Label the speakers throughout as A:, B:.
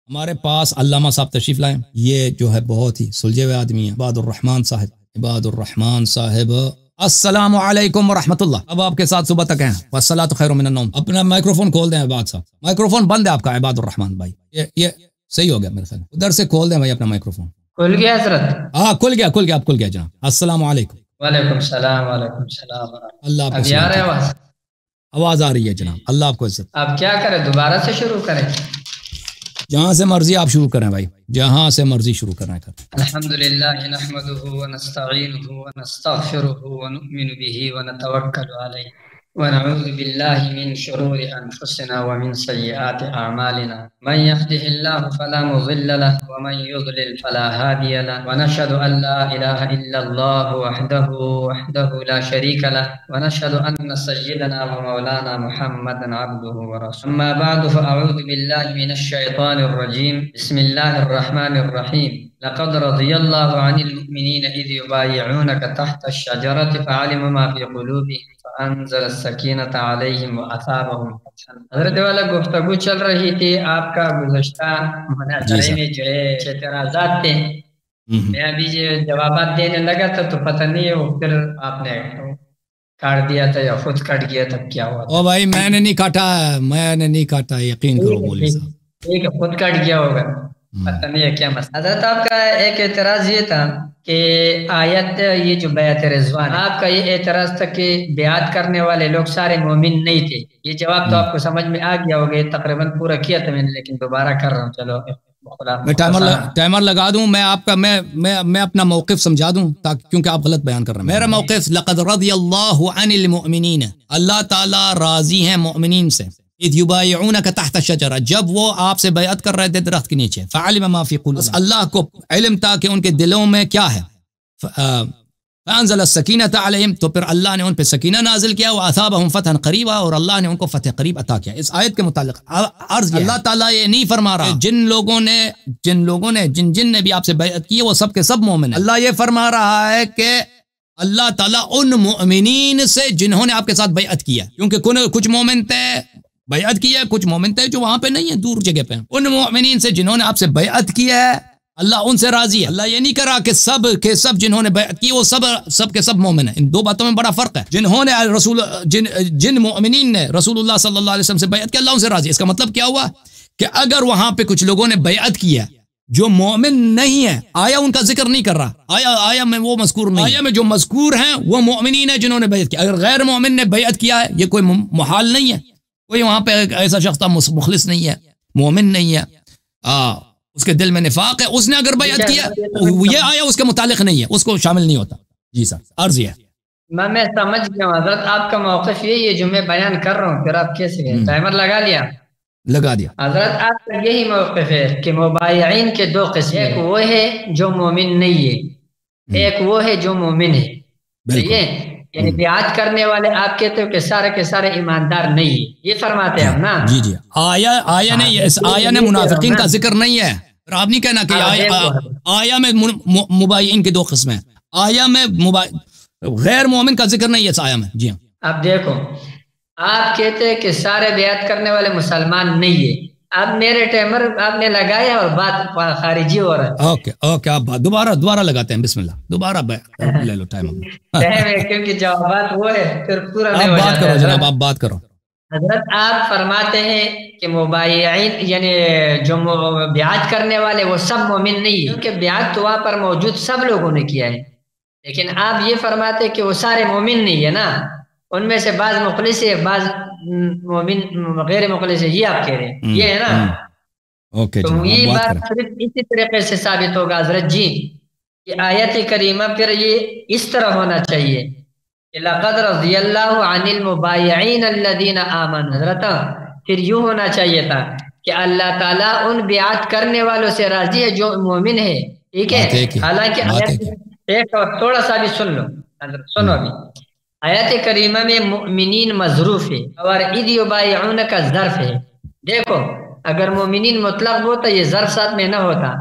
A: ہمارے پاس علامہ صاحب تشریف لائیں. یہ جو ہے بہت ہی سلجھے ہوئے آدمی ہیں. عباد الرحمان صاحب. عباد الرحمان صاحب السلام علیکم ورحمۃ اللہ. اب آپ کے ساتھ صبح تک ہیں. والصلاۃ خیر من النوم. اپنا مائکروفون کھول دیں عباد صاحب. مائکروفون بند ہے آپ کا عباد الرحمان بھائی. یہ صحیح ہو گیا میرے خیال. ادھر سے کھول دیں بھائی اپنا مائکروفون.
B: کھل گیا حضرت؟
A: ہاں کھل گیا اب کھل گیا جناب. السلام علیکم.
B: وعلیکم السلام. وعلیکم السلام.
A: اللہ آپ
B: اب آ رہا ہے
A: آواز آ رہی ہے جناب. اللہ آپ کو عزت.
B: اب کیا کریں, دوبارہ سے شروع کریں؟
A: جہاں سے مرضی آپ شروع کریں بھائی, جہاں سے مرضی شروع کریں.
B: الحمدللہ نحمده ونستعینه ونستغفره ونؤمن به ونتوکل علیہ ونعوذ باللہ من شرور انفسنا ومن سیئات اعمالنا من يهده الله فلا مضل له ومن يضلل فلا هادي له ونشهد ان لا اله الا الله وحده لا شريك له ونشهد ان سيدنا ومولانا محمدا عبده ورسوله. اما بعد فاعوذ بالله من الشيطان الرجيم. بسم الله الرحمن الرحيم. لقد رضي الله عن المؤمنين إذ يبايعونك تحت الشجرة فعلم ما في قلوبهم فأنزل السكينة عليهم وأثابهم فتحا. حضرت والا گفتگو چل رہی تھی آپ کا گزشتہ مناظرے میں جو ہے اعتراضات تھے. میں ابھی جو جوابات دینے لگا تھا تو پتہ نہیں وہ پھر آپ نے کاٹ دیا تھا یا خود کٹ گیا تھا, کیا ہوا تھا؟
A: او بھائی میں نے نہیں کاٹا, یقین کرو مولوی صاحب.
B: ٹھیک ہے, خود کٹ گیا ہوگا, پتہ نہیں ہے کیا مسئلہ. حضرت آپ کا ایک اعتراض یہ تھا کہ آیت یہ جو بیعت رضوان, آپ کا یہ اعتراض تھا کہ بیعت کرنے والے لوگ سارے مومن نہیں تھے. یہ جواب تو آپ کو سمجھ میں آ گیا ہوگا, تقریباً پورا کیا تھا میں نے, لیکن دوبارہ کر رہا ہوں. چلو
A: میں ٹائمر لگا دوں, میں آپ کا میں اپنا موقف سمجھا دوں تاکہ, کیونکہ آپ غلط بیان کر رہے ہیں. میرا موقف لقد رضی اللہ عن المؤمنین, اللہ تعالی راضی ہیں مومنین سے. اذ یبایعونک تحت الشجرہ, جب وہ آپ سے بیعت کر رہے تھے درخت کے نیچے. فعلم ما فی قلوبہم, اللہ کو علم تھا کہ ان کے دلوں میں کیا ہے. فانزل السکینۃ علیہم, تو پھر اللہ نے ان پہ سکینہ نازل کیا. واثابہم فتحا قریبا, اور اللہ نے ان کو فتح قریب عطا کیا. اس آیت کے متعلق عرض اللہ تعالیٰ یہ نہیں فرما رہا جن لوگوں نے بھی آپ سے بیعت کی وہ سب کے سب مومن ہیں. اللہ یہ فرما رہا ہے کہ اللہ تعالیٰ ان مومنین سے جنہوں نے آپ کے ساتھ بیعت کیا, کیونکہ کچھ مومن تھے بیعت کی ہے, کچھ مومن تھے جو وہاں پہ نہیں ہیں, دور جگہ پہ. ان مومنین سے جنہوں نے آپ سے بیعت کی ہے اللہ ان سے راضی ہے. اللہ یہ نہیں کرا کہ سب کے سب جنہوں نے بیعت کی وہ سب کے سب مومن ہیں. ان دو باتوں میں بڑا فرق ہے. جنہوں نے جن مومنین نے رسول اللہ صلی اللہ علیہ وسلم سے بیعت کی اللہ ان سے راضی. اس کا مطلب کیا ہوا کہ اگر وہاں پہ کچھ لوگوں نے بیعت کی ہے جو مومن نہیں ہے, آیا ان کا ذکر نہیں کر رہا, آیا میں وہ مذکور نہیں, آیا میں جو مذکور ہیں وہ مومنین ہیں جنہوں نے بیعت کی. اگر غیر مومن نے بیعت کیا ہے یہ کوئی محال نہیں ہے, کوئی وہاں پہ ایسا شخص تھا مخلص نہیں ہے, مومن نہیں ہے, اس کے دل میں نفاق ہے, اس نے اگر بیعت کیا یہ آیا اس کے متعلق نہیں ہے, اس کو شامل نہیں ہوتا. جی سر عرض ہے.
B: میں سمجھ گیا ہوں حضرت, آپ کا موقف یہی ہے جو میں بیان کر رہا ہوں. پھر آپ کیسے ٹائمر لگا دیا حضرت؟ آپ کا یہی موقف ہے کہ مبایعین کے دو قسم, ایک وہ ہے جو مومن نہیں ہے, ایک وہ ہے جو مومن ہے. یعنی بیعت کرنے والے آپ کہتے ہو کہ سارے کے سارے ایماندار نہیں, یہ فرماتے ہیں ہم نا.
A: جی آیا نہیں, اس آیا نے منافقین کا ذکر نہیں ہے. آپ نہیں کہنا کہ آیا میں مبایعین کے دو قسم ہیں, آیا میں غیر مومن کا ذکر نہیں ہے اس آیا میں. جی ہاں,
B: اب دیکھو آپ کہتے ہیں کہ سارے بیعت کرنے والے مسلمان نہیں ہے. اب میرے ٹائمر آپ نے لگایا اور بات خارجی ہو رہا ہے.
A: اوکے آپ دوبارہ لگاتے ہیں. بسم اللہ, دوبارہ لے لو ٹائم,
B: کیونکہ جوابات وہ ہے پھر پورا
A: آپ بات کرو جناب, آپ بات کرو.
B: حضرت آپ فرماتے ہیں کہ مبایعین یعنی جو بیعت کرنے والے وہ سب مومن نہیں ہے, کیونکہ بیعت تو وہاں پر موجود سب لوگوں نے کیا ہے. لیکن آپ یہ فرماتے ہیں کہ وہ سارے مومن نہیں ہے نا, ان میں سے بعض مخلص ہے بعض مومن غیر مخلص ہے, یہ آپ کہہ رہے ہیں, یہ ہے نا. تو یہ بات صرف اسی طریقے سے ثابت ہوگا حضرت جی کہ آیت کریمہ پھر یہ اس طرح ہونا چاہیے کہ لقد رضی اللہ عن المبایعین الذین آمنوا. حضرت پھر یوں ہونا چاہیے تھا کہ اللہ تعالیٰ ان بیعت کرنے والوں سے راضی ہے جو مومن ہے. ٹھیک ہے, حالانکہ ایک اور تھوڑا سا بھی سن لو حضرت, سنو ابھی. آیت کریمہ میں مؤمنین مظروف ہے اور اذ یبایعونک کا ظرف ہے. دیکھو اگر مومنین مطلق ہوتا یہ ظرف ساتھ میں نہ ہوتا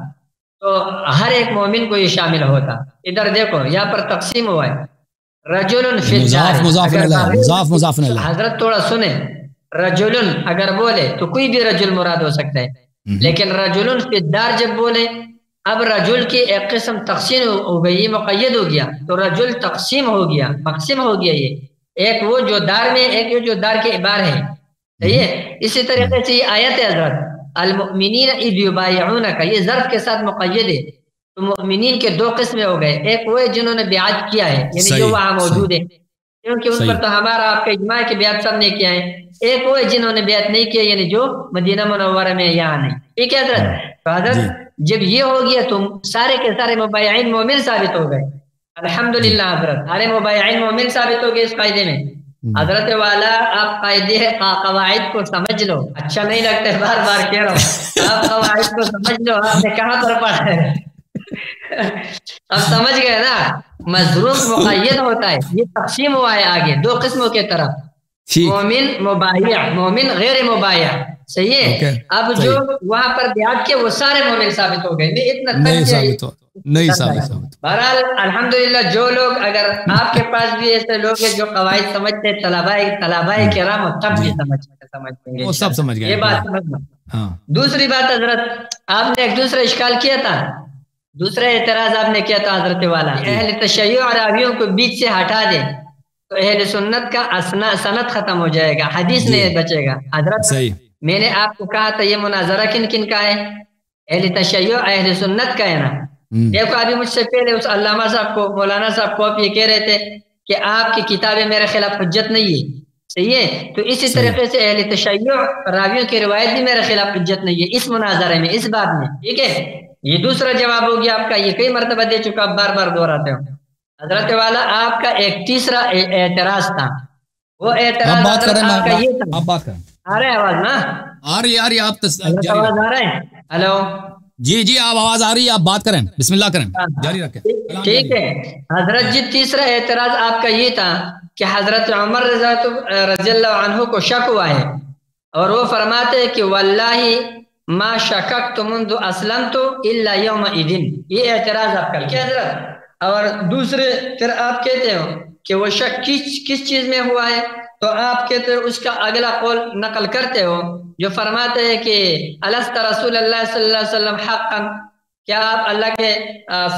B: تو ہر ایک مومن کو یہ شامل ہوتا. ادھر دیکھو یہاں پر تقسیم ہوا ہے, رجل فی الدار. حضرت تھوڑا سنیں, رجل اگر بولے تو کوئی بھی رجل مراد ہو سکتا ہے, لیکن رجل فی الدار جب بولے، اب رجل کی ایک قسم تقسیم ہو گئی، مقید ہو گیا، تو رجل تقسیم ہو گیا، مقسم ہو گیا، یہ ایک وہ جو دار میں، ایک وہ جو دار کے عبار ہے، صحیح ہے؟ اسی طریقے سے یہ آیت ہے حضرت المؤمنین اذ یبایعونک، یہ ظرف کے ساتھ مقید ہے، تو مؤمنین کے دو قسمیں ہو گئے، ایک وہ ہے جنہوں نے بیعت کیا ہے، یعنی جو وہاں موجود ہے، کیونکہ ان پر تو ہمارا آپ کا اجماع ہے کہ بیعت سب نے کیا ہے، ایک وہ ہے جنہوں نے بیعت نہیں کیا، یعنی جو مدینہ منورہ میں یہاں نہیں، ٹھیک ہے حضرت؟ تو حضرت جب یہ ہو گیا تو سارے کے سارے مبایعین مومن ثابت ہو گئے، الحمدللہ حضرت، سارے مبایعین مومن ثابت ہو گئے اس قاعدے میں۔ حضرت والا آپ قاعدے قواعد کو سمجھ لو، اچھا نہیں لگتا ہے بار بار کہہ رہا ہوں، آپ قواعد کو سمجھ لو، آپ نے کہاں پر پڑھا ہے؟ اب سمجھ گئے نا، مظروف مقید ہوتا ہے، یہ تقسیم ہوا ہے آگے دو قسموں کے طرف، مومن مبایع، مومن غیر مبایع، صحیح ہے؟ اب جو وہاں پر بیعت کے وہ سارے مومن ثابت ہو گئے، نہیں ثابت ہو، بہرحال الحمدللہ جو لوگ، اگر آپ کے پاس بھی ایسے لوگ ہیں جو قواعد سمجھتے ہیں، طلباء کرام تب بھی سمجھیں گے،
A: وہ سب سمجھ گئے،
B: یہ بات سمجھنا۔ دوسری بات حضرت، آپ نے ایک دوسرا اشکال کیا تھا، دوسرا اعتراض آپ نے کیا تھا حضرت والا، اہل تشیع عربیوں کو بیچ سے ہٹا دے تو اہل سنت کا سند ختم ہو جائے گا، حدیث نہیں بچے گا۔ حضرت میں نے آپ کو کہا تھا یہ مناظرہ کن کن کا ہے؟ اہل تشیع اہل سنت کا ہے نا۔ دیکھو ابھی مجھ سے پہلے اس علامہ صاحب کو، مولانا صاحب کو یہ کہہ رہے تھے کہ آپ کی کتابیں میرے خلاف حجت نہیں ہے، صحیح ہے؟ تو اسی طریقے سے اہل تشیع راویوں کی روایت بھی میرے خلاف حجت نہیں ہے اس مناظرے میں، اس بات میں، ٹھیک ہے؟ یہ دوسرا جواب ہو گیا آپ کا، یہ کئی مرتبہ دے چکا، آپ بار بار دہراتے ہو۔ حضرت والا آپ کا ایک تیسرا اعتراض تھا، وہ اعتراض آپ کا یہ تھا، آ رہا ہے آواز نا؟
A: آ رہی ہے آپ
B: آواز آ رہا ہے؟ ہلو
A: جی آپ آواز آ رہی ہے، آپ بات کریں، بسم اللہ کریں، جاری رکھیں،
B: ٹھیک ہے حضرت جی۔ تیسرا اعتراض آپ کا یہ تھا کہ حضرت عمر رضی اللہ عنہ کو شک ہوا ہے، اور وہ فرماتے ہیں کہ واللہ ما شککت منذ اسلمت الا یومئذ، یہ اعتراض آپ کا کیا حضرت؟ اور دوسرے پھر آپ کہتے ہو کہ وہ شک کس چیز میں ہوا ہے، تو آپ کہتے ہو اس کا اگلا قول نقل کرتے ہو جو فرماتے ہیں کہ الست رسول اللہ صلی اللہ علیہ وسلم حقا، کیا آپ اللہ کے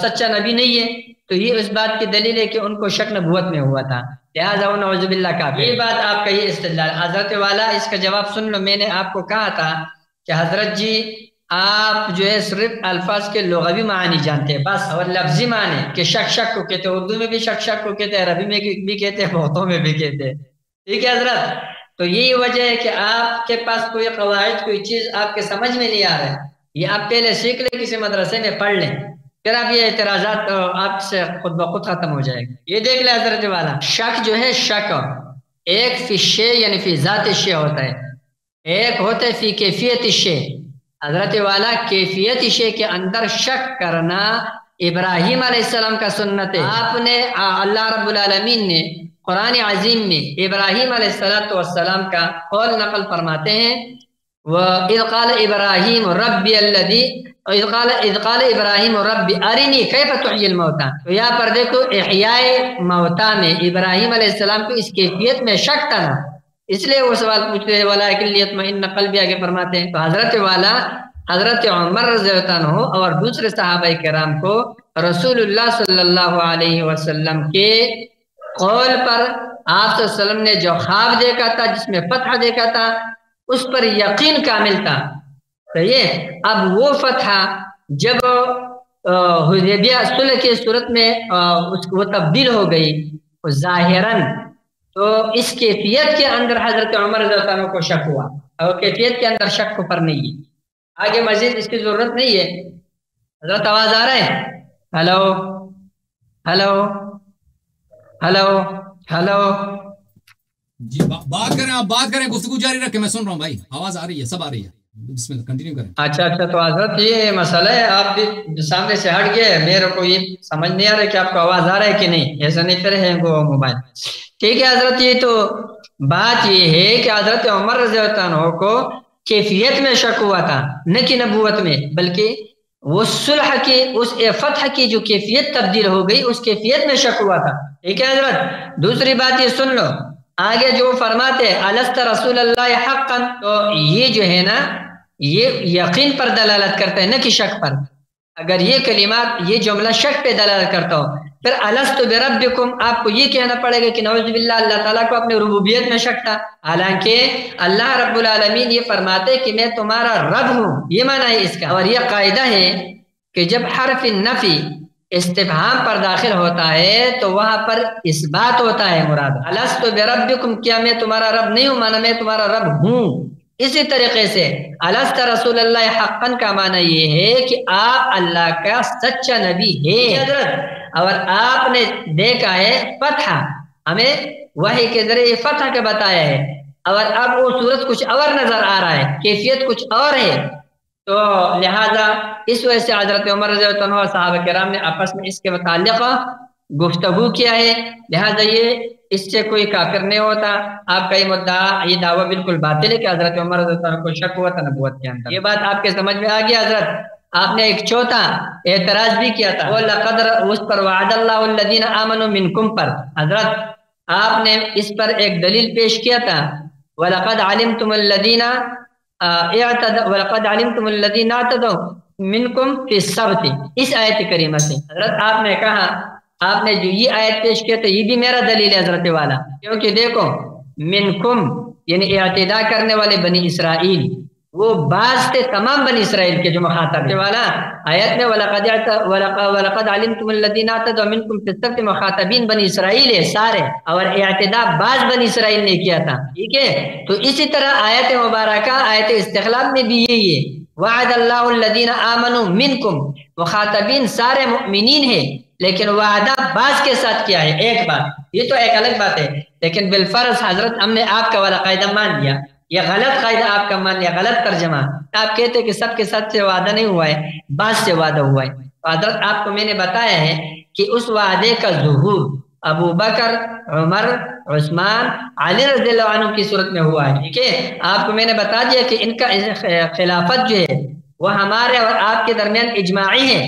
B: سچا نبی نہیں ہے؟ تو یہ اس بات کی دلیل ہے کہ ان کو شک نبوت میں ہوا تھا، لہٰذا نعوذ باللہ کا یہ بات آپ کا یہ استدلال۔ حضرت والا اس کا جواب سن لو، میں نے آپ کو کہا تھا کہ حضرت جی آپ جو ہے صرف الفاظ کے لغوی معنی جانتے ہیں بس، اور لفظی معنی کہ شک کو کہتے ہیں، اردو میں بھی شک کو کہتے ہیں، عربی میں بھی کہتے ہیں، بہتوں میں بھی کہتے ہیں، ٹھیک ہے حضرت؟ تو یہی وجہ ہے کہ آپ کے پاس کوئی قواعد، کوئی چیز آپ کے سمجھ میں نہیں آ رہا ہے، یہ آپ پہلے سیکھ لیں، کسی مدرسے میں پڑھ لیں، پھر آپ یہ اعتراضات آپ سے خود بخود ختم ہو جائے گا۔ یہ دیکھ لیں حضرت والا، شک جو ہے، شک ایک فی الشیء یعنی فی ذات الشیء ہوتا ہے، ایک ہوتا ہے فی کیفیت الشیء۔ حضرت والا کیفیت شیء کے اندر شک کرنا ابراہیم علیہ السلام کا سنت ہے، آپ نے اللہ رب العالمین نے قرآن عظیم میں ابراہیم علیہ السلام کا قول نقل فرماتے ہیں، وَإِذْ قَالَ إِبْرَاهِيمُ رَبِّيَ الَّذِي إِذْ قَالَ إِبْرَاهِيمُ رَبِّ أَرِنِي كَيْفَ تُحْيِي الْمَوْتَى، تو یہاں پر دیکھو احیاء موتا میں ابراہیم علیہ السلام کو اس کیفیت میں شک تھا نا، اس لیے وہ سوال پوچھتے ہیں وَلَٰكِن لِيَطْمَئِنَّ قَلْبِي آگے فرماتے ہیں۔ تو حضرت والا حضرت عمر رضی اللہ عنہ اور دوسرے صحابہ کرام کو رسول اللہ صلی اللہ علیہ وسلم کے قول پر آپ صلی اللہ علیہ وسلم نے جو خواب دیکھا تھا، جس میں فتح دیکھا تھا، اس پر یقین کامل تھا، صحیح ہے؟ اب وہ فتح جب حدیبیہ صلح کی صورت میں وہ تبدیل ہو گئی ظاہراً، تو اس کیفیت کے اندر حضرت عمر رضی اللہ عنہ کو شک ہوا، اور کیفیت کے اندر شک پر نہیں ہے، آگے مزید اس کی ضرورت نہیں ہے۔ حضرت آواز آ رہا ہے؟ ہلو ہلو ہلو ہلو
A: جی بات کریں، آپ بات کریں، گفتگو جاری رکھیں، میں سن رہا ہوں بھائی، آواز آ رہی ہے، سب آ رہی ہے، بسم اللہ کنٹینیو کریں۔
B: اچھا تو حضرت یہ مسئلہ ہے، آپ بھی سامنے سے ہٹ گئے، میرے کو یہ سمجھ نہیں آ رہا کہ آپ کو آواز آ رہا ہے کہ نہیں، ایسا نہیں پھر ہے وہ موبائل، ٹھیک ہے حضرت؟ یہ تو بات یہ ہے کہ حضرت عمر رضی اللہ عنہ کو کیفیت میں شک ہوا تھا، نہ کہ نبوت میں، بلکہ وہ صلح کی، اس فتح کی جو کیفیت تبدیل ہو گئی، اس کیفیت میں شک ہوا تھا، ٹھیک ہے حضرت؟ دوسری بات یہ سن لو، آگے جو فرماتے الست رسول اللہ حقا، تو یہ جو ہے نا یہ یقین پر دلالت کرتا ہے نہ کہ شک پر. اگر یہ کلمات یہ جملہ شک پہ دلالت کرتا ہو پھر الست بربکم آپ کو یہ کہنا پڑے گا کہ نعوذ باللہ اللہ تعالیٰ کو اپنے ربوبیت میں شک تھا. حالانکہ اللہ رب العالمین یہ فرماتے کہ میں تمہارا رب ہوں، یہ معنی ہے اس کا. اور یہ قاعدہ ہے کہ جب حرف نفی استفہام پر داخل ہوتا ہے تو وہاں پر اثبات ہوتا ہے مراد. الست بربکم کیا میں تمہارا رب نہیں ہوں، معنی میں تمہارا رب ہوں. اسی طریقے سے الست رسول اللہ حقا کا معنی یہ ہے کہ آپ اللہ کا سچا نبی ہے حضرت. اور آپ نے دیکھا ہے فتح، ہمیں وحی کے ذریعے فتح کا بتایا ہے، اور اب وہ صورت کچھ اور نظر آ رہا ہے، کیفیت کچھ اور ہے. تو لہذا اس وجہ سے حضرت عمر رضی اللہ عنہ صحابہ کرام نے آپس میں اس کے متعلق گفتگو کیا ہے. لہذا یہ اس سے کوئی کافر نہیں ہوتا. آپ کا یہ مدعا یہ دعویٰ بالکل باطل ہے کہ حضرت عمر رضی اللہ عنہ کو شک ہوا تھا نبوت کے اندر. یہ بات آپ کے سمجھ میں آ گیا حضرت. آپ نے ایک چوتھا اعتراض بھی کیا تھا وہ لقد اس پر وعد اللہ الذین آمنوا منکم پر. حضرت آپ نے اس پر ایک دلیل پیش کیا تھا وَلَقَدْ عَلِمْتُمُ الَّذِينَ وَلَقَدْ عَلِمْتُمُ الَّذِينَ اعْتَدَوْا مِنْكُمْ فِي السَّبْتِ. اس آیت کریمہ سے حضرت آپ نے کہا، آپ نے جو یہ آیت پیش کیا تھا یہ بھی میرا دلیل ہے حضرت والا. کیونکہ دیکھو منکم یعنی اعتداء کرنے والے بنی اسرائیل وہ بعض تھے تمام بنی اسرائیل کے جو مخاطب ہے والا. آیت میں وَلَقَدْ عَلِمْتُمُ الَّذِينَ اعْتَدَوْا مِنْكُمْ فِي السَّبْتِ مخاطبین بنی اسرائیل ہے سارے، اور اعتداء بعض بنی اسرائیل نے کیا تھا. ٹھیک ہے، تو اسی طرح آیت مبارکہ آیت استخلاف میں بھی یہی ہے وعد اللہ الذین آمنوا منکم، مخاطبین سارے مؤمنین ہیں لیکن وعدہ بعض کے ساتھ کیا ہے ایک بات. یہ تو ایک الگ بات ہے، لیکن بالفرض حضرت ہم نے آپ کا والا قاعدہ مان لیا، یہ غلط قاعدہ آپ کا مان لیا، غلط ترجمہ. آپ کہتے کہ سب کے ساتھ سے وعدہ نہیں ہوا ہے، بعض سے وعدہ ہوا ہے. حضرت آپ کو میں نے بتایا ہے کہ اس وعدے کا ظہور ابو بکر، عمر، عثمان، علی رضی اللہ عنہ کی صورت میں ہوا ہے. ٹھیک ہے، آپ کو میں نے بتا دیا کہ ان کا خلافت جو ہے وہ ہمارے اور آپ کے درمیان اجماعی ہے.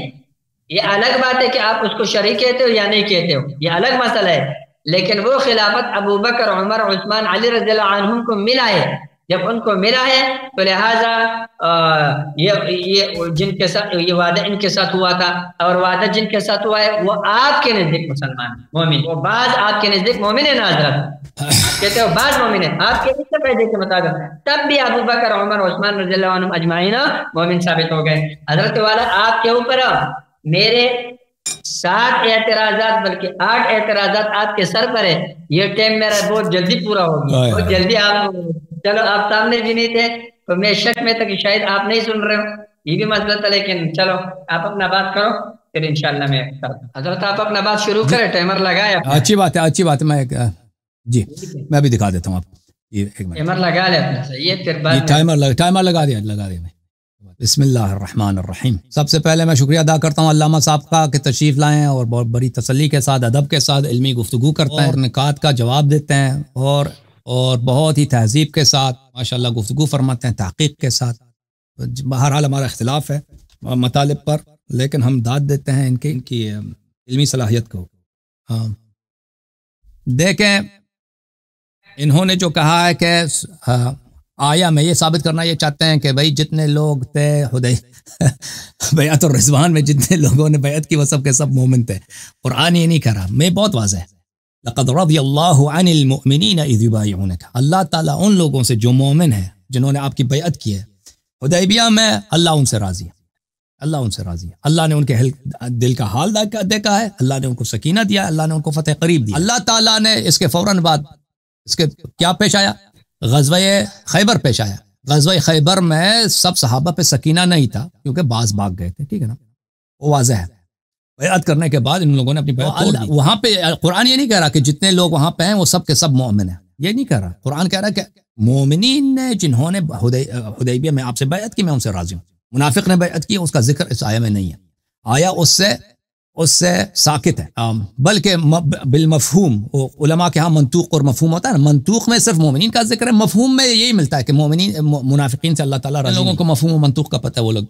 B: یہ الگ بات ہے کہ آپ اس کو شریک کہتے ہو یا نہیں کہتے ہو، یہ الگ مسئلہ ہے. لیکن وہ خلافت ابو بکر، عمر، عثمان، علی رضی اللہ عنہم کو ملا ہے. جب ان کو ملا ہے تو لہٰذا یہ جن کے ساتھ یہ وعدہ ان کے ساتھ ہوا تھا، اور وعدہ جن کے ساتھ ہوا ہے وہ آپ کے نزدیک مسلمان مومن، وہ بعض آپ کے نزدیک مومن ہے نا حضرت. کہتے ہو بعض مومن ہے، آپ کے اس سے پہلے کے مطابق تب بھی ابو بکر، عمر، عثمان رضی اللہ عنہم اجمعین مومن ثابت ہو گئے. حضرت والا آپ کے اوپر میرے 7 اعتراضات بلکہ 8 اعتراضات آپ کے سر پر ہے. یہ ٹائم میرا بہت جلدی پورا ہو گیا، بہت جلدی. آپ چلو آپ سامنے بھی نہیں تھے تو میں شک میں تھا کہ شاید آپ نہیں سن رہے ہو، یہ بھی مسئلہ تھا. لیکن چلو آپ اپنا بات کرو پھر انشاءاللہ میں کرتا ہوں. حضرت آپ اپنا بات شروع کریں، ٹائمر لگایا.
A: اچھی بات ہے، اچھی بات ہے. میں جی میں بھی دکھا دیتا ہوں آپ کو.
B: ٹائمر لگا لے اپنا صحیح ہے، پھر بعد
A: ٹائمر لگا دیا. بسم اللہ الرحمن الرحیم. سب سے پہلے میں شکریہ ادا کرتا ہوں علامہ صاحب کا کہ تشریف لائیں اور بہت بڑی تسلی کے ساتھ ادب کے ساتھ علمی گفتگو کرتے ہیں اور نکات کا جواب دیتے ہیں اور بہت ہی تہذیب کے ساتھ ماشاءاللہ گفتگو فرماتے ہیں، تحقیق کے ساتھ. بہرحال ہمارا اختلاف ہے مطالب پر، لیکن ہم داد دیتے ہیں ان کی علمی صلاحیت کو. دیکھیں انہوں نے جو کہا ہے کہ آیا میں یہ ثابت کرنا یہ چاہتے ہیں کہ بھائی جتنے لوگ تھے بیعت الرضوان میں جتنے لوگوں نے بیعت کی وہ سب کے سب مومن تھے. قرآن یہ نہیں کہہ رہا، میں بہت واضح ہے. لقد رضی اللہ عن المؤمنین اذ یبایعونک، اللہ تعالیٰ ان لوگوں سے جو مومن ہیں جنہوں نے آپ کی بیعت کی ہے حدیبیہ میں، اللہ ان سے راضی ہے. اللہ ان سے راضی ہے. اللہ نے ان کے دل کا حال دیکھا ہے، اللہ نے ان کو سکینہ دیا، اللہ نے ان کو فتح قریب دیا. اللہ تعالیٰ نے اس کے فوراً بعد اس کے کیا پیش آیا؟ غزوہ خیبر پیش آیا. غزوہ خیبر میں سب صحابہ پہ سکینہ نہیں تھا کیونکہ بعض بھاگ گئے تھے. ٹھیک ہے نا، وہ واضح ہے. بیعت کرنے کے بعد ان لوگوں نے اپنی بیعت توڑ دی. وہاں پہ قرآن یہ نہیں کہہ رہا کہ جتنے لوگ وہاں پہ ہیں وہ سب کے سب مومن ہیں، یہ نہیں کہہ رہا. قرآن کہہ رہا کہ مومنین نے جنہوں نے حدیبیہ میں آپ سے بیعت کی میں ان سے راضی ہوں. منافق نے بیعت کی اس کا ذکر اس آیہ میں نہیں ہے. آیا اس سے اس سے ساکت ہے، بلکہ بالمفہوم، علماء کے ہاں منطوق اور مفہوم ہوتا ہے نا، منطوق میں صرف مومنین کا ذکر ہے، مفہوم میں یہی ملتا ہے کہ مومنین منافقین سے اللہ تعالیٰ راضی۔ لوگوں کو مفہوم و منطوق کا پتہ ہے، وہ لوگ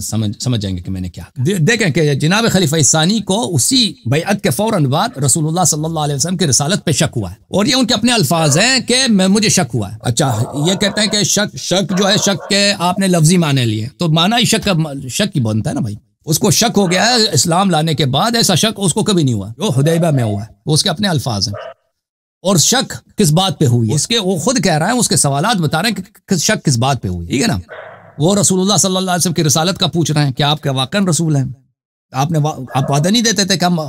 A: سمجھ جائیں گے کہ میں نے کیا۔ دیکھیں کہ جناب خلیفہ ثانی کو اسی بیعت کے فوراً بعد رسول اللہ صلی اللہ علیہ وسلم کی رسالت پہ شک ہوا ہے، اور یہ ان کے اپنے الفاظ ہیں کہ مجھے شک ہوا ہے۔ اچھا، یہ کہتے ہیں کہ شک جو ہے، شک کے آپ نے لفظی معنی لیے، تو معنی ہی شک کی بنتا ہے نا بھائی۔ اس کو شک ہو گیا ہے اسلام لانے کے بعد، ایسا شک اس کو کبھی نہیں ہوا جو حدیبیہ میں ہوا ہے، وہ اس کے اپنے الفاظ ہیں۔ اور شک کس بات پہ ہوئی ہے، اس کے وہ خود کہہ رہا ہے، اس کے سوالات بتا رہے ہیں کہ شک کس بات پہ ہوئی، ٹھیک ہے نا۔ وہ رسول اللہ صلی اللہ علیہ وسلم کی رسالت کا پوچھ رہے ہیں کہ آپ کے واقعاً رسول ہیں، آپ وعدہ نہیں دیتے تھے کہ ہم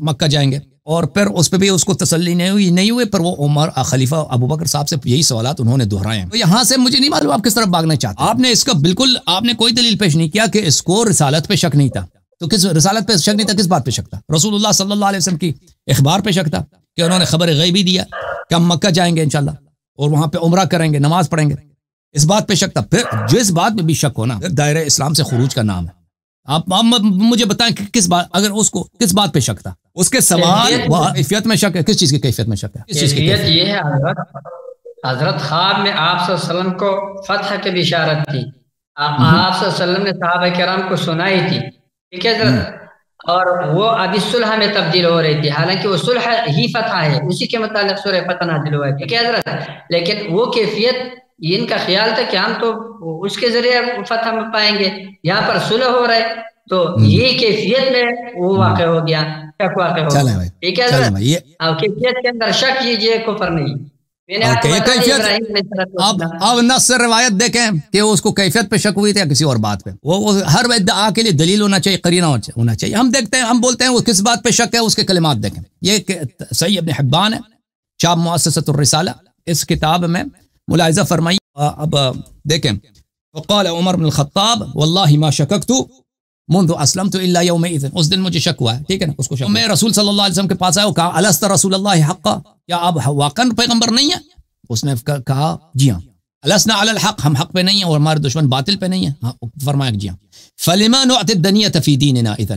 A: مکہ جائیں گے، اور پھر اس پہ بھی اس کو تسلی نہیں ہوئی، پر وہ عمر خلیفہ ابوبکر صاحب سے یہی سوالات انہوں نے دہرائے ہیں۔ تو یہاں سے مجھے نہیں معلوم آپ کس طرف بھاگنا چاہتے ہیں۔ آپ نے اس کا بالکل، آپ نے کوئی دلیل پیش نہیں کیا کہ اس کو رسالت پہ شک نہیں تھا، تو کس رسالت پہ شک نہیں تھا، کس بات پہ شک تھا؟ رسول اللہ صلی اللہ علیہ وسلم کی اخبار پہ شک تھا کہ انہوں نے خبر غیبی دیا کہ ہم مکہ جائیں گے انشاءاللہ، اور وہاں پہ عمرہ کریں گے، نماز پڑھیں گے، اس بات پہ شک تھا۔ پھر جس بات میں بھی شک ہونا دائرہ اسلام سے خروج کا نام ہے۔ آپ مجھے بتائیں کہ کس بات، اگر اس کو کس بات پہ شک تھا، اس کے سوال کیفیت میں شک ہے، کس چیز کی کیفیت میں شک ہے؟
B: کیفیت یہ ہے حضرت خواب میں آپ صلی اللہ علیہ وسلم کو فتح کی بشارت تھی، آپ صلی اللہ علیہ وسلم نے صحابہ کرام کو سنائی تھی، ٹھیک ہے حضرت، اور وہ ابھی صلح میں تبدیل ہو رہی تھی، حالانکہ وہ صلح ہی فتح ہے، اسی کے متعلق سورہ فتح نازل ہوا ہے، ٹھیک ہے حضرت، لیکن وہ کیفیت ان کا خیال تھا کہ ہم تو اس کے ذریعے فتح میں پائیں گے، یہاں پر صلح ہو رہا ہے، تو یہ کیفیت میں وہ واقع ہو گیا، شک واقع ہو گیا، ٹھیک ہے حضرت۔ اور کیفیت کے اندر شک یہ کفر نہیں۔
A: اب نص روایت دیکھیں کہ اس کو کیفیت پہ شک ہوئی تھی یا کسی اور بات پہ، وہ ہر ادعا کے لیے دلیل ہونا چاہیے، قرینہ ہونا چاہیے۔ ہم دیکھتے ہیں، ہم بولتے ہیں وہ کس بات پہ شک ہے، اس کے کلمات دیکھیں۔ یہ صحیح ابن حبان ہے، چاپ مؤسسۃ الرسالہ، اس کتاب میں ملاحظہ فرمائی۔ اب دیکھیں، وقال عمر بن الخطاب واللہ ما شککت منذ اسلمت الا یومئذ، اس دن مجھے شک ہوا ہے، ٹھیک ہے نا، اس کو شک۔ میں رسول صلی اللہ علیہ وسلم کے پاس آیا، وہ کہا الست رسول اللہ حقا، کیا آپ واقعا پیغمبر نہیں ہیں؟ اس نے کہا جی ہاں۔ السنا علی الحق، ہم حق پہ نہیں ہیں اور ہمارے دشمن باطل پہ نہیں ہیں؟ فرمایا جی ہاں۔ فلما نعطي الدنیۃ فی دیننا اذا،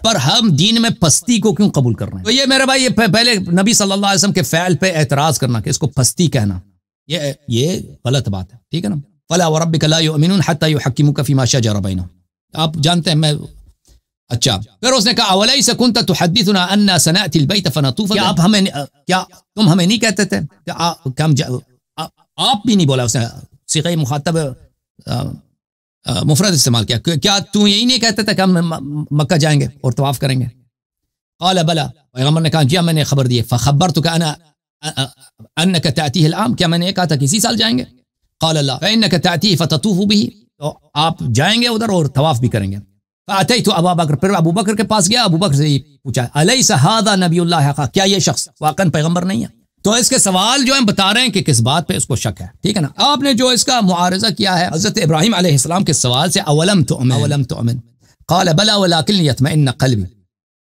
A: پر ہم دین میں پستی کو کیوں قبول کر رہے ہیں؟ تو یہ میرے بھائی، یہ پہلے نبی صلی اللہ علیہ وسلم کے فعل پہ اعتراض کرنا کہ اس کو پستی کہنا، یہ غلط بات ہے، ٹھیک ہے نا۔ فلا وربک لا یؤمنون حتی یحکموک فیما شجر بینہم، آپ جانتے ہیں میں۔ اچھا، پھر اس نے کہا اولیس کنت تحدثنا ان سنأتی البیت فنطوف، کیا تم ہمیں نہیں کہتے تھے کہ آپ بھی نہیں بولا، اس نے صیغہ مخاطب مفرد استعمال کیا، کیا تم یہی نہیں کہتے تھے کہ ہم مکہ جائیں گے اور طواف کریں گے؟ قال بلا، پیغمبر نے کہا جی میں نے خبر دی، فخبرتک انا انک تأتیہ العام، کیا میں نے یہ کہا تھا کہ اسی سال جائیں گے؟ قال لا فانک تأتیہ فتطوف به، تو آپ جائیں گے ادھر اور طواف بھی کریں گے۔ فاتیت ابا بکر، پھر ابو بکر کے پاس گیا، ابو بکر سے پوچھا الیس ھذا نبی اللہ حقا، کیا یہ شخص واقعا پیغمبر نہیں ہے؟ تو اس کے سوال جو ہم بتا رہے ہیں کہ کس بات پہ اس کو شک ہے، ٹھیک ہے نا۔ آپ نے جو اس کا معارضہ کیا ہے حضرت ابراہیم علیہ السلام کے سوال سے، اولم تؤمن قال بلا ولکن لیطمئن قلبی۔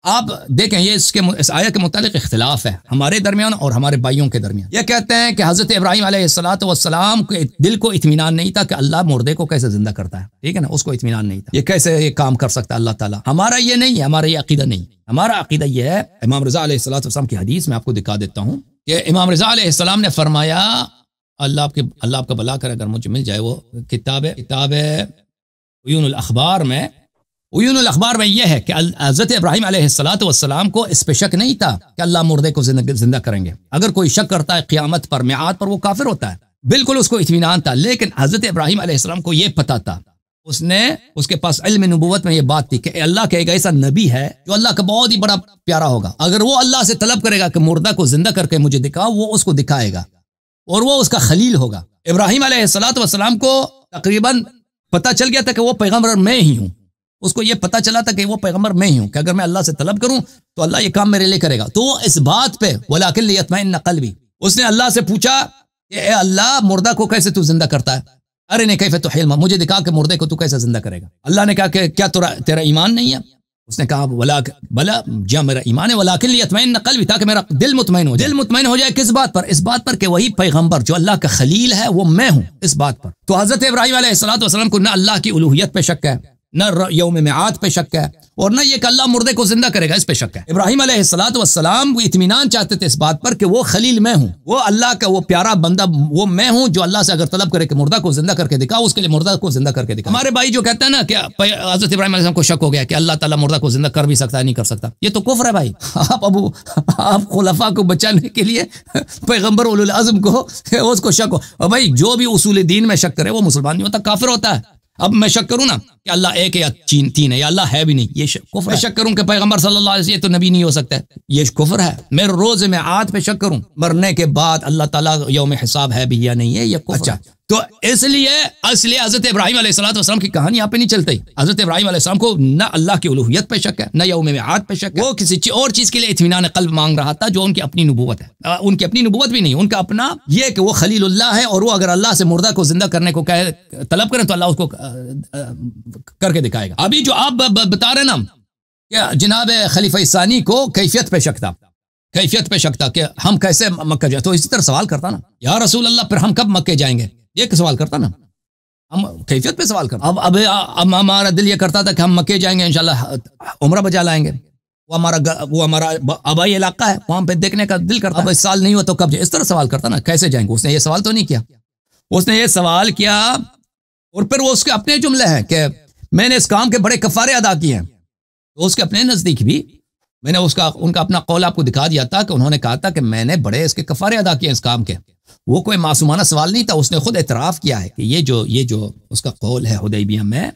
A: آپ دیکھیں، یہ اس آیت کے متعلق اختلاف ہے ہمارے درمیان اور ہمارے بھائیوں کے درمیان۔ یہ کہتے ہیں کہ حضرت ابراہیم علیہ السلام کے دل کو اطمینان نہیں تھا کہ اللہ مردے کو کیسے زندہ کرتا ہے، ٹھیک ہے نا، اس کو اطمینان نہیں تھا، یہ کیسے یہ کام کر سکتا ہے اللہ تعالیٰ۔ ہمارا یہ نہیں ہے، ہمارا یہ عقیدہ نہیں، ہمارا عقیدہ یہ ہے، امام رضا علیہ السلام کی حدیث میں آپ کو دکھا دیتا ہوں کہ امام رضا علیہ السلام نے فرمایا، اللہ آپ کا بھلا کرے اگر مجھے مل جائے وہ کتاب عیون الاخبار میں، عیون الاخبار میں یہ ہے کہ حضرت ابراہیم علیہ السلام کو اس پہ شک نہیں تھا کہ اللہ مردے کو زندہ کریں گے۔ اگر کوئی شک کرتا ہے قیامت پر، میعاد پر، وہ کافر ہوتا ہے، بالکل اس کو اطمینان تھا۔ لیکن حضرت ابراہیم علیہ السلام کو یہ پتا تھا، اس کے پاس علم نبوت میں یہ بات تھی کہ اللہ کا ایک ایسا نبی ہے جو اللہ کا بہت ہی بڑا پیارا ہوگا، اگر وہ اللہ سے طلب کرے گا کہ مردہ کو زندہ کر کے مجھے دکھاؤ، وہ اس کو دکھائے گا اور وہ اس کا خلیل ہوگا۔ ابراہیم علیہ السلام کو تقریباً پتہ چل گیا تھا کہ وہ پیغمبر میں ہی ہوں، اس کو یہ پتا چلا تھا کہ وہ پیغمبر میں ہی ہوں، کہ اگر میں اللہ سے طلب کروں تو اللہ یہ کام میرے لیے کرے گا۔ تو وہ اس بات پہ وَلَٰكِن لِيَطْمَئِنَّ قَلْبِي، اس نے اللہ سے پوچھا کہ اے اللہ مردہ کو کیسے تو زندہ کرتا ہے، ارنی کیف تحیی الموتى، مجھے دکھا کہ مردے کو تو کیسے زندہ کرے گا۔ اللہ نے کہا کہ کیا تیرا ایمان نہیں ہے؟ اس نے کہا بلا جا میرا ایمان ہے، وَلَٰكِن لِيَطْمَئِنَّ قَلْبِي، تاکہ میرا دل مطمئن ہو جائے۔ دل مطمئن ہو جائے کس بات پر؟ اس بات پر کہ وہی پیغمبر جو اللہ کا خلیل ہے وہ میں ہوں، اس بات پر۔ تو حضرت ابراہیم علیہ السلام کو نہ اللہ کی الوہیت پہ شک ہے، نہ یوم میعاد پہ شک ہے، اور نہ یہ کہ اللہ مردے کو زندہ کرے گا، اس پہ شک ہے۔ ابراہیم علیہ الصلوۃ والسلام وہ اطمینان چاہتے تھے اس بات پر کہ وہ خلیل میں ہوں، وہ اللہ کا وہ پیارا بندہ وہ میں ہوں جو اللہ سے اگر طلب کرے کہ مردہ کو زندہ کر کے دکھاؤ، اس کے لیے مردہ کو زندہ کر کے دکھاؤ۔ ہمارے بھائی جو کہتے ہیں نا کہ حضرت ابراہیم علیہ السلام کو شک ہو گیا کہ اللہ تعالیٰ مردہ کو زندہ کر بھی سکتا ہے نہیں کر سکتا، یہ تو کفر ہے بھائی۔ آپ خلفاء کو بچانے کے لیے پیغمبر اولو العزم کو اس کو شک ہو، اور بھائی جو بھی اصول دین میں شک کرے وہ مسلمان نہیں ہوتا، کافر ہوتا ہے۔ اب میں شک کروں نا کہ اللہ ایک ہے یا تین ہے یا اللہ ہے بھی نہیں، یہ کفر ہے۔ میں شک کروں کہ پیغمبر صلی اللہ علیہ وسلم یہ تو نبی نہیں ہو سکتا ہے، یہ کفر ہے۔ میں روز میعاد پہ شک کروں، مرنے کے بعد اللہ تعالیٰ یوم حساب ہے بھی یا نہیں ہے، یہ کفر۔ اچھا تو اس لیے حضرت ابراہیم علیہ الصلوۃ والسلام کی کہانی یہاں پہ نہیں چلتی۔ حضرت ابراہیم علیہ السلام کو نہ اللہ کی الوہیت پہ شک ہے، نہ یوم میعاد پہ شک ہے، وہ کسی اور چیز کے لیے اطمینان قلب مانگ رہا تھا جو ان کی اپنی نبوت ہے۔ ان کی اپنی نبوت بھی نہیں، ان کا اپنا یہ کہ وہ خلیل اللہ ہے، اور وہ اگر اللہ سے مردہ کو زندہ کرنے کو طلب کریں تو اللہ اس کو کر کے دکھائے گا۔ ابھی جو آپ بتا رہے نا کہ جناب خلیفہ ثانی کو کیفیت پہ شک تھا، کیفیت پہ شک تھا کہ ہم کیسے مکہ جائیں، تو اسی طرح سوال کرتا نا یا رسول اللہ پھر ہم کب مکے جائیں گے، یہ سوال کرتا نا، ہم کیفیت پہ سوال کرتا۔ اب ہمارا دل یہ کرتا تھا کہ ہم مکے جائیں گے انشاءاللہ عمرہ بجا لائیں گے، وہ ہمارا آبائی علاقہ ہے، وہاں پہ دیکھنے کا دل کرتا، اب اس سال نہیں ہوا تو کب جائیں، اس طرح سوال کرتا نا کیسے جائیں گے۔ اس نے یہ سوال تو نہیں کیا، اس نے یہ سوال کیا، اور پھر وہ اس کے اپنے جملے ہیں کہ میں نے اس کام کے بڑے کفارے ادا کیے ہیں، تو اس کے اپنے نزدیک بھی میں نے ان کا اپنا قول آپ کو دکھا دیا تھا کہ انہوں نے کہا تھا کہ میں نے بڑے اس کے کفارے ادا کیے اس کام کے۔ وہ کوئی معصومانہ سوال نہیں تھا، اس نے خود اعتراف کیا ہے کہ یہ جو اس کا قول ہے حدیبیہ میں،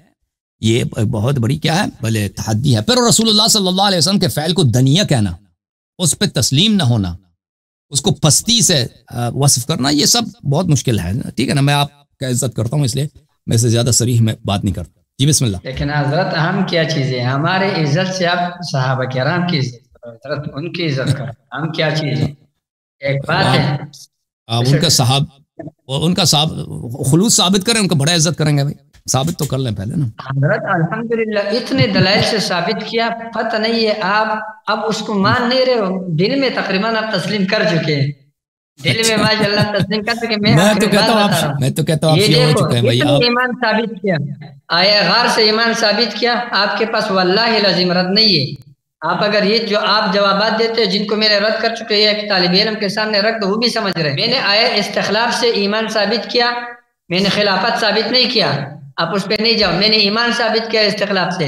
A: یہ بہت بڑی کیا ہے بھلے تحدی ہے۔ پھر رسول اللہ صلی اللہ علیہ وسلم کے فعل کو دنیہ کہنا، اس پہ تسلیم نہ ہونا، اس کو پستی سے وصف کرنا، یہ سب بہت مشکل ہے، ٹھیک ہے نا۔ میں آپ کا عزت کرتا ہوں، اس لیے میں سے زیادہ صریح میں بات نہیں کرتا۔ جی بسم اللہ۔
B: لیکن حضرت ہم کیا چیزیں، ہمارے عزت سے آپ صحابہ کرام کی عزت کرو، حضرت ان کی عزت کرو، ہم کیا چیزیں، ایک بات ہے۔ ان کا خلوص ثابت کریں، ان کا بڑا عزت کریں گے بھائی، ثابت تو کر لیں پہلے نا۔ حضرت الحمدللہ اتنے دلائل سے ثابت کیا، پتہ نہیں ہے آپ اب اس کو مان نہیں رہے ہو، دل میں تقریباً آپ تسلیم کر چکے ہیں، دل میں ماشاءاللہ تسلیم کر چکے۔ میں تو کہتا ہوں یہ دیکھو اتنے ایمان ثابت کیا، آیا غار سے ایمان ثابت کیا، آپ کے پاس واللہ العظیم رد نہیں ہے۔ آپ اگر یہ جو آپ جوابات دیتے ہیں جن کو میں نے رد کر چکے ہیں، طالب علم کے سامنے رکھ دو وہ بھی سمجھ رہے ہیں۔ میں نے آیا استخلاف سے ایمان ثابت کیا، میں نے خلافت ثابت نہیں کیا، آپ اس پہ نہیں جاؤ، میں نے ایمان ثابت کیا استخلاف سے،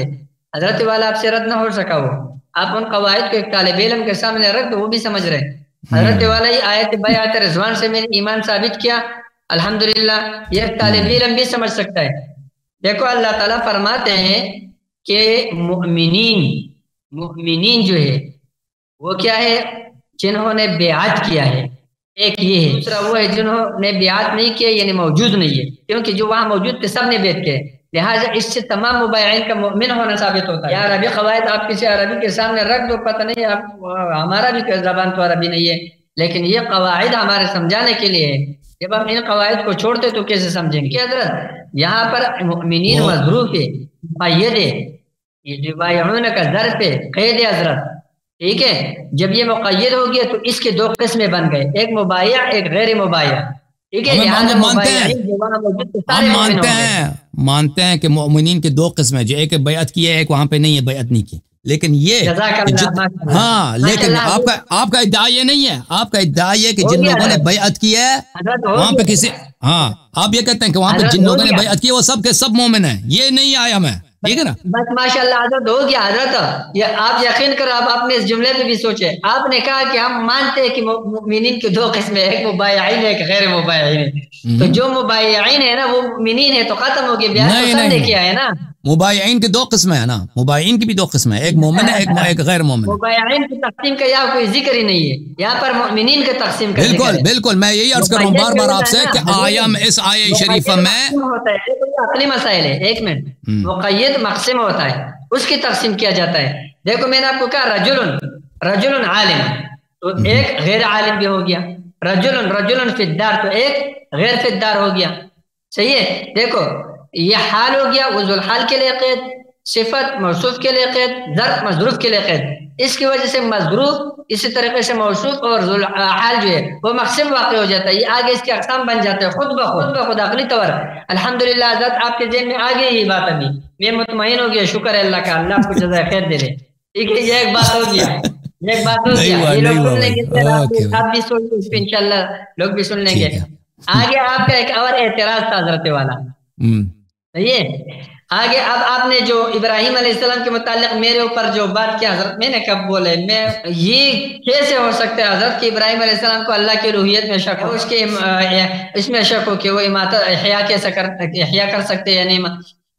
B: حضرت والا آپ سے رد نہ ہو سکا، وہ آپ ان قواعد کو ایک طالب علم کے سامنے رکھ دو وہ بھی سمجھ رہے ہیں۔ حضرت والا ہی آیت بیعت رضوان سے میں نے ایمان ثابت کیا، الحمدللہ یہ طالب علم بھی سمجھ سکتا ہے۔ دیکھو اللہ تعالیٰ فرماتے ہیں کہ مومنین جو ہے وہ کیا ہے، جنہوں نے بیعت کیا ہے، ایک یہ ہے، دوسرا وہ ہے جنہوں نے بیعت نہیں کیا یعنی موجود نہیں ہے، کیونکہ جو وہاں موجود تھے سب نے بیعت کیا، لہٰذا اس سے تمام مبایعین کا مومن ہونا ثابت ہوتا ہے۔ یا عربی قواعد آپ کسی عربی کے سامنے رکھ دو، پتہ نہیں آپ ہمارا بھی زبان تو عربی نہیں ہے، لیکن یہ قواعد ہمارے سمجھانے کے لیے ہے، جب ہم ان قواعد کو چھوڑتے تو کیسے سمجھیں گے؟ کہ حضرت یہاں پر مومنین مظروف ہے، مقید ہے، یہ جو بایعون کا ظرف ہے، قید ہے حضرت، ٹھیک ہے۔ جب یہ مقید ہو گیا تو اس کے دو قسمیں بن گئے، ایک مبایع ایک غیر مبایع، ٹھیک ہے۔
A: مانتے ہیں کہ مومنین کے دو قسمیں، جو ایک بیعت کی ہے ایک وہاں پہ نہیں ہے، بیعت نہیں کی، لیکن یہ ہاں، لیکن آپ کا ادعا یہ نہیں ہے، آپ کا ادعا یہ کہ جن لوگوں نے بیعت کی ہے وہاں پہ کسی، ہاں آپ یہ کہتے ہیں کہ وہاں پہ جن لوگوں نے بیعت کی وہ سب کے سب مومن ہیں، یہ نہیں آیا میں، ٹھیک ہے نا۔
B: بس ماشاءاللہ حضرت ہو گیا حضرت، یہ آپ یقین کرو، آپ اپنے اس جملے پہ بھی سوچے، آپ نے کہا کہ ہم مانتے ہیں کہ مومنین کے دو قسمیں، ایک مبایعین ایک غیر مبایعین، تو جو مبایعین ہے نا وہ مومنین ہے تو ختم ہو گیا، بیعت تو سب نے کیا ہے نا۔
A: مبایعین کی دو قسمیں ہیں نا، مبایعین کی بھی دو قسمیں ہیں، ایک مومن ہے ایک غیر مومن۔
B: مبایعین کی تقسیم کا یہاں کوئی ذکر ہی نہیں ہے، یہاں پر مومنین کی تقسیم کا ذکر ہے۔
A: بالکل میں یہی عرض کر رہا ہوں بار بار آپ سے کہ آیا اس آیہ شریفہ میں
B: عقلی مسائل ہے، ایک منٹ، مقید مقسم ہوتا ہے، اس کی تقسیم کیا جاتا ہے۔ دیکھو میں نے آپ کو کہا رجل عالم، تو ایک غیر عالم بھی ہو گیا، رجل فی الدار، تو ایک غیر فی الدار ہو گیا، صحیح ہے۔ دیکھو یہ حال ہو گیا، وہ ذوالحال کے لیے قید، صفت موصوف کے لیے قید، ظرف مظروف کے لیے قید، اس کی وجہ سے مضروب اسی طریقے سے موصوف اور ذوالحال جو ہے وہ مقصد واقع ہو جاتا ہے. یہ آگے اس کے اقسام بن جاتے ہیں خود بخود عقلی طور. الحمدللہ حضرت آپ کے ذہن میں آگے یہ بات ابھی میں مطمئن ہو گیا. شکر ہے اللہ کا, اللہ آپ کو جزائے خیر دے دے. ٹھیک ہے, یہ ایک بات ہو گیا, ایک بات ہو گیا. یہ لوگ سن لیں گے, آپ بھی سن لیں گے انشاءاللہ, لوگ بھی سن لیں گے. آگے آپ کا ایک اور اعتراض تھا حضرت والا. یہ آگے اب آپ نے جو ابراہیم علیہ السلام کے متعلق میرے اوپر جو بات کیا حضرت, میں نے کب بولے میں یہ کیسے ہو سکتا ہے حضرت کہ ابراہیم علیہ السلام کو اللہ کی الوہیت میں شک ہو, اس میں شک ہو کہ وہ احیاء کر سکتے یا نہیں.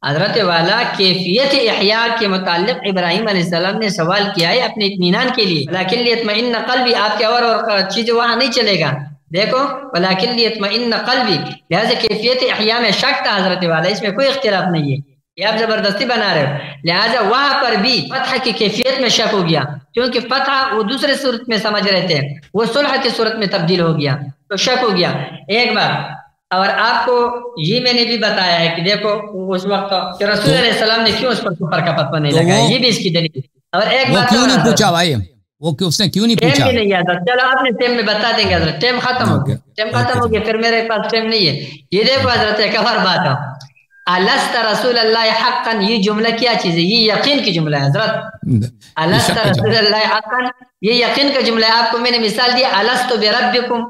B: حضرت والا کیفیت احیاء کے متعلق ابراہیم علیہ السلام نے سوال کیا ہے اپنے اطمینان کے لیے. لیکن لیطمئن قلبی, آپ کے اور چیز وہاں نہیں چلے گا. دیکھو ولیکن لیطمئن قلبی, لہذا کیفیت احیاء میں شک تھا حضرت والا, اس میں کوئی اختلاف نہیں ہے. یہ آپ زبردستی بنا رہے ہو. لہذا وہاں پر بھی فتح کی کیفیت میں شک ہو گیا, کیونکہ فتح وہ دوسرے صورت میں سمجھ رہے تھے, وہ صلح کی صورت میں تبدیل ہو گیا, تو شک ہو گیا. ایک بار اور آپ کو یہ میں نے بھی بتایا ہے کہ دیکھو اس وقت کہ رسول علیہ السلام نے کیوں اس پر کفر کا فتویٰ نہیں لگایا, یہ بھی اس کی دلیل. اور ایک بات
A: کیوں نہیں پوچھا بھائی, وہ اس نے کیوں نہیں پوچھا؟
B: ٹائم بھی نہیں آتا. چلو آپ نے ٹائم میں بتا دیں گے حضرت, ٹائم ختم ہو گیا, ٹائم ختم ہو گیا, پھر میرے پاس ٹائم نہیں ہے. یہ دیکھو حضرت ایک اور بات ہے, الست رسول اللہ حقا, یہ جملہ کیا چیز ہے؟ یہ یقین کی جملہ ہے حضرت. الست رسول اللہ حقا, یہ یقین کا جملہ ہے. آپ کو میں نے مثال دی, الست بربکم,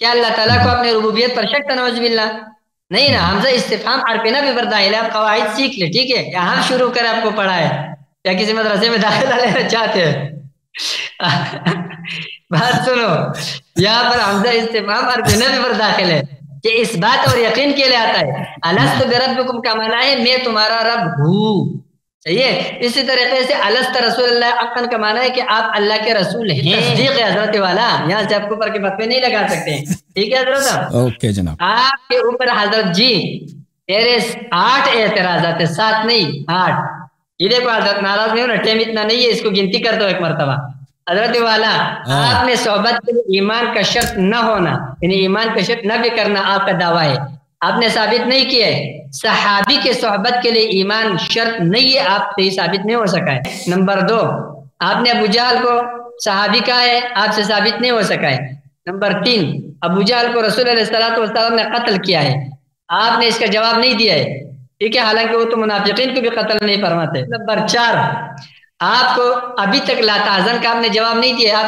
B: کیا اللہ تعالیٰ کو اپنے ربوبیت پر شک تھا؟ نعوذ باللہ نہیں نا. حمزہ استفہام حرف نفی پر داخل ہے. آپ قواعد سیکھ لیں, ٹھیک ہے, یہاں شروع کر آپ کو پڑھا ہے, یا کسی مدرسے میں داخلہ لینا چاہتے ہیں؟ بات سنو, یہاں پر حمزہ استفہام حرف نفی پر داخل ہے کہ اس بات اور یقین کے لیے آتا ہے. الست بربکم کا معنی ہے میں تمہارا رب ہوں, صحیح ہے. اسی طریقے سے الست رسول اللہ حقا کا معنی ہے کہ آپ اللہ کے رسول ہیں. تصدیق ہے حضرت والا, یہاں سے آپ کو اوپر کے فتوے نہیں لگا سکتے. ٹھیک ہے حضرت,
A: اوکے جناب.
B: آپ کے اوپر حضرت جی تیرے 8 اعتراضات ہیں, 7 نہیں 8. یہ دیکھو حضرت ناراض نہیں ہونا, ٹائم اتنا نہیں ہے, اس کو گنتی کر دو ایک مرتبہ. حضرت والا آپ نے صحبت کے لیے ایمان کا شرط نہ ہونا, یعنی ایمان کا شرط نہ بھی کرنا آپ کا دعویٰ ہے, آپ نے ثابت نہیں کیا ہے. صحابی کے صحبت کے لیے ایمان شرط نہیں ہے, آپ سے ثابت نہیں ہو سکا ہے. نمبر 2, آپ نے ابو جہل کو صحابی کہا ہے, آپ سے ثابت نہیں ہو سکا ہے. نمبر 3, ابو جہل کو رسول علیہ السلام نے قتل کیا ہے, آپ نے اس کا جواب نہیں دیا ہے, ٹھیک ہے, حالانکہ وہ تو منافقین کو بھی قتل نہیں فرماتے. نمبر 4, آپ کو ابھی تک لا تحزن کا آپ نے جواب نہیں دیا.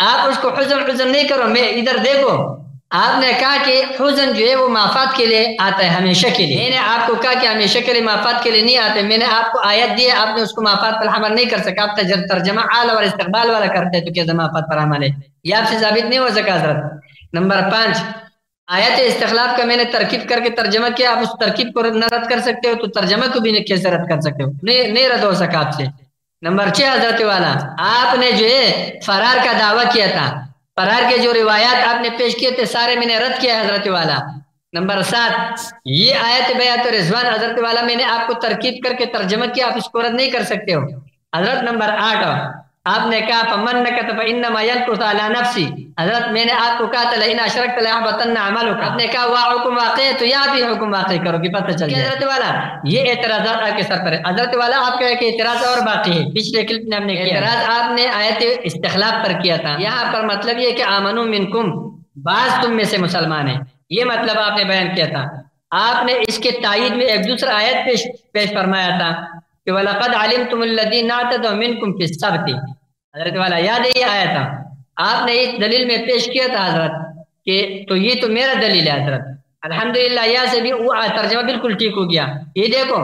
B: آپ اس کو حزن نہیں کرو, میں ادھر دیکھو, آپ نے کہا کہ حزن جو ہے وہ مافات کے لیے آتا ہے, ہمیشہ کے لیے. میں نے آپ کو کہا کہ ہمیشہ کے لیے مافات کے لیے نہیں آتے. میں نے آپ کو آیت دی ہے, آپ نے اس کو مافات پر حمل نہیں کر سکا. آپ ترجمہ حال اور استقبال والا کرتے تو کیا مافات پر حمل ہے, یہ آپ سے ثابت نہیں ہو سکا حضرت. نمبر 5, آیت استخلاف کا میں نے ترکیب کر کے ترجمہ کیا, آپ اس ترکیب کو نہ رد کر سکتے ہو, تو ترجمہ کو بھی کیسے رد کر سکتے ہو؟ نہیں رد ہو سکا آپ سے. نمبر 6 حضرت والا, آپ نے جو ہے فرار کا دعویٰ کیا تھا, فرار کے جو روایات آپ نے پیش کیے تھے سارے میں نے رد کیا حضرت والا. نمبر 7, یہ آیت بیعت رضوان حضرت والا میں نے آپ کو ترکیب کر کے ترجمہ کیا, آپ اس کو رد نہیں کر سکتے ہو حضرت. نمبر 8, آپ نے کہا فمن نکت فانما ينكث على نفسه, حضرت میں نے آپ کو کہا تھا لئن اشرکت ليحبطن عملك, آپ نے کہا وہ حکم واقع ہے تو یہاں بھی حکم واقع کرو کہ پتہ چل جائے. حضرت والا یہ اعتراضات آپ کے سر پر ہے. حضرت والا آپ کا ایک اعتراض اور باقی ہے, پچھلے کلپ میں ہم نے کیا اعتراض, آپ نے آیت استخلاف پر کیا تھا. یہاں پر مطلب یہ کہ آمنو منکم, بعض تم میں سے مسلمان ہیں, یہ مطلب آپ نے بیان کیا تھا. آپ نے اس کے تائید میں ایک دوسرا آیت پیش فرمایا تھا کہ وَلَقَدْ عَلِمْتُمُ الَّذِينَ اعْتَدَوْا مِنْكُمْ فِي السَّبْتِ. حضرت والا یاد ہے یہ آیا تھا, آپ نے اس دلیل میں پیش کیا تھا حضرت کہ تو یہ تو میرا دلیل ہے حضرت. الحمدللہ یہاں سے بھی وہ ترجمہ بالکل ٹھیک ہو گیا. یہ دیکھو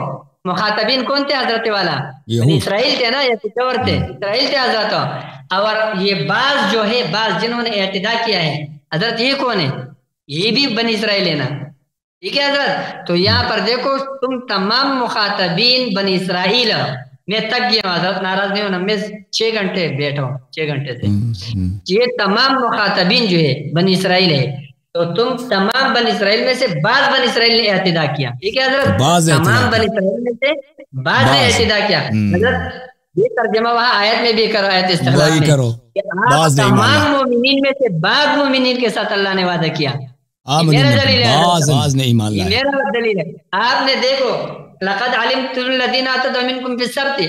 B: مخاطبین کون تھے حضرت والا؟ اسرائیل تھے نا, یا کچھ اور تھے؟ اسرائیل تھے حضرت. اور یہ بعض جو ہے, بعض جنہوں نے اعتداء کیا ہے حضرت, یہ کون ہے؟ یہ بھی بنی اسرائیل ہے نا, ٹھیک ہے حضرت. تو یہاں پر دیکھو تم تمام مخاطبین بنی اسرائیل, میں تک گیا ہوں حضرت, ناراض نہیں ہونا, میں 6 گھنٹے بیٹھا ہوں, 6 گھنٹے سے. یہ تمام مخاطبین جو ہے بنی اسرائیل ہے, تو تم تمام بنی اسرائیل میں سے بعض بنی اسرائیل نے اعتداء کیا, ٹھیک ہے حضرت, تمام بنی اسرائیل میں سے بعض نے اعتداء کیا حضرت. یہ ترجمہ وہاں آیت میں بھی کرو, آیت استخلاف میں تمام مومنین میں سے بعض مومنین کے ساتھ اللہ نے وعدہ کیا. میرا دلیل ہے, میرا دلیل ہے. آپ نے دیکھو لقد علمتم الذین اعتدوا منکم فی السبت،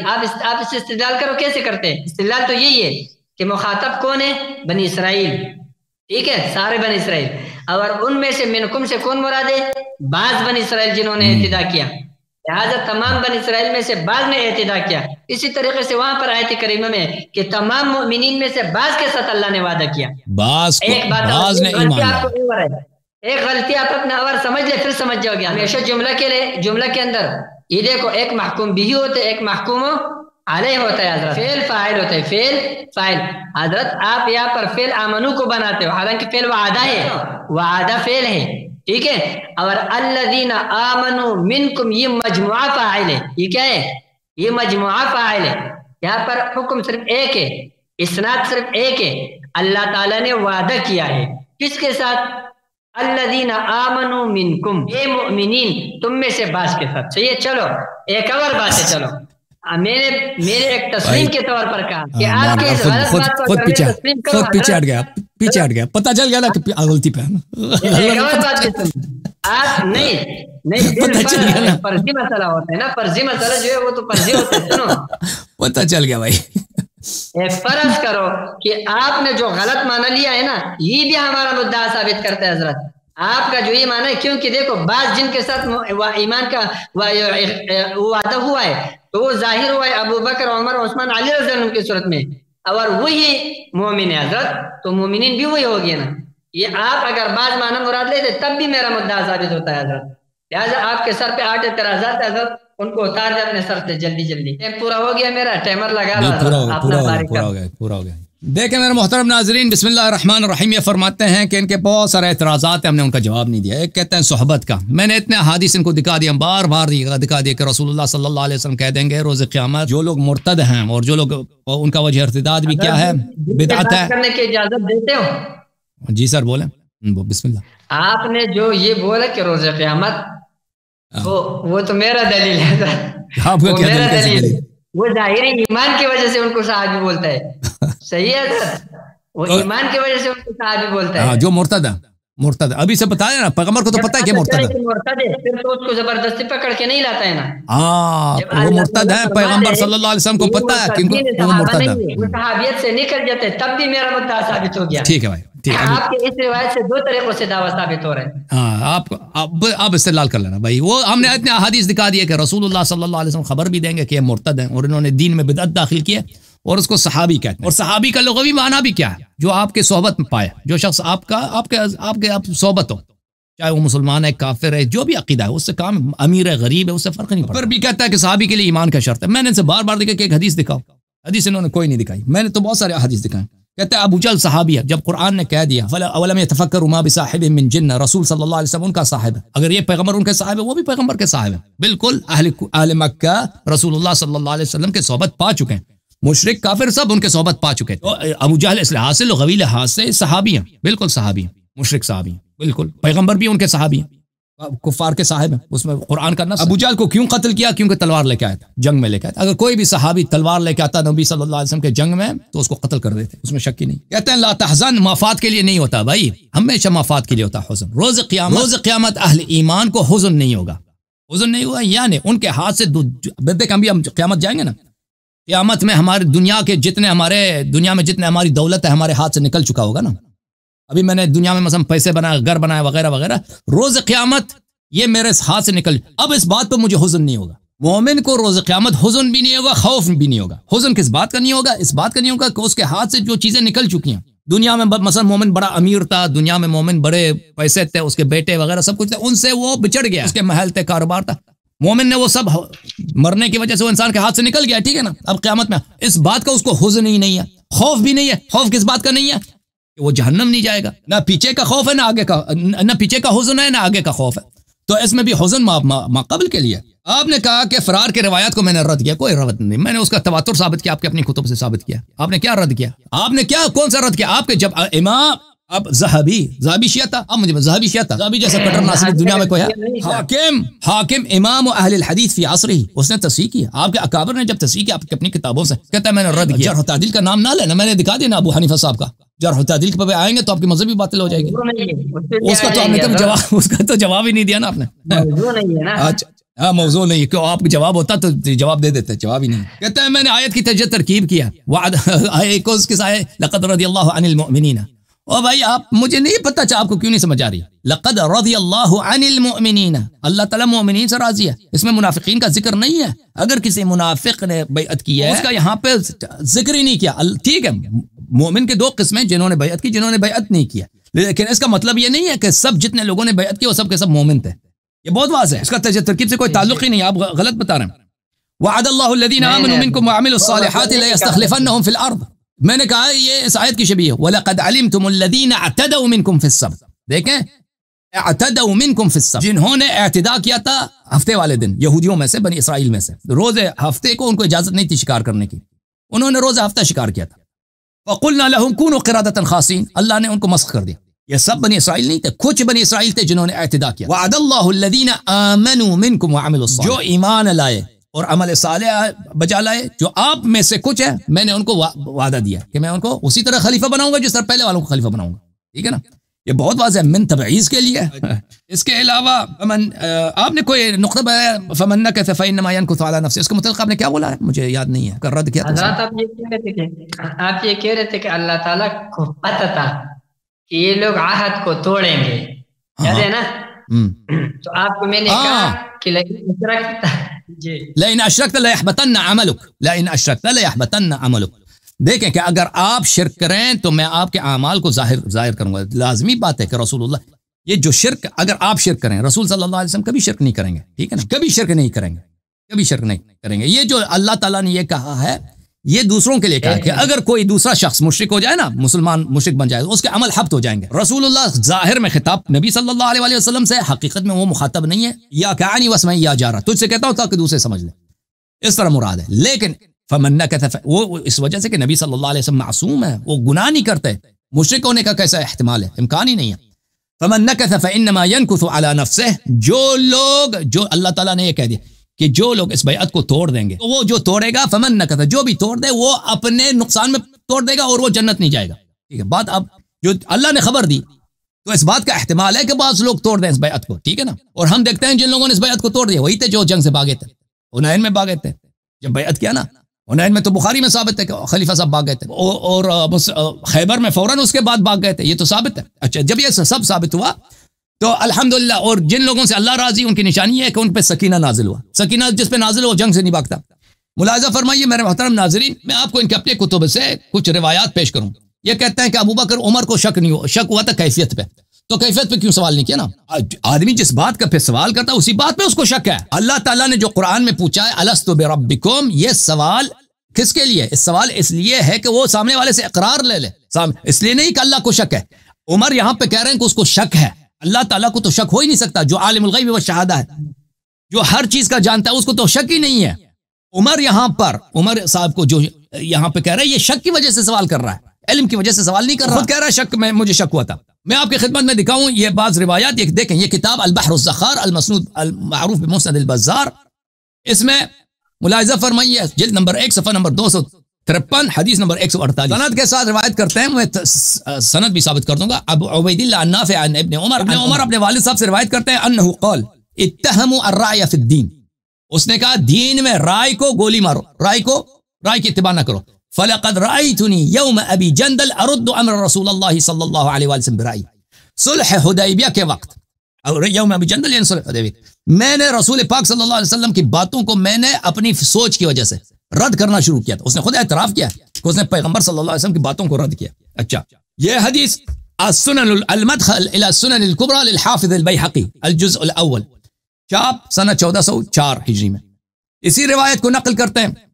B: آپ اس استدلال کرو کیسے کرتے ہیں؟ استدلال تو یہی ہے کہ مخاطب کون ہے؟ بنی اسرائیل، ٹھیک ہے، سارے بنی اسرائیل، اور ان میں سے منکم سے کون مراد ہے؟ بعض بنی اسرائیل جنہوں نے اعتداء کیا، لہٰذا تمام بنی اسرائیل میں سے بعض نے اعتداء کیا۔ اسی طریقے سے وہاں پر آیت کریمہ میں کہ تمام مؤمنین میں سے بعض کے ساتھ اللہ نے وعدہ کیا، ایک بات نے ایمان، ایک غلطی آپ اپنا اور سمجھ لے پھر سمجھ جاؤ گے۔ ہمیشہ جملہ کے اندر یہ دیکھو، ایک محکوم بھی ہوتا ہے، ایک محکوم علیہ ہوتا ہے حضرت، فعل فاعل ہوتا ہے، فعل فاعل۔ حضرت آپ یہاں پر فعل آمنو کو بناتے ہو، حالانکہ فعل وعدہ ہے، وعدہ فعل ہے، ٹھیک ہے، اور الذین آمنوا منکم یہ مجموعہ فاعل ہے، یہ کیا ہے؟ یہ مجموعہ فاعل ہے۔ یہاں پر حکم صرف ایک ہے، اسناد صرف ایک ہے، اللہ تعالیٰ نے وعدہ کیا ہے، کس کے ساتھ؟ الذین آمنوا منکم، اے مؤمنین تم میں سے بعض کے ساتھ۔ صحیح ہے، چلو ایک اور بات ہے، چلو میرے ایک تسلیم کے طور پر کہا کہ آپ کے اس غلط بات کو اگر میں تسلیم کروں،
A: پیچھے ہٹ گیا، پتہ چل گیا نا کہ غلطی پہ
B: ایک اور بات ہے، آپ نہیں فرضی مسئلہ ہوتا ہے نا، فرضی مسئلہ جو ہے وہ تو فرضی ہوتا ہے، سنو
A: پتہ چل گیا بھائی۔
B: فرض کرو کہ آپ نے جو غلط معنی لیا ہے نا، یہ بھی ہمارا مدعا ثابت کرتا ہے حضرت، آپ کا جو یہ معنی ہے، کیونکہ دیکھو بعض جن کے ساتھ ایمان کا وعدہ ہوا ہے تو وہ ظاہر ہوا ہے ابو بکر، عمر، عثمان، علی رضی اللہ عنہ کی صورت میں، اور وہی مومن ہے حضرت، تو مومنین بھی وہی ہو گئے نا۔ یہ آپ اگر بعض معنی مراد لیتے تب بھی میرا مدعا ثابت ہوتا ہے حضرت، لہٰذا آپ کے سر پہ 8 اعتراضات ہیں حضرت، ان کو اتار دے اپنے سر سے جلدی جلدی۔ پورا ہو گیا میرا ٹائمر لگا رہا،
A: پورا ہو گیا۔ دیکھیں میرے محترم ناظرین، بسم اللہ الرحمن الرحیم، یہ فرماتے ہیں کہ ان کے بہت سارے اعتراضات ہیں، ہم نے ان کا جواب نہیں دیا۔ ایک کہتے ہیں صحبت کا، میں نے اتنے احادیث ان کو دکھا دیا، بار بار دکھا دیا کہ رسول اللہ صلی اللہ علیہ وسلم کہہ دیں گے روز قیامت جو لوگ مرتد ہیں اور جو لوگ ان کا وجہ ارتداد بھی کیا ہے، بدعت ہے۔
B: کرنے کی اجازت دیتے ہو؟
A: جی سر بولیں، بسم اللہ۔
B: آپ نے جو یہ بولا کہ روز قیامت، وہ تو میرا دلیل ہے،
A: آپ کا کیا دلیل ہے؟
B: وہ ظاہری ایمان کی وجہ سے ان کو صحابی بولتا ہے، صحیح ہے سر، وہ ایمان کی وجہ سے ان کو صحابی بولتا ہے،
A: جو مرتد ہے، مرتد ابھی سے بتایا نا، پیغمبر کو تو پتہ ہے کہ مرتد
B: ہے، پھر تو اس کو زبردستی پکڑ کے نہیں لاتا ہے نا۔
A: وہ مرتد ہے، پیغمبر صلی اللہ علیہ وسلم کو پتہ ہے کہ وہ مرتد ہے،
B: وہ صحابیت سے نکل جاتے، تب بھی میرا مدعا ثابت ہو گیا۔
A: ٹھیک ہے بھائی،
B: آپ کے اس روایت سے 2 طریقوں سے دعویٰ ثابت ہو رہے ہیں۔
A: ہاں آپ استدلال کر لینا بھائی، وہ ہم نے اتنے احادیث دکھا دیے کہ رسول اللہ صلی اللہ علیہ وسلم خبر بھی دیں گے کہ یہ مرتد ہیں اور انہوں نے دین میں بدعت داخل کی ہے، اور اس کو صحابی کہتے ہیں۔ اور صحابی کا لغوی معنی بھی کیا ہے؟ جو آپ کے صحبت میں پائے، جو شخص آپ کے صحبت ہو، چاہے وہ مسلمان ہے، کافر ہے، جو بھی عقیدہ ہے، اس سے کام امیر ہے، غریب ہے، اس سے فرق نہیں پڑتا۔ پھر بھی کہتا ہے کہ صحابی کے لیے ایمان کا شرط ہے۔ میں نے ان سے بار بار دیکھا کہ ایک حدیث دکھاؤ، حدیث انہوں نے کوئی نہیں دکھائی، میں نے تو بہت سارے حدیث دکھائے۔ کہتے ہیں ابو جہل صحابی ہے، جب قرآن نے کہہ دیا اولم یتفکروا ما بصاحب من جنہ، رسول صلی اللہ علیہ وسلم ان کا صاحب ہے، اگر یہ پیغمبر ان کے صاحب ہے، وہ بھی پیغمبر کے صاحب ہیں، بالکل اہل مکہ رسول اللہ صلی اللہ علیہ وسلم کے صحبت پا چکے ہیں، مشرک کافر سب ان کے صحبت پا چکے ہیں۔ تو ابو جہل اس لحاظ سے لغوی لحاظ سے صحابی ہیں، بالکل صحابی ہیں، مشرک صحابی ہیں، بالکل پیغمبر بھی ان کے صحابی ہیں، کفار کے صاحب ہیں، اس میں قرآن کا نص۔ ابو جہل کو کیوں قتل کیا؟ کیونکہ تلوار لے کے آیا تھا، جنگ میں لے کے آیا تھا۔ اگر کوئی بھی صحابی تلوار لے کے آتا نبی صلی اللہ علیہ وسلم کے جنگ میں تو اس کو قتل کر دیتے، اس میں شک ہی نہیں۔ کہتے ہیں لا تحزن، مفاد کے لیے نہیں ہوتا بھائی، ہمیشہ مفاد کے لیے ہوتا حزن۔ روز قیامت اہل ایمان کو حزن نہیں ہوگا، حزن نہیں ہوگا، یعنی ان کے ہاتھ سے دیکھ ہم قیامت جائیں گے نا، قیامت میں ہمارے دنیا میں جتنے ہماری دولت ہے ہمارے ہاتھ سے نکل چکا ہوگا نا۔ ابھی میں نے دنیا میں مثلا پیسے بنائے، گھر بنائے وغیرہ وغیرہ، روز قیامت یہ میرے ہاتھ سے نکل، اب اس بات پہ مجھے حزن نہیں ہوگا۔ مومن کو روز قیامت حزن بھی نہیں ہوگا، خوف بھی نہیں ہوگا۔ حزن کس بات کا نہیں ہوگا؟ اس بات کا نہیں ہوگا کہ اس کے ہاتھ سے جو چیزیں نکل چکی ہیں دنیا میں، مثلا مومن بڑا امیر تھا، دنیا میں مومن بڑے پیسے تھے، اس کے بیٹے وغیرہ سب کچھ تھے، ان سے وہ بچڑ گیا، اس کے محل تھے، کاروبار تھا، مومن نے وہ سب مرنے کی وجہ سے وہ انسان کے ہاتھ سے نکل گیا، ٹھیک ہے نا۔ اب قیامت میں اس بات کا اس کو حزن ہی نہیں ہے، خوف بھی نہیں ہے۔ خوف کس بات کا نہیں ہے؟ کہ وہ جہنم نہیں جائے گا، نہ پیچھے کا خوف ہے نہ آگے کا، نہ پیچھے کا حزن ہے نہ آگے کا خوف ہے، تو اس میں بھی حزن ما قبل کے لیے۔ آپ نے کہا کہ فرار کے روایات کو میں نے رد کیا، کوئی رد نہیں، میں نے اس کا تواتر ثابت کیا، آپ کے اپنی کتب سے ثابت کیا۔ آپ نے کیا رد کیا؟ آپ نے کیا کون سا رد کیا؟ آپ کے جب امام اب زہبی شیعہ تھا، اب مجھے زہبی شیعہ تھا، زہبی جیسا کٹر ناصری دنیا میں کوئی ہے؟ حاکم امام و اہل الحدیث فی عصرہ، اس نے تصحیح کی، آپ کے اکابر نے جب تصحیح کی آپ کی اپنی کتابوں سے، کہتا ہے میں نے رد کیا۔ جرح و تعدیل کا نام نہ لینا، میں نے دکھا دیا نا ابو حنیفہ صاحب کا، جرح و تعدیل پہ آئیں گے تو آپ کی مذہبی باطل ہو جائے گی، اس کا تو آپ نے کبھی جواب، اس کا تو جواب ہی نہیں دیا نا آپ نے۔ ہاں موضوع نہیں، کہ آپ کو جواب ہوتا تو جواب دے دیتے، جواب ہی نہیں. کہتا ہے میں نے آیت کی ترکیب کیا، وعد ایک اس کے ساتھ لقد رضی اللہ عن المؤمنین. او بھائی آپ مجھے نہیں پتا آپ کو کیوں نہیں سمجھ آ رہی. لقد رضی اللہ عن المؤمنین، اللہ تعالیٰ مومنین سے راضی ہے. اس میں منافقین کا ذکر نہیں ہے. اگر کسی منافق نے بیعت کی ہے اس کا یہاں پہ ذکر ہی نہیں کیا. ٹھیک ہے، مومن کے دو قسمیں، جنہوں نے بیعت کی، جنہوں نے بیعت نہیں کیا. لیکن اس کا مطلب یہ نہیں ہے کہ سب جتنے لوگوں نے بیعت کی وہ سب کے سب مومن تھے. یہ بہت واضح ہے، اس کا ترکیب سے کوئی تعلق ہی نہیں. آپ غلط بتا رہے ہیں. وعد اللہ الذین آمنوا منکم وعملوا الصالحات لیستخلفنہم فی الارض. میں نے کہا یہ اس آیت کی شبیہ ہے. وَلَقَدْ عَلِمْتُمُ الَّذِينَ اعْتَدَوْا مِنْكُمْ فِي السَّبْتِ. دیکھیں اعتدوا منکم فی السبت، جنہوں نے اعتداء کیا تھا ہفتے والے دن، یہودیوں میں سے، بنی اسرائیل میں سے. روز ہفتے کو ان کو اجازت نہیں تھی شکار کرنے کی، انہوں نے روز ہفتہ شکار کیا تھا. فَقُلْنَا لَهُمْ كُونُوا قِرَادَةً خَاسِئِينَ. اللہ نے ان کو مسخ کر دیا. یہ سب بنی اسرائیل نہیں تھے، کچھ بنی اسرائیل تھے جنہوں نے اعتداء کیا. وعد اللہ الذین آمنوا منکم وعملوا الصالحات، جو ایمان لائے اور عمل صالح بجا لائے، جو آپ میں سے کچھ ہے، میں نے ان کو وعدہ دیا کہ میں ان کو اسی طرح خلیفہ بناؤں گا جس طرح پہلے والوں کو خلیفہ بناؤں گا. ٹھیک ہے نا، یہ بہت واضح ہے من تبعیض کے لیے. اس کے علاوہ آپ نے کوئی نقطہ بتایا فمن نکث فانما ينكث على نفسه، اس کے متعلق آپ نے کیا بولا ہے مجھے یاد نہیں ہے، رد کیا تھا.
B: آپ یہ کہہ رہے تھے کہ اللہ تعالیٰ کو پتہ تھا کہ یہ لوگ عہد کو توڑیں گے، یاد ہے نا؟ تو آپ کو میں نے کہا کہ
A: لئن اشرکت لیحبطن عملک، لئن اشرکت لیحبطن عملک. دیکھیں کہ اگر آپ شرک کریں تو میں آپ کے اعمال کو ظاہر کروں گا. لازمی بات ہے کہ رسول اللہ، یہ جو شرک، اگر آپ شرک کریں، رسول صلی اللہ علیہ وسلم کبھی شرک نہیں کریں گے. ٹھیک ہے نا، کبھی شرک نہیں کریں گے، کبھی شرک نہیں کریں گے. یہ جو اللہ تعالیٰ نے یہ کہا ہے، یہ دوسروں کے لیے کہا کہ اگر کوئی دوسرا شخص مشرک ہو جائے نا، مسلمان مشرک بن جائے، اس کے عمل حبط ہو جائیں گے. رسول اللہ ظاہر میں خطاب نبی صلی اللہ علیہ وسلم سے، حقیقت میں وہ مخاطب نہیں ہے. یا کہانی واسمعی یا جارا، تجھ سے کہتا ہوں تاکہ دوسرے سمجھ لیں، اس طرح مراد ہے. لیکن فمن نکث، وہ اس وجہ سے کہ نبی صلی اللہ علیہ وسلم معصوم ہے، وہ گناہ نہیں کرتے. مشرک ہونے کا کیسا احتمال ہے؟ امکان ہی نہیں ہے. فمن نکث فانما ينكث على نفسه. جو اللہ تعالیٰ نے یہ کہہ دیا کہ جو لوگ اس بیعت کو توڑ دیں گے، تو وہ جو توڑے گا، فمن نکث، جو بھی توڑ دے وہ اپنے نقصان میں توڑ دے گا اور وہ جنت نہیں جائے گا. ٹھیک ہے، بات اب جو اللہ نے خبر دی تو اس بات کا احتمال ہے کہ بعض لوگ توڑ دیں اس بیعت کو. ٹھیک ہے نا، اور ہم دیکھتے ہیں جن لوگوں نے اس بیعت کو توڑ دیا وہی تھے جو جنگ سے بھاگے تھے، حنین میں بھاگے تھے. جب بیعت کیا نا حنین میں، تو بخاری میں ثابت ہے کہ خلیفہ صاحب بھاگ گئے تھے، اور خیبر میں فوراً اس کے بعد بھاگ گئے تھے، یہ تو ثابت ہے. اچھا، جب یہ سب ثابت ہوا تو الحمدللہ، اور جن لوگوں سے اللہ راضی ان کی نشانی ہے کہ ان پہ سکینہ نازل ہوا. سکینہ جس پہ نازل ہو جنگ سے نہیں بھاگتا. ملاحظہ فرمائیے میرے محترم ناظرین، میں آپ کو ان کے اپنے کتب سے کچھ روایات پیش کروں. یہ کہتے ہیں کہ ابوبکر عمر کو شک ہوا تھا کیفیت پہ، تو کیفیت پہ کیوں سوال نہیں کیا نا؟ آدمی جس بات کا پہ سوال کرتا ہے اسی بات پہ اس کو شک ہے. اللہ تعالیٰ نے جو قرآن میں پوچھا ہے الست بربکم، یہ سوال کس کے لیے؟ اس سوال اس لیے ہے کہ وہ سامنے والے سے اقرار لے لے، اس لیے نہیں کہ اللہ کو شک ہے. عمر یہاں پہ کہہ رہے ہیں کہ اس کو شک ہے. اللہ تعالیٰ کو تو شک ہو ہی نہیں سکتا، جو عالم الغیب والشہادہ ہے، جو ہر چیز کا جانتا ہے، اس کو تو شک ہی نہیں ہے. عمر صاحب کو جو یہاں پہ کہہ رہا ہے، یہ شک کی وجہ سے سوال کر رہا ہے، علم کی وجہ سے سوال نہیں کر رہا. خود کہہ رہا ہے شک میں، مجھے شک ہوا تھا. میں آپ کی خدمت میں دکھاؤں یہ بعض روایات. یہ دیکھیں، یہ کتاب البحر الزخار المسنود المعروف بمسند البزار، اس میں ملاحظہ فرمائیے جلد نمبر 1 صفحہ نمبر 253 حدیث نمبر 148 سند کے ساتھ روایت کرتے ہیں. میں سند بھی ثابت کر دوں گا. ابو عبید اللہ نافع عن ابن عمر اپنے والد صاحب سے روایت کرتے ہیں انه قال اتهموا الرأي في الدين. اس نے کہا دین میں رائے کو گولی مارو، رائے کی اتباع نہ کرو. فلقد رأيتني يوم ابي جندل ارد امر رسول الله صلی اللہ علیہ وسلم برأي. صلح حدیبیہ کے وقت، اور یوم ابی جندل یعنی صلح حدیبیہ، میں نے رسول پاک صلی اللہ علیہ وسلم کی باتوں کو میں نے اپنی سوچ کی وجہ سے رد کرنا شروع کیا تھا. اس نے خود اعتراف کیا کہ اس نے پیغمبر صلی اللہ علیہ وسلم کی باتوں کو رد کیا. اچھا، یہ حدیث السنن المدخل الى السنن الكبرى للحافظ البیہقی الجزء الاول، چاپ سنہ 1404 ہجری میں. اسی روایت کو نقل کرتے ہیں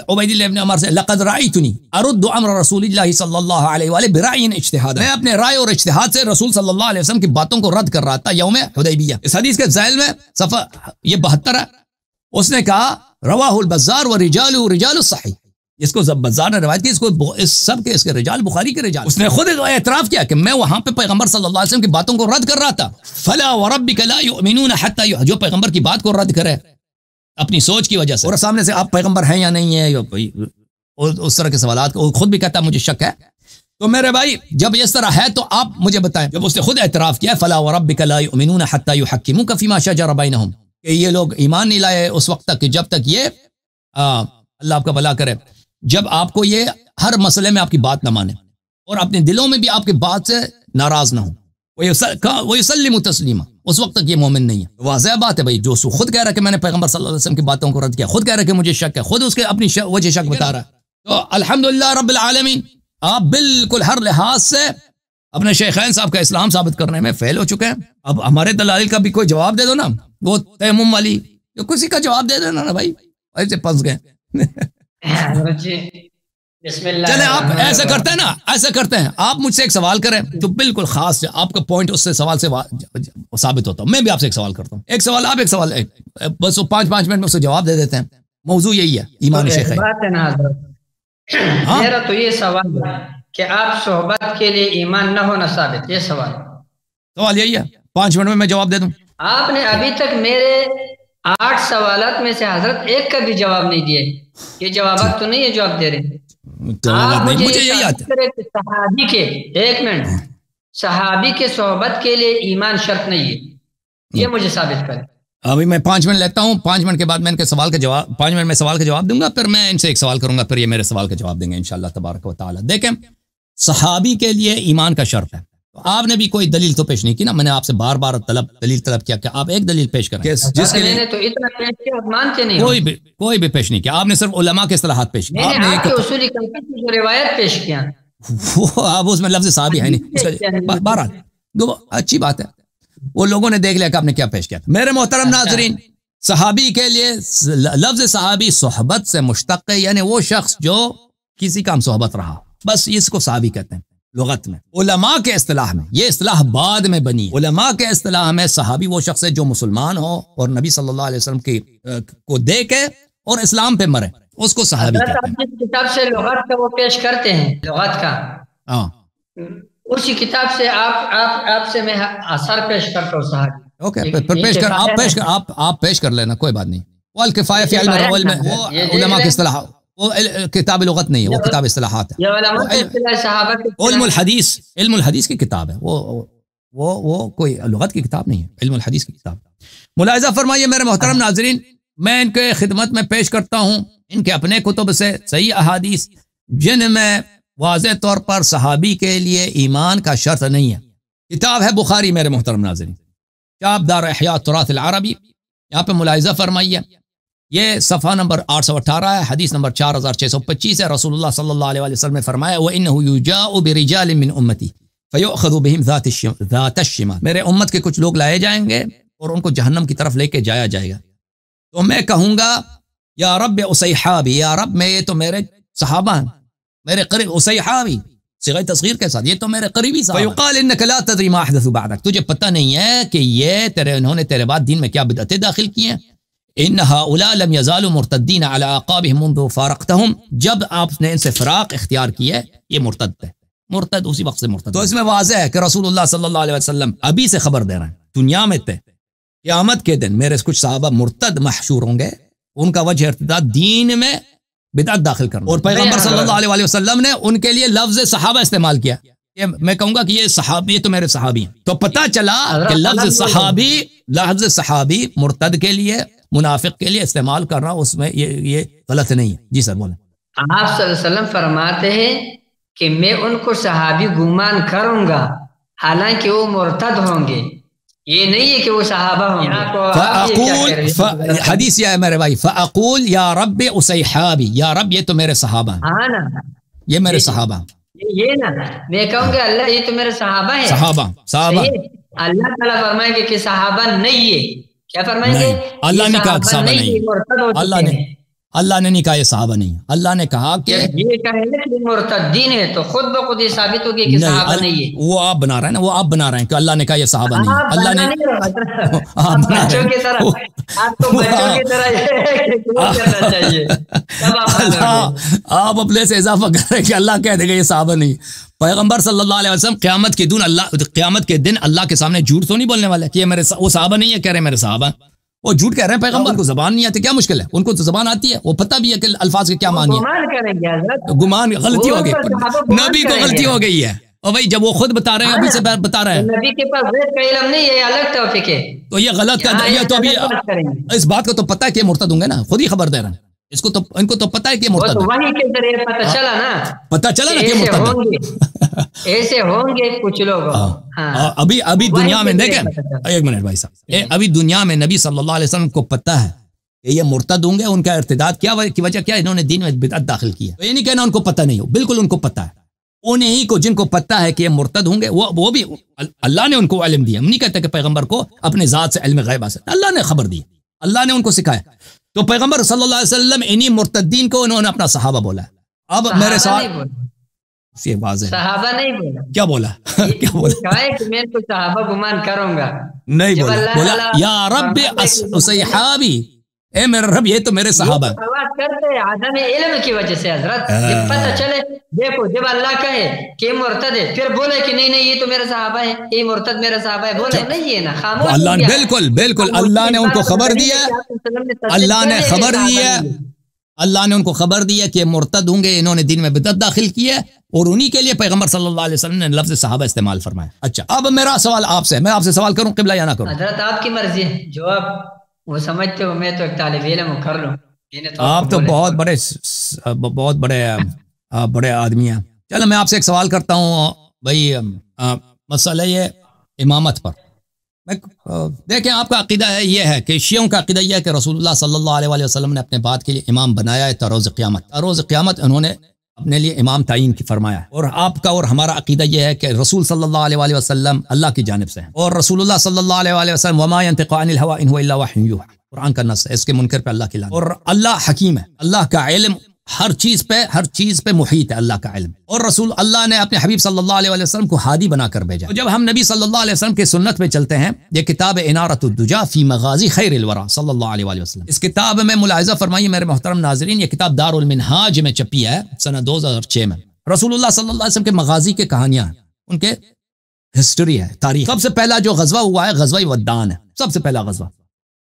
A: عبید اللہ ابن عمر سے، لقد رأیتنی ارد امر رسول اللہ صلی اللہ علیہ وآلہ برأی اجتہاد. میں اپنے رائے اور اجتہاد سے رسول صلی اللہ علیہ وسلم کی باتوں کو رد کر رہا تھا یوم حدیبیہ. اس حدیث کے ذیل میں صفحہ یہ 72 ہے. اس نے کہا رواہ البزار ورجال رجال الصحیح. اس کو بزار نے روایت کی، اس کو اس سب کے اس کے رجال بخاری کے رجال. اس نے خود اعتراف کیا کہ میں وہاں پہ پیغمبر صلی اللہ علیہ وسلم کی باتوں کو رد کر رہا تھا. فلا وربک لا یؤمنون حتی، جو پیغمبر کی بات کو رد کرے اپنی سوچ کی وجہ سے، اور سامنے سے آپ پیغمبر ہیں یا نہیں ہے، اور اس طرح کے سوالات کو خود بھی کہتا ہے مجھے شک ہے. تو میرے بھائی جب اس طرح ہے تو آپ مجھے بتائیں، جب اس نے خود اعتراف کیا فلا وربک لا یؤمنون حتی یحکموک فیما شجر بینہم، کہ یہ لوگ ایمان نہیں لائے اس وقت تک کہ جب تک یہ اللہ آپ کا بھلا کرے، جب آپ کو یہ ہر مسئلے میں آپ کی بات نہ مانے اور اپنے دلوں میں بھی آپ کی بات سے ناراض نہ ہو، وہ یسلم تسلیما، اس وقت تک یہ مومن نہیں ہے۔ واضح بات ہے بھائی، جو خود کہہ رہا ہے کہ میں نے پیغمبر صلی اللہ علیہ وسلم کی باتوں کو رد کیا، خود کہہ رہا ہے کہ مجھے شک ہے، خود اس کے اپنی وجہ شک بتا رہا ہے، تو الحمدللہ رب العالمین آپ بالکل ہر لحاظ سے اپنے شیخین صاحب کا اسلام ثابت کرنے میں فیل ہو چکے ہیں۔ اب ہمارے دلائل کا بھی کوئی جواب دے دو نا، وہ تیمم والی کسی کا جواب دے دینا نا بھائی، ایسے پھنس گئے۔
B: بسم اللہ،
A: چلے آپ ایسا کرتے ہیں نا، ایسا کرتے ہیں آپ مجھ سے ایک سوال کریں جو بالکل خاص ہے، آپ کا پوائنٹ اس سے سوال سے ثابت ہوتا ہوں، میں بھی آپ سے ایک سوال کرتا ہوں، ایک سوال آپ، ایک سوال ایک، بس وہ 5 منٹ میں اس سے جواب دے دیتے ہیں۔ موضوع یہی ہے ایمان شیخ ہے۔
B: میرا تو یہ سوال ہے کہ آپ صحبت کے لیے ایمان نہ ہونا ثابت، یہ سوال
A: یہی ہے، 5 منٹ میں میں جواب دے دوں۔
B: آپ نے ابھی تک میرے 8 سوالات میں سے حضرت ایک کا بھی جواب نہیں دیے، یہ جوابات تو نہیں ہے جو آپ دے رہے ہیں۔
A: مجھے یہی آتا ہے
B: صحابی کے، ایک منٹ، صحابی کے صحبت کے لیے ایمان شرط نہیں ہے، یہ مجھے ثابت کریں۔
A: ابھی میں 5 منٹ لیتا ہوں، 5 منٹ کے بعد میں ان کے سوال کا جواب، 5 منٹ میں سوال کا جواب دوں گا، پھر میں ان سے ایک سوال کروں گا، پھر یہ میرے سوال کا جواب دیں گے انشاءاللہ تبارک و تعالی۔ دیکھیں صحابی کے لیے ایمان کا شرط ہے، تو آپ نے بھی کوئی دلیل تو پیش نہیں کی نا، میں نے آپ سے بار بار دلیل طلب کیا کہ آپ ایک دلیل پیش کریں جس کے لیے
B: تو اتنا پیش کیا آپ مانتے نہیں،
A: کوئی بھی پیش نہیں کیا آپ نے، صرف علماء کے اصطلاحات پیش کیا، آپ نے
B: ایک اصولی کنفیس جو روایت پیش کیا،
A: وہ آپ اس میں لفظ صحابی ہے نہیں، بہرحال اچھی بات ہے، وہ لوگوں نے دیکھ لیا کہ آپ نے کیا پیش کیا تھا۔ میرے محترم ناظرین، صحابی کے لیے لفظ صحابی صحبت سے مشتق ہے، یعنی وہ شخص جو کسی کا ہم صحبت رہا، بس اس کو صحابی کہتے ہیں لغت میں۔ علماء کے اصطلاح میں، یہ اصطلاح بعد میں بنی ہے، علماء کے اصطلاح میں صحابی وہ شخص ہے جو مسلمان ہو اور نبی صلی اللہ علیہ وسلم کو دیکھے اور اسلام پہ مرے، اس کو صحابی کہتے ہیں۔
B: جس کتاب سے لغت کا وہ پیش کرتے ہیں، لغت کا، اسی کتاب سے آپ سے میں اثر پیش کرتا ہوں صحابی۔
A: اوکے، پھر پیش کر، آپ پیش کر لینا، کوئی بات نہیں۔ والکفایہ فی علم الرجال میں وہ علماء کی اصطلاح، وہ کتاب لغت نہیں ہے، وہ کتاب اصطلاحات ہے، علم الحدیث کی کتاب ہے، وہ کوئی لغت کی کتاب نہیں ہے، علم الحدیث کی کتاب۔ ملاحظہ فرمائیے میرے محترم ناظرین، میں ان کے خدمت میں پیش کرتا ہوں ان کے اپنے کتب سے صحیح احادیث جن میں واضح طور پر صحابی کے لیے ایمان کا شرط نہیں ہے۔ کتاب ہے بخاری میرے محترم ناظرین، کتاب دار احیاء تراث العربی، یہاں پہ ملاحظہ فرمائیے، یہ صفحہ نمبر 818 ہے، حدیث نمبر 4625 ہے۔ رسول اللہ صلی اللہ علیہ وسلم نے فرمایا وَإِنَّهُ يُجَاءُ بِرِجَالٍ مِّنْ أُمَّتِي فَيُؤْخَذُ بِهِمْ ذَاتَ الشِّمَالِ، میرے امت کے کچھ لوگ لائے جائیں گے اور ان کو جہنم کی طرف لے کے جایا جائے گا، تو میں کہوں گا یا رب اصحابی، یا رب میں یہ تو میرے صحابہ ہیں، میرے قریب، اصحابی صیغہ تصغیر کے ساتھ، یہ تو میرے قریبی صحابہ۔ فیقال انک لا تدری ما احدث بعدک، تجھے پتہ نہیں ہے کہ یہ انہوں نے تیرے بعد دین میں کیا بدعتیں داخل کی ہیں۔ ان هؤلاء لم يزالوا مرتدین علی اعقابهم منذ فارقتهم، جب آپ نے ان سے فراق اختیار کی ہے یہ مرتد ہے، مرتد اسی وقت سے مرتد۔ تو اس میں واضح ہے کہ رسول اللہ صلی اللہ علیہ وسلم ابھی سے خبر دے رہے ہیں، دنیا میں تھے، قیامت کے دن میرے کچھ صحابہ مرتد محشور ہوں گے، ان کا وجہ ارتداد دین میں بدعت داخل کرنا، اور پیغمبر صلی اللہ علیہ وسلم نے ان کے لیے لفظ صحابہ استعمال کیا، کہ میں کہوں گا کہ یہ صحابی، یہ تو میرے صحابی ہیں، تو پتہ چلا کہ لفظ صحابی مرتد کے لیے، منافق کے لیے استعمال کرنا اس میں یہ غلط نہیں ہے۔ جی سر بولیں۔
B: آپ صلی اللہ علیہ وسلم فرماتے ہیں کہ میں ان کو صحابی گمان کروں گا حالانکہ وہ مرتد ہوں گے، یہ نہیں ہے کہ وہ صحابہ ہوں گے۔
A: فاقول، حدیث یہ ہے میرے بھائی، فاقول یا رب اصحابی، یا رب یہ تو میرے صحابہ ہیں،
B: ہاں نا،
A: یہ میرے صحابہ ہیں،
B: یہ نا میں کہوں گا اللہ یہ تو میرے صحابہ ہیں،
A: صحابہ
B: اللہ تعالیٰ فرمائیں گے کہ صحابہ نہیں ہے، کیا فرمائیں گے؟
A: اللہ نے کہا صحابہ نہیں، اللہ نے نہیں کہا یہ صحابہ نہیں، اللہ نے کہا کہ
B: یہ کہیں مرتدین ہے، تو خود بخود یہ ثابت ہوگی کہ صحابہ نہیں ہے،
A: وہ آپ بنا رہے ہیں نا، وہ آپ بنا رہے ہیں کہ اللہ نے کہا یہ صحابہ نہیں ہے، اللہ نے
B: بچوں کی طرح، آپ کو بچوں کی طرح کرنا چاہیے،
A: آپ اپنے سے اضافہ کر رہے ہیں کہ اللہ کہہ دے گا یہ صحابہ نہیں۔ پیغمبر صلی اللہ علیہ وسلم قیامت کے دن اللہ کے سامنے جھوٹ تو نہیں بولنے والے کہ یہ میرے وہ صحابہ نہیں ہے، کہہ رہے ہیں میرے صحابہ، وہ جھوٹ کہہ رہے ہیں، پیغمبر کو زبان نہیں آتی، کیا مشکل ہے، ان کو تو زبان آتی ہے، وہ پتہ بھی ہے کہ الفاظ کے کیا معنی ہے، گمان غلطی ہو گئی، نبی کو غلطی ہو گئی ہے، اور بھائی جب وہ خود بتا رہے ہیں ابھی سے بتا رہے ہیں
B: نبی کے پاس غیب کا علم نہیں ہے، یہ الگ توفیق ہے.
A: تو یہ غلط کر یہ تو ابھی اس بات کو تو پتہ ہے کہ مرتد ہوں گے نا، خود ہی خبر دے رہے ہیں اس کو، تو ان کو تو پتہ ہے کہ مرتد ہے.
B: وہی کے ذریعے پتہ چلا نا،
A: پتہ چلا نا کہ مرتد ہے.
B: ایسے ہوں گے کچھ لوگ.
A: ابھی دنیا میں دیکھیں، ایک منٹ بھائی صاحب، ابھی دنیا میں نبی صلی اللہ علیہ وسلم کو پتہ ہے کہ یہ مرتد ہوں گے. ان کا ارتداد کیا کی وجہ کیا؟ انہوں نے دین میں بدعت داخل کیا. تو یہ نہیں کہنا ان کو پتہ نہیں ہو، بالکل ان کو پتہ ہے. انہیں کو جن کو پتہ ہے کہ یہ مرتد ہوں گے وہ بھی اللہ نے ان کو علم دیا. ہم نہیں کہتے کہ پیغمبر کو اپنے ذات سے علم غیب حاصل، اللہ نے خبر دی، اللہ نے ان کو سکھایا. تو پیغمبر صلی اللہ علیہ وسلم انہی مرتدین کو انہوں نے اپنا صحابہ بولا. اب میرے ساتھ یہ واضح ہے، صحابہ نہیں بولا. کیا بولا؟ کیا بولا؟
B: کہ میں تو صحابہ گمان کروں گا،
A: نہیں بولا یا رب صحابی، اے میرے رب یہ تو میرے صحابہ ہیں.
B: بات کرتے ہیں عدم علم کی وجہ سے حضرت. جب پتہ چلے، دیکھو جب اللہ کہے کہ مرتد ہے، پھر بولے کہ نہیں یہ تو میرے صحابہ ہے، یہ مرتد میرے صحابہ ہے، بولے نہیں ہے نا، خاموش.
A: اللہ نے بالکل اللہ نے ان کو خبر دیا، اللہ نے خبر دیا، اللہ نے ان کو خبر دیا کہ مرتد ہوں گے، انہوں نے دین میں بدعت داخل کی ہے، اور انہی کے لیے پیغمبر صلی اللہ علیہ وسلم نے لفظ صحابہ استعمال فرمایا. اچھا اب میرا سوال آپ سے، میں آپ سے سوال کروں قبلہ یا نہ کروں؟
B: حضرت آپ کی مرضی ہے، جو آپ وہ سمجھتے ہو. میں تو ایک طالب علم کر لوں.
A: آپ تو بہت بڑے آدمی ہیں. چلو میں آپ سے ایک سوال کرتا ہوں بھائی، مسئلہ یہ امامت پر. دیکھیں آپ کا عقیدہ ہے، یہ ہے کہ شیعوں کا عقیدہ یہ ہے کہ رسول اللہ صلی اللہ علیہ وسلم نے اپنے بعد کے لیے امام بنایا ہے تا روز قیامت. روز قیامت انہوں نے اپنے لیے امام تعین کی فرمایا ہے. اور آپ کا اور ہمارا عقیدہ یہ ہے کہ رسول صلی اللہ علیہ وسلم اللہ کی جانب سے ہیں، اور رسول اللہ صلی اللہ علیہ وسلم وما ينطق عن الهوى ان هو الا وحي يوحى، قرآن کا نص ہے. اس کے منکر پہ اللہ کی لعنت. اور اللہ حکیم ہے، اللہ کا علم ہر چیز پہ محیط ہے، اللہ کا علم. اور رسول اللہ نے اپنے حبیب صلی اللہ علیہ وسلم کو ہادی بنا کر بھیجا. تو جب ہم نبی صلی اللہ علیہ وسلم کے سنت پہ چلتے ہیں، یہ کتاب انارۃ الدجا فی مغازی خیر الورا صلی اللہ علیہ وسلم، اس کتاب میں ملاحظہ فرمائیے میرے محترم ناظرین، یہ کتاب دار المنہاج میں چھپی ہے سنہ 2006 میں. رسول اللہ صلی اللہ علیہ وسلم کے مغازی کے کہانیاں ہیں، ان کے ہسٹری ہے، تاریخ. سب سے پہلا جو غزوہ ہوا ہے غزوہ ودان ہے، سب سے پہلا غزوہ.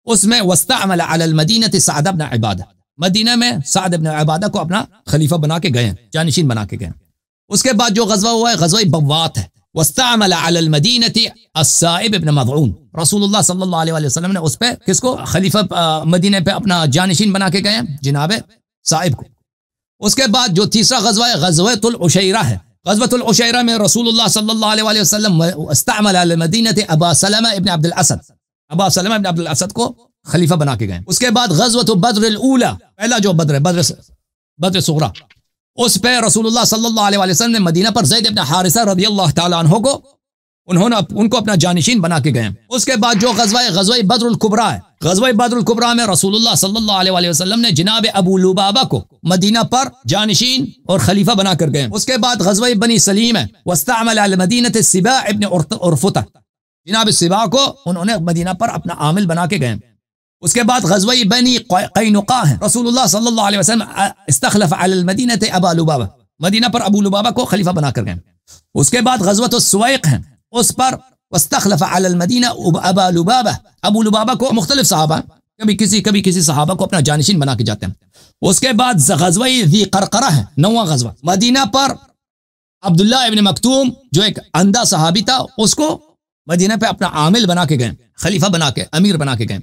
A: اس میں واستعمل علی المدینہ سعد بن عبادہ، مدینہ میں سعد بن عبادہ کو اپنا خلیفہ بنا کے گئے، جانشین بنا کے گئے. اس کے بعد جو غزوہ ہوا ہے غزوہ بوات ہے. واستعمل علی المدینہ السائب بن مضعون، رسول اللہ صلی اللہ علیہ وسلم نے اس پہ کس کو خلیفہ مدینہ پہ اپنا جانشین بنا کے گئے؟ جناب صائب کو. اس کے بعد جو تیسرا غزوہ ہے غزوۃ العشیرہ ہے. غزوۃ العشیرہ میں رسول اللہ صلی اللہ علیہ وسلم استعمل علی المدینہ ابا سلمہ ابن عبد الاسد، ابا سلمہ ابن عبد الاسد کو خلیفہ بنا کے گئے. اس کے بعد غزوۃ بدر الاولی، پہلا جو بدر ہے بدر صغریٰ، اس پہ رسول اللہ صلی اللہ علیہ وسلم نے مدینہ پر زید بن حارثہ رضی اللہ تعالیٰ عنہ کو ان کو اپنا جانشین بنا کے گئے. اس کے بعد جو غزوہ ہے غزوہ بدر الکبریٰ ہے. غزوہ بدر الکبریٰ میں رسول اللہ صلی اللہ علیہ وسلم نے جناب ابو لبابہ کو مدینہ پر جانشین اور خلیفہ بنا کر گئے. اس کے بعد غزوہ بنی سلیم ہے. واستعمل علی مدینہ السباع ابن عرفطہ، جناب السباع کو انہوں نے مدینہ پر اپنا عامل بنا کے گئے. اس کے بعد غزوہ بنی قینقاع ہے. رسول اللہ صلی اللہ علیہ وسلم استخلف علی المدینہ ابا لبابہ، مدینہ پر ابو لبابہ کو خلیفہ بنا کر گئے. اس کے بعد غزوۃ السویق ہے، اس پر واستخلف علی المدینہ ابا لبابہ، ابو لبابہ کو مختلف صحابہ کبھی کسی صحابہ کو اپنا جانشین بنا کے جاتے ہیں. اس کے بعد غزوہ ذی قرقرہ ہے، 9واں غزوہ. مدینہ پر عبداللہ ابن مکتوم جو ایک اندھا صحابی تھا، اس کو مدینہ پہ اپنا عامل بنا کے گئے، خلیفہ بنا کے، امیر بنا کے گئے.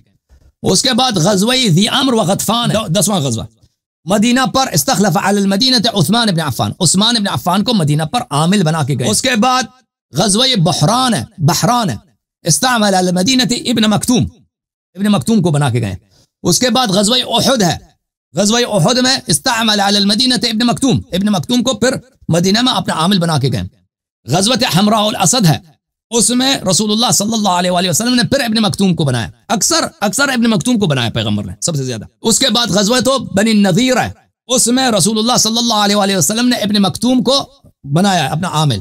A: اس کے بعد غزوہ ذی امر و غطفان 10واں غزوہ. مدینہ پر استخلف علی المدینہ عثمان ابن عفان، عثمان ابن عفان کو مدینہ پر عامل بنا کے گئے. اس کے بعد غزوہ بحران ہے، استعمل علی المدینہ ابن مکتوم کو بنا کے گئے. اس کے بعد غزوہ احد ہے. غزوہ احد میں استعمل علی المدینہ ابن مکتوم کو پھر مدینہ میں اپنا عامل بنا کے گئے. غزوہ حمراء الاسد ہے، اس میں رسول اللہ صلی اللہ علیہ وسلم نے پھر ابن مکتوم کو بنایا. اکثر ابن مکتوم کو بنایا پیغمبر نے سب سے زیادہ. اس کے بعد غزوہ تو بنی النضیر ہے، اس میں رسول اللہ صلی اللہ علیہ وسلم نے ابن مکتوم کو بنایا اپنا عامل.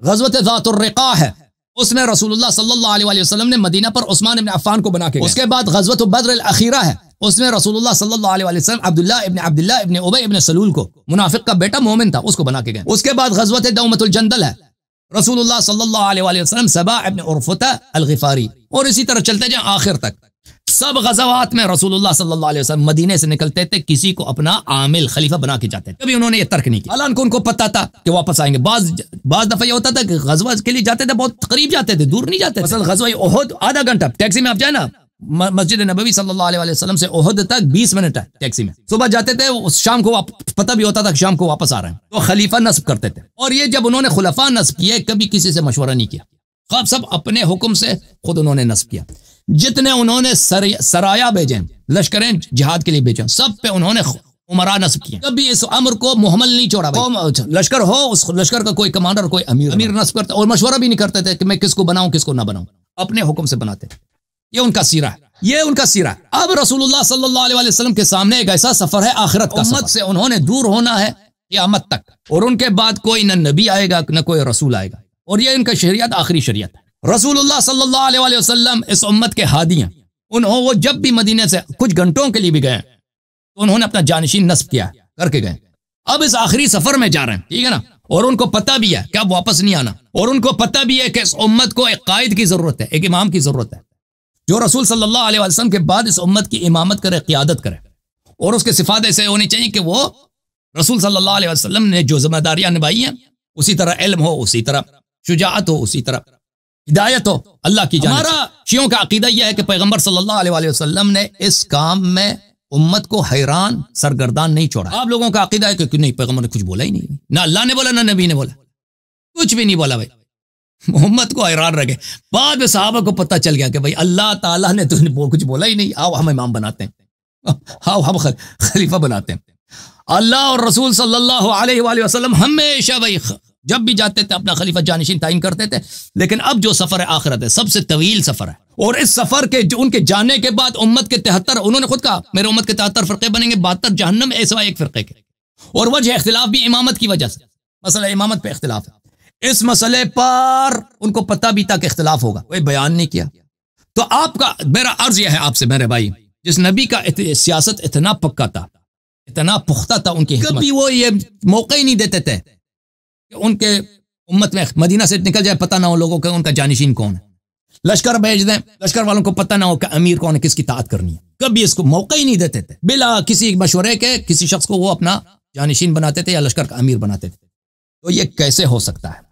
A: غزوہ ذات الرقاع ہے، اس میں رسول اللہ صلی اللہ علیہ وسلم نے مدینہ پر عثمان ابن عفان کو بنا کے. اس کے بعد غزوہ بدر الاخیرہ ہے، اس میں رسول اللہ صلی اللہ علیہ وسلم عبداللہ ابن ابی ابن سلول کو، منافق کا بیٹا مومن تھا، اس کو بنا کے گئے. اس کے بعد غزوہ دومۃ الجندل ہے، رسول اللہ صلی اللہ علیہ وسلم سبا ابن عرفطہ الغفاری، اور اسی طرح چلتے جائیں آخر تک. سب غزوات میں رسول اللہ صلی اللہ علیہ وسلم مدینے سے نکلتے تھے، کسی کو اپنا عامل خلیفہ بنا کے جاتے تھے، کبھی انہوں نے یہ ترک نہیں کیا، حالانکہ ان کو پتا تھا کہ واپس آئیں گے۔ بعض دفعہ یہ ہوتا تھا کہ غزوہ کے لیے جاتے تھے، بہت قریب جاتے تھے، دور نہیں جاتے تھے۔ مثلا غزوہ احد آدھا گھنٹہ ٹیکسی میں آپ جائیں نا، مسجد نبوی صلی اللہ علیہ وسلم سے احد تک 20 منٹ ہے ٹیکسی میں، صبح جاتے تھے، شام کو پتہ بھی ہوتا تھا کہ شام کو واپس آ رہے ہیں، تو خلیفہ نصب کرتے تھے۔ اور یہ جب انہوں نے خلفاء نصب کیے، کبھی کسی سے مشورہ نہیں کیا، خواب سب اپنے حکم سے خود انہوں نے نصب کیا۔ جتنے انہوں نے سرایا بھیجیں، لشکریں جہاد کے لیے بھیجیں، سب پہ انہوں نے عمرا نصب کیے، کبھی اس امر کو محمل نہیں چھوڑا۔ لشکر ہو، اس لشکر کا کوئی کمانڈر، کوئی امیر نصب کرتا، اور مشورہ بھی نہیں کرتے تھے کہ میں کس کو بناؤں کس کو نہ بناؤں، اپنے حکم سے بناتے تھے۔ یہ ان کا سیرہ ہے، یہ ان کا سیرہ ہے۔ اب رسول اللہ صلی اللہ علیہ وسلم کے سامنے ایک ایسا سفر ہے آخرت کا، امت سے انہوں نے دور ہونا ہے قیامت تک، اور ان کے بعد کوئی نہ نبی آئے گا نہ کوئی رسول آئے گا، اور یہ ان کا شریعت آخری شریعت ہے۔ رسول اللہ صلی اللہ علیہ وسلم اس امت کے ہادی ہیں۔ وہ جب بھی مدینے سے کچھ گھنٹوں کے لیے بھی گئے تو انہوں نے اپنا جانشین نصب کیا کر کے گئے۔ اب اس آخری سفر میں جا رہے ہیں، ٹھیک ہے نا، اور ان کو پتہ بھی ہے کہ اب واپس نہیں آنا، اور ان کو پتہ بھی ہے کہ اس امت کو ایک قائد کی ضرورت ہے، ایک امام کی ضرورت ہے، جو رسول صلی اللہ علیہ وسلم کے بعد اس امت کی امامت کرے، قیادت کرے، اور اس کے صفات ایسے ہونی چاہیے کہ وہ رسول صلی اللہ علیہ وسلم نے جو ذمہ داریاں نبھائی ہیں، اسی طرح علم ہو، اسی طرح شجاعت ہو، اسی طرح ہدایت ہو اللہ کی جانب۔ ہمارا شیعوں کا عقیدہ یہ ہے کہ پیغمبر صلی اللہ علیہ وسلم نے اس کام میں امت کو حیران سرگردان نہیں چھوڑا۔ آپ لوگوں کا عقیدہ ہے کہ نہیں، پیغمبر نے کچھ بولا ہی نہیں، نہ اللہ نے بولا نہ نبی نے بولا، کچھ بھی نہیں بولا بھائی، محمد کو حیران رکھے۔ بعد میں صحابہ کو پتہ چل گیا کہ بھائی اللہ تعالیٰ نے تو کچھ بولا ہی نہیں، آؤ ہم امام بناتے ہیں، آؤ ہم خلیفہ بناتے ہیں۔ اللہ اور رسول صلی اللہ علیہ وآلہ وسلم ہمیشہ بھائی جب بھی جاتے تھے اپنا خلیفہ جانشین تعین کرتے تھے، لیکن اب جو سفر ہے آخرت ہے، سب سے طویل سفر ہے، اور اس سفر کے ان کے جانے کے بعد امت کے 73، انہوں نے خود کہا میرے امت کے 73 فرقے بنیں گے، 72 جہنم ایسا ایک فرقے کے، اور وجہ اختلاف بھی امامت کی وجہ سے، مسئلہ امامت پہ اختلاف ہے، اس مسئلے پر ان کو پتہ بھی تھا کہ اختلاف ہوگا، کوئی بیان نہیں کیا۔ تو آپ کا میرا عرض یہ ہے آپ سے میرے بھائی، جس نبی کا سیاست اتنا پکا تھا، اتنا پختہ تھا، ان کی کبھی وہ یہ موقع ہی نہیں دیتے تھے کہ ان کے امت میں مدینہ سے نکل جائے پتہ نہ ہو لوگوں کا ان کا جانشین کون ہے، لشکر بھیج دیں، لشکر والوں کو پتہ نہ ہو کہ امیر کون ہے، کس کی اطاعت کرنی ہے، کبھی اس کو موقع ہی نہیں دیتے تھے، بلا کسی مشورے کے کسی شخص کو وہ اپنا جانشین بناتے تھے یا لشکر کا امیر بناتے تھے۔ تو یہ کیسے ہو سکتا ہے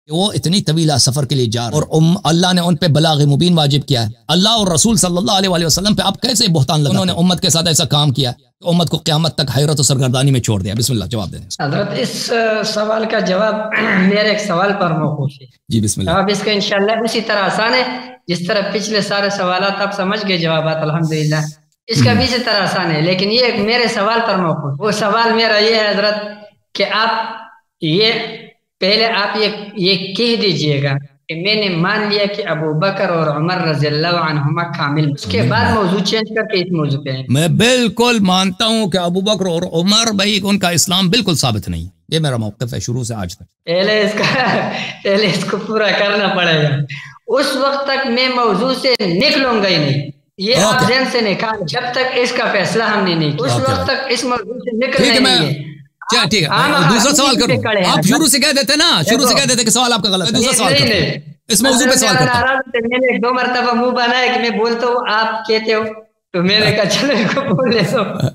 A: کہ وہ اتنی طویل سفر کے لیے جا رہے ہیں، اور اللہ نے ان پہ بلاغ مبین واجب کیا ہے، اللہ اور رسول صلی اللہ علیہ وسلم پہ آپ کیسے بہتان لگاتے ہیں؟ انہوں نے امت کے ساتھ ایسا کام کیا کہ امت کو قیامت تک حیرت و سرگردانی میں چھوڑ دیا۔ بسم اللہ جواب دیں۔
B: حضرت اس سوال کا جواب میرے ایک سوال پر موقوف ہے
A: جی بسم اللہ۔
B: جواب اس کا انشاءاللہ اسی طرح آسان ہے جس طرح پچھلے سارے سوالات آپ سمجھ گئے جوابات الحمدللہ، اس کا بھی اسی طرح آسان ہے، لیکن یہ ایک میرے سوال پر موقوف۔ وہ سوال میرا یہ ہے حضرت کہ آپ یہ پہلے آپ یہ کہہ دیجئے گا کہ میں نے مان لیا کہ ابو بکر اور عمر رضی اللہ عنہما کامل، اس کے بعد موضوع چینج کر کے اس موضوع پہ ہیں۔
A: میں بالکل مانتا ہوں کہ ابو بکر اور عمر بھائی ان کا اسلام بالکل ثابت نہیں، یہ میرا موقف ہے شروع سے آج تک۔
B: پہلے اس کو پورا کرنا پڑے گا، اس وقت تک میں موضوع سے نکلوں گا ہی نہیں، یہ آپ ذہن سے نکال، جب تک اس کا فیصلہ ہم نے نہیں کیا، اس وقت تک اس موضوع سے نکلنا نہیں ہے۔
A: ٹھیک ہے، دوسرا سوال کرو، آپ شروع سے کہہ دیتے نا، شروع سے کہہ دیتے کہ سوال آپ کا غلط ہے، دوسرا سوال کرو، اس موضوع پہ سوال کرو۔
B: میں نے 2 مرتبہ منہ بنا ہے کہ میں بولتا ہوں آپ کہتے ہو، تو میں نے کہا چلو ان کو بول لیتا ہوں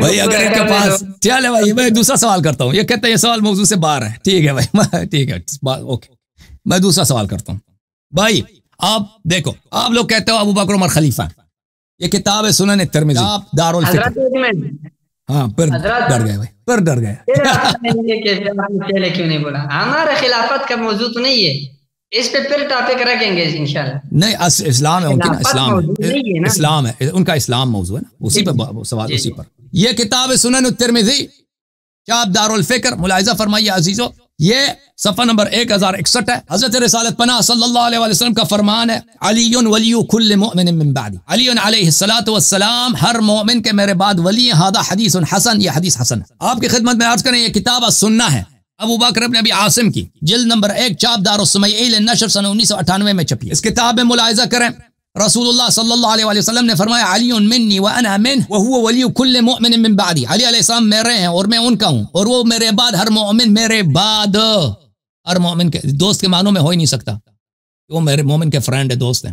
A: بھائی، اگر ان کے پاس چلے بھائی میں دوسرا سوال کرتا ہوں، یہ کہتے ہیں یہ سوال موضوع سے باہر ہے، ٹھیک ہے بھائی، ٹھیک ہے اوکے، میں دوسرا سوال کرتا ہوں۔ بھائی آپ دیکھو، آپ لوگ کہتے ہو ابو بکر عمر خلیفہ، یہ کتاب ہے سنن ترمذی، آپ دارالفکر، ہاں پھر ڈر گئے بھائی، پھر ڈر گئے،
B: پہلے کیوں نہیں بولا؟ ہمارا خلافت کا موضوع تو نہیں ہے، اس پہ پھر ٹاپک رکھیں گے انشاءاللہ۔
A: نہیں اسلام ہے ان کی نا، اسلام ہے ان کا، اسلام موضوع ہے نا، اسی پہ سوال، اسی پر۔ یہ کتاب سنن ترمذی، چاپ دارالفکر، ملاحظہ فرمائیے عزیزو، یہ صفحہ نمبر 1061 ہے۔ حضرت رسالت پناہ صلی اللہ علیہ وسلم کا فرمان ہے، علی ولی کل مؤمن من بعد، علی علیہ الصلوۃ والسلام ہر مومن کے میرے بعد ولی ہیں، ھذا حدیث حسن، یہ حدیث حسن ہے۔ آپ کی خدمت میں عرض کریں، یہ کتاب السنہ ہے، ابو بکر ابن ابی عاصم کی، جلد نمبر 1، چاپ دارالسمیع للنشر سنہ 1998 میں چھپی ہے۔ اس کتاب میں ملاحظہ کریں، رسول اللہ صلی اللہ علیہ وسلم نے فرمایا، علی منی وانا منہ وهو ولی کل مؤمن من بعدی، علی علیہ السلام میرے ہیں اور میں ان کا ہوں، اور وہ میرے بعد ہر مومن میرے بعد، ہر مومن کے دوست کے معنوں میں ہو ہی نہیں سکتا، وہ میرے مومن کے فرینڈ ہے، دوست ہیں۔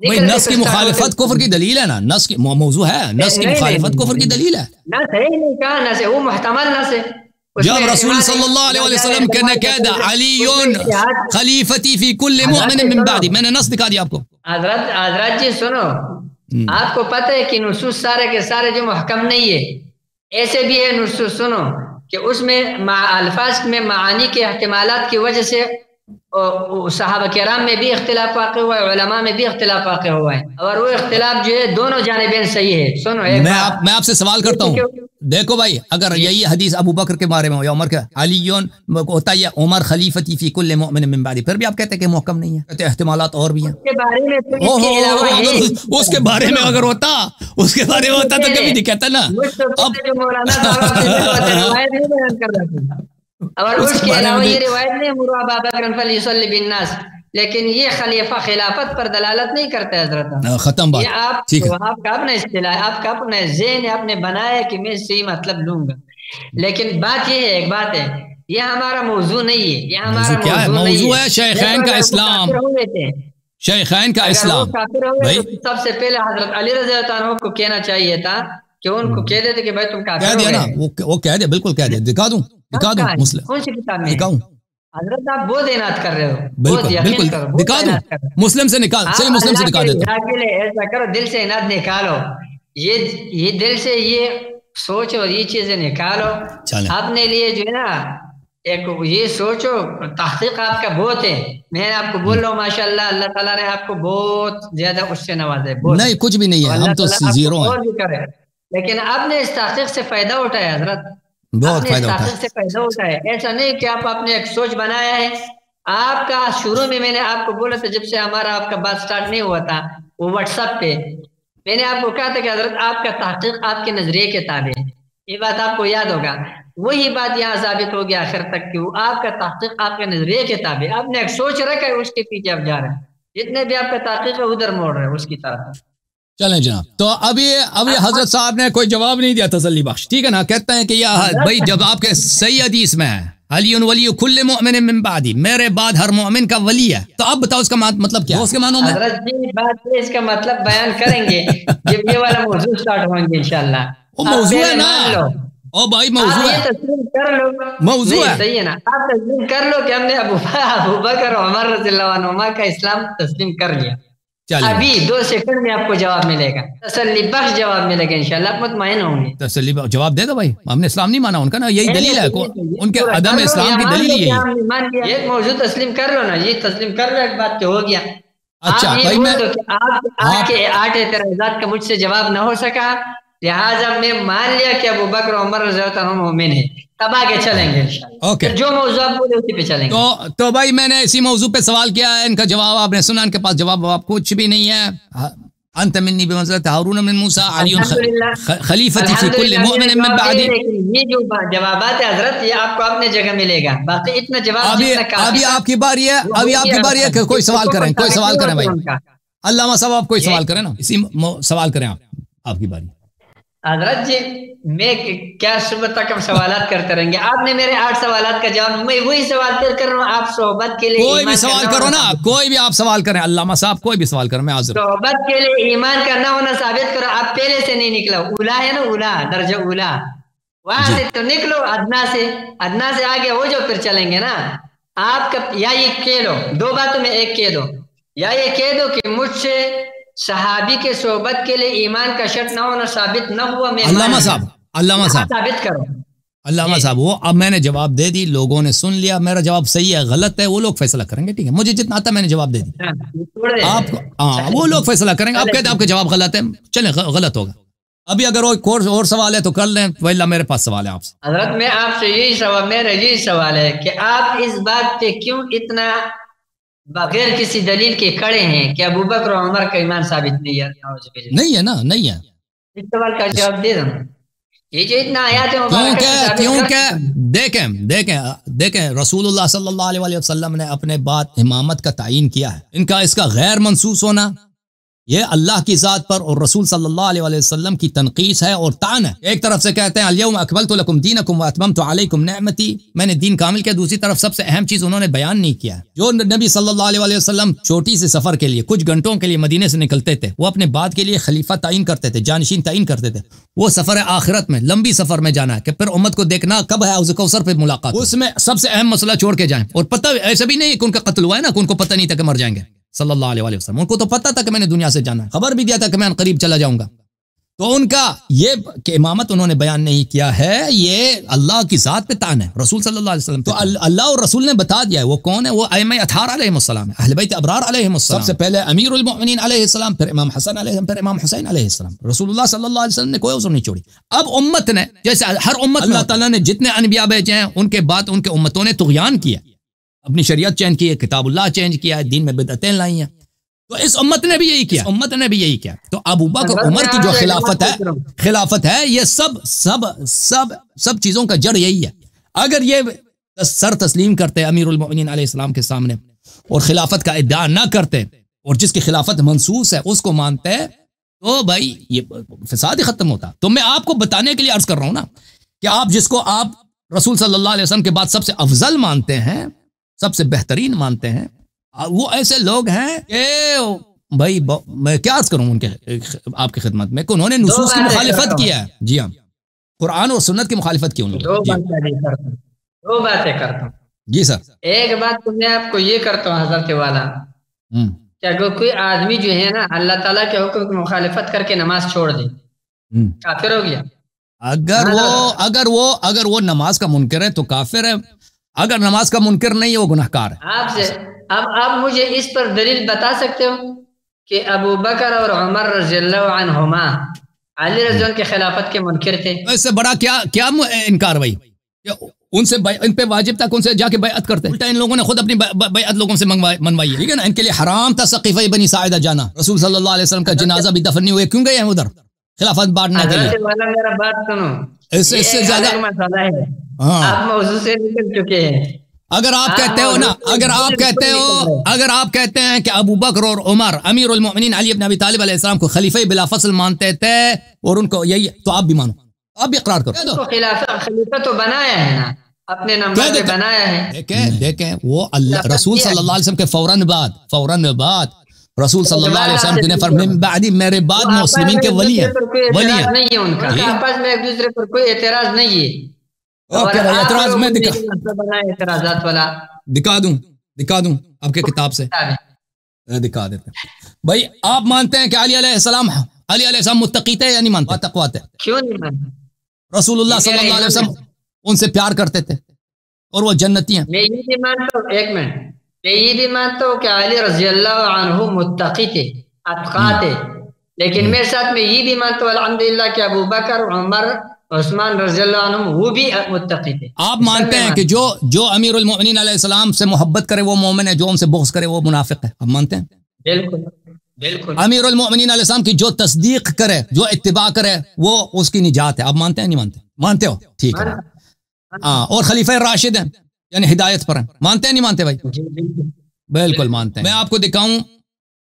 A: بھائی نس کی مخالفت کفر کی دلیل ہے نا، نس کی موضوع ہے، نس کی مخالفت کفر کی دلیل ہے.
B: نس ہے نہیں کہا، نس ہے وہ محتمل نس ہے.
A: جب رسول صلی اللہ علیہ وسلم نے کہہ دیا علی خلیفتی فی کل مؤمن من بعدی، میں نے نص دکھا دیا آپ کو.
B: حضرت جی سنو، آپ کو پتہ ہے کہ نصوص سارے کے سارے جو محکم نہیں ہے، ایسے بھی ہے نصوص سنو کہ اس میں الفاظ میں معانی کے احتمالات کی وجہ سے صحابہ کرام میں بھی اختلاف واقع ہوا ہے، علماء میں بھی اختلاف واقع ہوا ہے، اور وہ اختلاف جو ہے دونوں جانبین صحیح ہے. سنو
A: میں آپ سے سوال کرتا ہوں، دیکھو بھائی اگر یہی حدیث ابو بکر کے بارے میں ہو یا عمر کا، علی ہوتا ہے عمر خلیفتی فی کل مؤمن من بعدی، پھر بھی آپ کہتے ہیں کہ محکم نہیں ہے، کہتے ہیں احتمالات اور بھی ہیں.
B: اس کے بارے میں
A: اس کے بارے میں اگر ہوتا، اس کے بارے میں ہوتا تو کبھی نہیں کہتا نا.
B: اور اس کے علاوہ یہ روایت نہیں مروا ابا بکر فلیصلی بالناس، لیکن یہ خلیفہ خلافت پر دلالت نہیں کرتا ہے حضرت.
A: ختم بات.
B: یہ آپ کا اپنا اصطلاح ہے، آپ کا اپنا ذہن آپ نے بنایا کہ میں صحیح مطلب لوں گا، لیکن بات یہ ہے، ایک بات ہے، یہ ہمارا موضوع نہیں ہے، یہ ہمارا
A: کیا ہے؟ موضوع ہے شیخین کا اسلام، شیخین کا اسلام.
B: سب سے پہلے حضرت علی رضی اللہ عنہ کو کہنا چاہیے تھا کہ ان کو کہہ دیتے کہ بھائی تم کافر ہو گئے.
A: کہہ دیا نا، وہ کہہ دے، بالکل کہہ دے. دکھا دوں مسلم،
B: کون سی کتاب میں
A: دکھاؤں؟
B: حضرت آپ بہت اعنات کر رہے ہو،
A: بالکل دکھا دوں، مسلم سے نکال، صحیح مسلم سے دکھا دیتا ہوں.
B: ایسا کرو، دل سے عناد نکالو، یہ دل سے یہ سوچو، یہ چیزیں نکالو اپنے لیے، جو ہے نا ایک یہ سوچو. تحقیق آپ کا بہت ہے، میں آپ کو بول رہا ہوں ماشاء اللہ، اللہ تعالیٰ نے آپ کو بہت زیادہ اس سے نوازا ہے.
A: نہیں کچھ بھی نہیں ہے، ہم تو زیرو ہیں،
B: لیکن آپ نے اس تحقیق سے فائدہ اٹھایا حضرت،
A: بہت فائدہ
B: اٹھایا. ایسا نہیں کہ آپ نے ایک سوچ بنایا ہے. آپ کا شروع میں نے آپ کو بولا تھا، جب سے ہمارا آپ کا بات سٹارٹ نہیں ہوا تھا وہ واٹس ایپ پہ، میں نے آپ کو کہا تھا کہ حضرت آپ کا تحقیق آپ کے نظریے کے تابع ہے. یہ بات آپ کو یاد ہوگا، وہی بات یہاں ثابت ہو گیا آخر تک کہ آپ کا تحقیق آپ کے نظریے کے تابع. آپ نے ایک سوچ رکھا ہے، اس کے پیچھے آپ جا رہے ہیں، جتنے بھی آپ کا تحقیق ہے ادھر موڑ رہے ہیں اس کی طرف.
A: چلیں جناب، تو ابھی حضرت صاحب نے کوئی جواب نہیں دیا تسلی بخش، ٹھیک ہے نا. کہتے ہیں کہ یہ بھائی جب آپ کے صحیح حدیث میں ہے علی ولی کل مؤمن من بعدی، میرے بعد ہر مومن کا ولی ہے، تو اب بتاؤ اس کا مطلب کیا ہے؟ اس کے معنوں میں
B: حضرت جی بات اس کا مطلب بیان کریں گے جب یہ والا موضوع سٹارٹ ہوں گے انشاءاللہ.
A: وہ موضوع ہے نا، او بھائی موضوع ہے،
B: تسلیم کر لو،
A: موضوع ہے،
B: صحیح ہے نا. آپ تسلیم کر لو کہ ہم نے ابو بکر اور عمر رضی اللہ عنہما کا اسلام تسلیم کر لیا. ابھی 2 سیکنڈ میں آپ کو جواب ملے گا، تسلی بخش جواب ملے گا انشاءاللہ، آپ مطمئن ہوں گے.
A: تسلی جواب دے دو بھائی، ہم نے اسلام نہیں مانا ان کا نا، یہی دلیل ہے، ان کے عدم اسلام کی دلیل یہی ہے.
B: ایک موضوع تسلیم کر لو نا، یہ تسلیم کر لو، ایک بات تو ہو گیا.
A: اچھا بھائی، میں
B: آپ کے 8 اعتراضات کا مجھ سے جواب نہ ہو سکا، لہٰذا میں مان لیا کہ ابو بکر عمر رضی اللہ عنہ مومن ہے، تب آگے چلیں گے انشاءاللہ. جو موضوع آپ بولے اسی پہ چلیں گے.
A: تو بھائی میں نے اسی موضوع پہ سوال کیا ہے، ان کا جواب آپ نے سنا، ان کے پاس جواب کچھ بھی نہیں ہے. انت منی بمنزلۃ ہارون من موسیٰ علی خلیفتی فی کل مؤمن من بعدی.
B: یہ جو جوابات ہے حضرت، یہ آپ کو اپنے جگہ ملے گا، باقی اتنا جواب
A: ابھی آپ کی باری ہے، ابھی آپ کی باری ہے کہ کوئی سوال کریں، کوئی سوال کریں بھائی. علامہ صاحب آپ کوئی سوال کریں نا، اسی سوال کریں آپ کی باری.
B: حضرت جی میں کیا صبح تک ہم سوالات کرتے رہیں گے؟ آپ نے میرے 8 سوالات کا جواب، میں وہی سوال کر رہا ہوں. آپ صحبت کے لیے
A: کوئی بھی سوال کرو نا، کوئی بھی آپ سوال کریں، علامہ صاحب کوئی بھی سوال کریں، میں حاضر.
B: صحبت کے لیے ایمان کا نہ ہونا ثابت کرو. آپ پہلے سے نہیں نکلا، اولا ہے نا، اولا درجہ اولا، وہاں سے تو نکلو، ادنا سے آگے ہو جو، پھر چلیں گے نا. آپ کا یا یہ کہہ لو، 2 باتوں میں ایک کہہ دو، یا یہ کہہ دو کہ مجھ سے صحابی کے صحبت کے لیے ایمان کا شرط نہ ہونا ثابت نہ ہوا. میں
A: علامہ صاحب
B: ثابت کرو.
A: علامہ صاحب وہ اب میں نے جواب دے دی، لوگوں نے سن لیا، میرا جواب صحیح ہے غلط ہے وہ لوگ فیصلہ کریں گے، ٹھیک ہے. مجھے جتنا آتا میں نے جواب دے دی، آپ وہ لوگ فیصلہ کریں گے. آپ کہتے ہیں آپ کا جواب غلط ہے، چلیں غلط ہوگا. ابھی اگر اور سوال ہے تو کر لیں، ویلا میرے پاس سوال ہے آپ سے.
B: حضرت میں آپ سے میرا یہی سوال ہے کہ آپ اس بات پہ کیوں اتنا بغیر کسی دلیل کے کھڑے ہیں کہ ابو بکر و عمر کا ایمان ثابت نہیں ہے؟
A: نہیں ہے نا، نہیں ہے.
B: اس سوال کا جواب دے دوں. یہ جو اتنا آیات ہے
A: کیونکہ دیکھیں رسول اللہ صلی اللہ علیہ وسلم نے اپنے بعد امامت کا تعین کیا ہے. ان کا اس کا غیر منصوص ہونا یہ اللہ کی ذات پر اور رسول صلی اللہ علیہ وسلم کی تنقیص ہے اور طعن ہے. ایک طرف سے کہتے ہیں الیوم اکملت لکم دینکم واتممت علیکم نعمتی، میں نے دین کامل کیا. دوسری طرف سب سے اہم چیز انہوں نے بیان نہیں کیا. جو نبی صلی اللہ علیہ وسلم چھوٹی سے سفر کے لیے کچھ گھنٹوں کے لیے مدینے سے نکلتے تھے، وہ اپنے بعد کے لیے خلیفہ تعین کرتے تھے، جانشین تعین کرتے تھے. وہ سفر آخرت میں لمبی سفر میں جانا ہے کہ پھر امت کو دیکھنا کب ہے حوض کوثر پہ ملاقات. اس میں سب سے اہم مسئلہ چھوڑ کے جائیں. اور پتہ ایسا بھی نہیں کہ ان کا قتل ہوا ہے نا، کہ ان کو پتہ نہیں تھا کہ مر جائیں گے صلی اللہ علیہ وسلم. ان کو تو پتہ تھا کہ میں نے دنیا سے جانا ہے، خبر بھی دیا تھا کہ میں قریب چلا جاؤں گا. تو ان کا یہ کہ امامت انہوں نے بیان نہیں کیا ہے، یہ اللہ کی ذات پہ طعن ہے، رسول صلی اللہ علیہ وسلم. تو اللہ اور رسول نے بتا دیا ہے وہ کون ہے. وہ ائمہ اطہار علیہ السلام، اہل بیت ابرار علیہ السلام. سب سے پہلے امیر المؤمنین علیہ السلام، پھر امام حسن علیہ السلام، پھر امام حسین علیہ السلام. رسول اللہ صلی اللہ علیہ وسلم نے کوئی عذر نہیں چھوڑی. اب امت نے جیسے ہر امت اللہ تعالیٰ نے جتنے انبیاء بھیجے ہیں ان کے بعد ان کے امتوں نے طغیان کیا، اپنی شریعت چینج کی ہے، کتاب اللہ چینج کیا ہے، دین میں بدعتیں لائی ہیں. تو اس امت نے بھی یہی کیا. تو ابو بکر عمر کی جو خلافت ہے یہ سب چیزوں کا جڑ یہی ہے. اگر یہ سر تسلیم کرتے امیر المؤمنین علیہ السلام کے سامنے اور خلافت کا ادعا نہ کرتے اور جس کی خلافت منصوص ہے اس کو مانتے تو بھائی یہ فساد ہی ختم ہوتا. تو میں آپ کو بتانے کے لیے عرض کر رہا ہوں نا کہ آپ جس کو آپ رسول صلی اللہ علیہ وسلم کے بعد سب سے افضل مانتے ہیں، سب سے بہترین مانتے ہیں، وہ ایسے لوگ ہیں کہ بھائی میں کیا عرض کروں ان کے آپ کی خدمت میں کہ انہوں نے نصوص کی مخالفت کیا ہے. جی ہاں، قرآن اور سنت کی مخالفت کی انہوں نے.
B: دو باتیں کرتا ہوں.
A: جی سر.
B: ایک بات تو میں آپ کو یہ کرتا ہوں حضرت والا کہ اگر کوئی آدمی جو ہے نا اللہ تعالیٰ کے حکم کی مخالفت کر کے نماز چھوڑ دے کافر ہو گیا.
A: اگر وہ نماز کا منکر ہے تو کافر ہے، اگر نماز کا منکر نہیں ہے وہ گناہ کار ہے.
B: آپ سے اب آپ مجھے اس پر دلیل بتا سکتے ہو کہ ابو بکر اور عمر رضی اللہ عنہما علی رضی اللہ کے خلافت کے منکر تھے؟
A: اس سے بڑا کیا انکار بھائی؟ ان پہ واجب تھا کہ ان سے جا کے بیعت کرتے. الٹا ان لوگوں نے خود اپنی بیعت لوگوں سے منوائی ہے. ٹھیک ہے نا، ان کے لیے حرام تھا سقیفہ بنی ساعدہ جانا. رسول صلی اللہ علیہ وسلم کا جنازہ بھی دفن نہیں ہوئے، کیوں گئے ہیں ادھر خلافت بانٹنے کے لیے؟
B: میرا بات سنو،
A: اس سے زیادہ
B: مسئلہ ہے. آپ موضوع سے نکل چکے ہیں.
A: اگر آپ کہتے ہو نا، اگر آپ کہتے ہیں کہ ابو بکر اور عمر امیر المؤمنین علی بن ابی طالب علیہ السلام کو خلیفہ بلا فصل مانتے تھے اور ان کو یہی، تو آپ بھی مانو، آپ بھی اقرار کرو.
B: خلیفہ تو بنایا ہے نا، اپنے نمبر پہ بنایا ہے.
A: دیکھیں وہ اللہ رسول صلی اللہ علیہ وسلم کے فوراً بعد رسول صلی اللہ علیہ وسلم نے فرمایا من بعد، میرے بعد مسلمین کے ولی ہیں.
B: نہیں ہے ان کا آپس میں ایک دوسرے پر کوئی اعتراض نہیں ہے.
A: اعتراض میں
B: اعتراضات والا
A: دکھا دوں آپ کے کتاب سے دکھا دیتے ہیں. بھائی آپ مانتے ہیں کہ علی علیہ السلام متقی تھے یا نہیں مانتے؟ تقویٰ تھے.
B: کیوں نہیں مانتے؟
A: رسول اللہ صلی اللہ علیہ وسلم ان سے پیار کرتے تھے اور وہ جنتی ہیں.
B: میں یہ بھی مانتا ہوں، ایک منٹ، میں یہ بھی مانتا ہوں کہ علی رضی اللہ عنہ متقی تھے، اتقی تھے، لیکن میرے ساتھ میں یہ بھی مانتا ہوں الحمدللہ کہ ابو بکر، عمر، عثمان رضی اللہ عنہ وہ بھی متقی تھے. آپ
A: مانتے ہیں کہ جو امیر المؤمنین علیہ السلام سے محبت کرے وہ مومن ہے، جو ان سے بغض کرے وہ منافق ہے؟ آپ مانتے ہیں؟
B: بالکل.
A: امیر المؤمنین علیہ السلام کی جو تصدیق کرے، جو اتباع کرے، وہ اس کی نجات ہے. آپ مانتے ہیں نہیں مانتے؟ مانتے ہو، ٹھیک ہے. اور خلیفہ راشد ہیں یعنی ہدایت پر ہیں، مانتے ہیں نہیں مانتے بھائی؟ بالکل مانتے ہیں. میں آپ کو دکھاؤں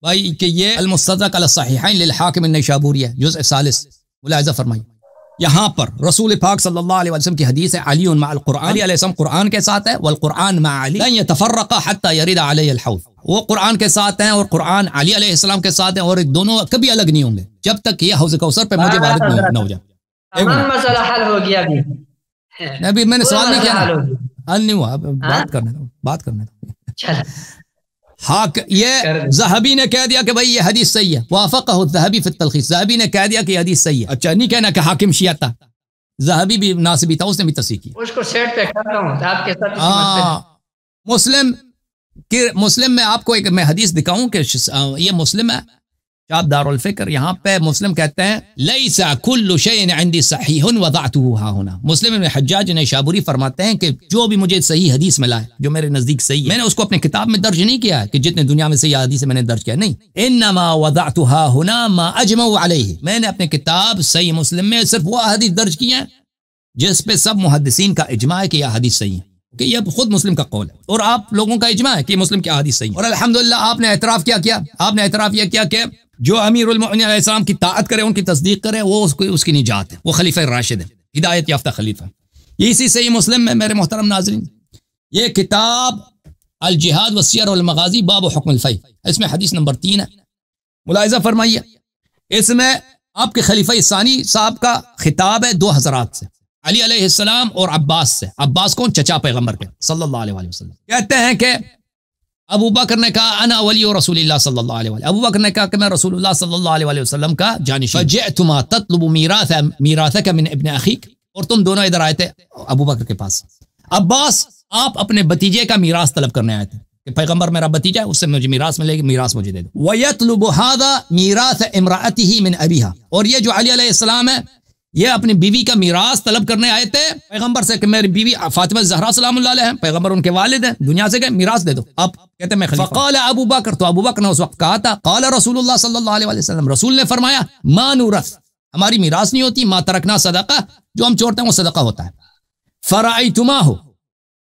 A: بھائی کہ یہ المستدرک علی الصحیحین للحاکم النیشابوری ہے، جزء 40. ملاحظہ فرمائیے یہاں پر رسول پاک صلی اللہ علیہ وسلم کی حدیث ہے علی مع القرآن، علی علیہ السلام قرآن کے ساتھ ہے، والقرآن مع علی لن يتفرق حتى يرد علی الحوض. وہ قرآن کے ساتھ ہیں اور قرآن علی علیہ السلام کے ساتھ ہیں، اور دونوں کبھی الگ نہیں ہوں گے جب تک یہ حوض کوثر پہ مجھے وارد نہ ہو جائے.
B: مسئلہ حل ہو گیا بھی.
A: ابھی میں نے سوال نہیں کیا، حل نہیں ہوا، بات کرنے دو. ہاں یہ ذہبی نے کہہ دیا کہ بھائی یہ حدیث صحیح ہے، وافقہ الذہبی فی التلخیص. ذہبی نے کہہ دیا کہ یہ حدیث صحیح ہے. اچھا نہیں کہنا کہ حاکم شیعہ تھا، ذہبی بھی ناصبی تھا، اس نے بھی تصحیح کی.
B: اس کو سیٹ پہ کرتا ہوں آپ کے ساتھ.
A: مسلم میں آپ کو ایک میں حدیث دکھاؤں کہ یہ مسلم ہے، شاب دار الفکر. یہاں پہ مسلم کہتے ہیں لیس کل شیء عندی صحیح وضعته ها هنا. مسلم ابن حجاج نیشابوری فرماتے ہیں کہ جو بھی مجھے صحیح حدیث ملا ہے، جو میرے نزدیک صحیح ہے، میں نے اس کو اپنے کتاب میں درج نہیں کیا ہے کہ جتنے دنیا میں صحیح حدیث میں نے درج کیا، نہیں. انما وضعتها هنا ما اجمعوا علیہ. میں نے اپنے کتاب صحیح مسلم میں صرف وہ حدیث درج کی ہیں جس پہ سب محدثین کا اجماع ہے کہ یہ حدیث صحیح ہے. کہ یہ خود مسلم کا قول ہے اور آپ لوگوں کا اجماع ہے کہ مسلم کی احادیث صحیح ہے. اور الحمدللہ آپ نے اعتراف کیا آپ نے اعتراف یہ کیا کہ جو امیر المؤمنین علیہ السلام کی طاعت کرے، ان کی تصدیق کرے، وہ اس کی نجات ہے، وہ خلیفہ راشد ہے، ہدایت یافتہ خلیفہ. یہ اسی صحیح مسلم میں میرے محترم ناظرین، یہ کتاب الجہاد والسیر والمغازی باب حکم الفی، اس میں حدیث نمبر 3 ہے. ملاحظہ فرمائیے، اس میں آپ کے خلیفہ ثانی صاحب کا خطاب ہے 2 حضرات سے، علی علیہ السلام اور عباس سے. عباس کون؟ چچا پیغمبر کے صلی اللہ علیہ وسلم. کہتے ہیں کہ ابو بکر نے کہا انا ولی رسول اللہ صلی اللہ علیہ وسلم، ابو بکر نے کہا کہ میں رسول اللہ صلی اللہ علیہ وسلم کا جانشین. فجئتما تطلب میراثک من ابن اخیک، اور تم دونوں ادھر آئے تھے ابو بکر کے پاس. عباس، آپ اپنے بھتیجے کا میراث طلب کرنے آئے تھے کہ پیغمبر میرا بھتیجا ہے، اس سے مجھے میراث ملے گی، میراث مجھے دے دو. وَيَطْلُبُ هَذَا مِيرَاثَ امْرَأَتِهِ مِنْ أَبِيهَا، اور یہ جو علی علیہ السلام ہے یہ اپنی بیوی کا میراث طلب کرنے آئے تھے پیغمبر سے کہ میری بیوی فاطمہ زہرا سلام اللہ علیہ ہیں، پیغمبر ان کے والد ہیں، دنیا سے گئے، میراث دے دو. اب کہتے ہیں میں خلیفہ. فقال ابو بکر، تو ابو بکر نے اس وقت کہا تھا، قال رسول اللہ صلی اللہ علیہ وسلم، رسول نے فرمایا ما نورث، ہماری میراث نہیں ہوتی، ما ترکنا صدقہ، جو ہم چھوڑتے ہیں وہ صدقہ ہوتا ہے. فرأیتماہ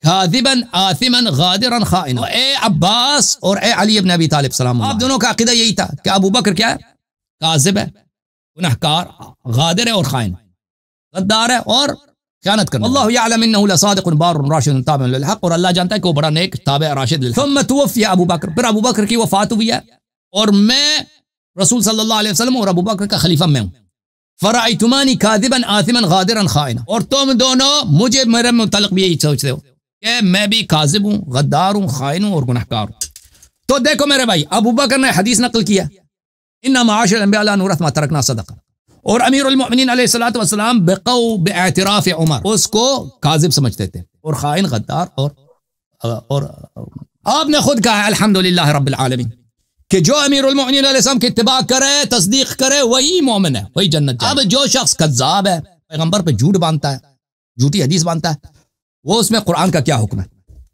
A: کاذبا آثما غادرا خائنا، اے عباس اور اے علی ابن ابی طالب سلام اللہ، آپ دونوں کا عقیدہ یہی تھا کہ ابو بکر کیا ہے؟ کاذب ہے، گنہکار، غادر ہے اور خائن، غدار ہے اور خیانت کرنا. اللہ یعلم انہ لصادق بار راشد تابع للحق، اور اللہ جانتا ہے کہ وہ بڑا نیک تابع راشد للحق. ثم توفی ابو بکر، پھر ابو بکر کی وفات ہوئی ہے اور میں رسول صلی اللہ علیہ وسلم اور ابو بکر کا خلیفہ میں ہوں. فرأیتمانی کاذبا آثما غادرا خائنا، اور تم دونوں مجھے میرے متعلق بھی یہی سوچتے ہو کہ میں بھی کاذب ہوں، غدار ہوں، خائن ہوں اور گنہگار ہوں. تو دیکھو میرے بھائی، ابو بکر نے حدیث نقل کیا ان معاشر الانبیاء لا نورث ما ترکنا صدقہ، اور امیر المؤمنین علیہ الصلوۃ والسلام باعتراف عمر اس کو کاذب سمجھتے تھے اور خائن، غدار اور آپ نے خود کہا ہے الحمدللہ رب العالمین کہ جو امیر المؤمنین علیہ السلام کی اتباع کرے، تصدیق کرے، وہی مومن ہے، وہی جنت جائے. اب جو شخص کذاب ہے، پیغمبر پہ جھوٹ باندھتا ہے، جھوٹی حدیث باندھتا ہے، وہ اس میں قرآن کا کیا حکم ہے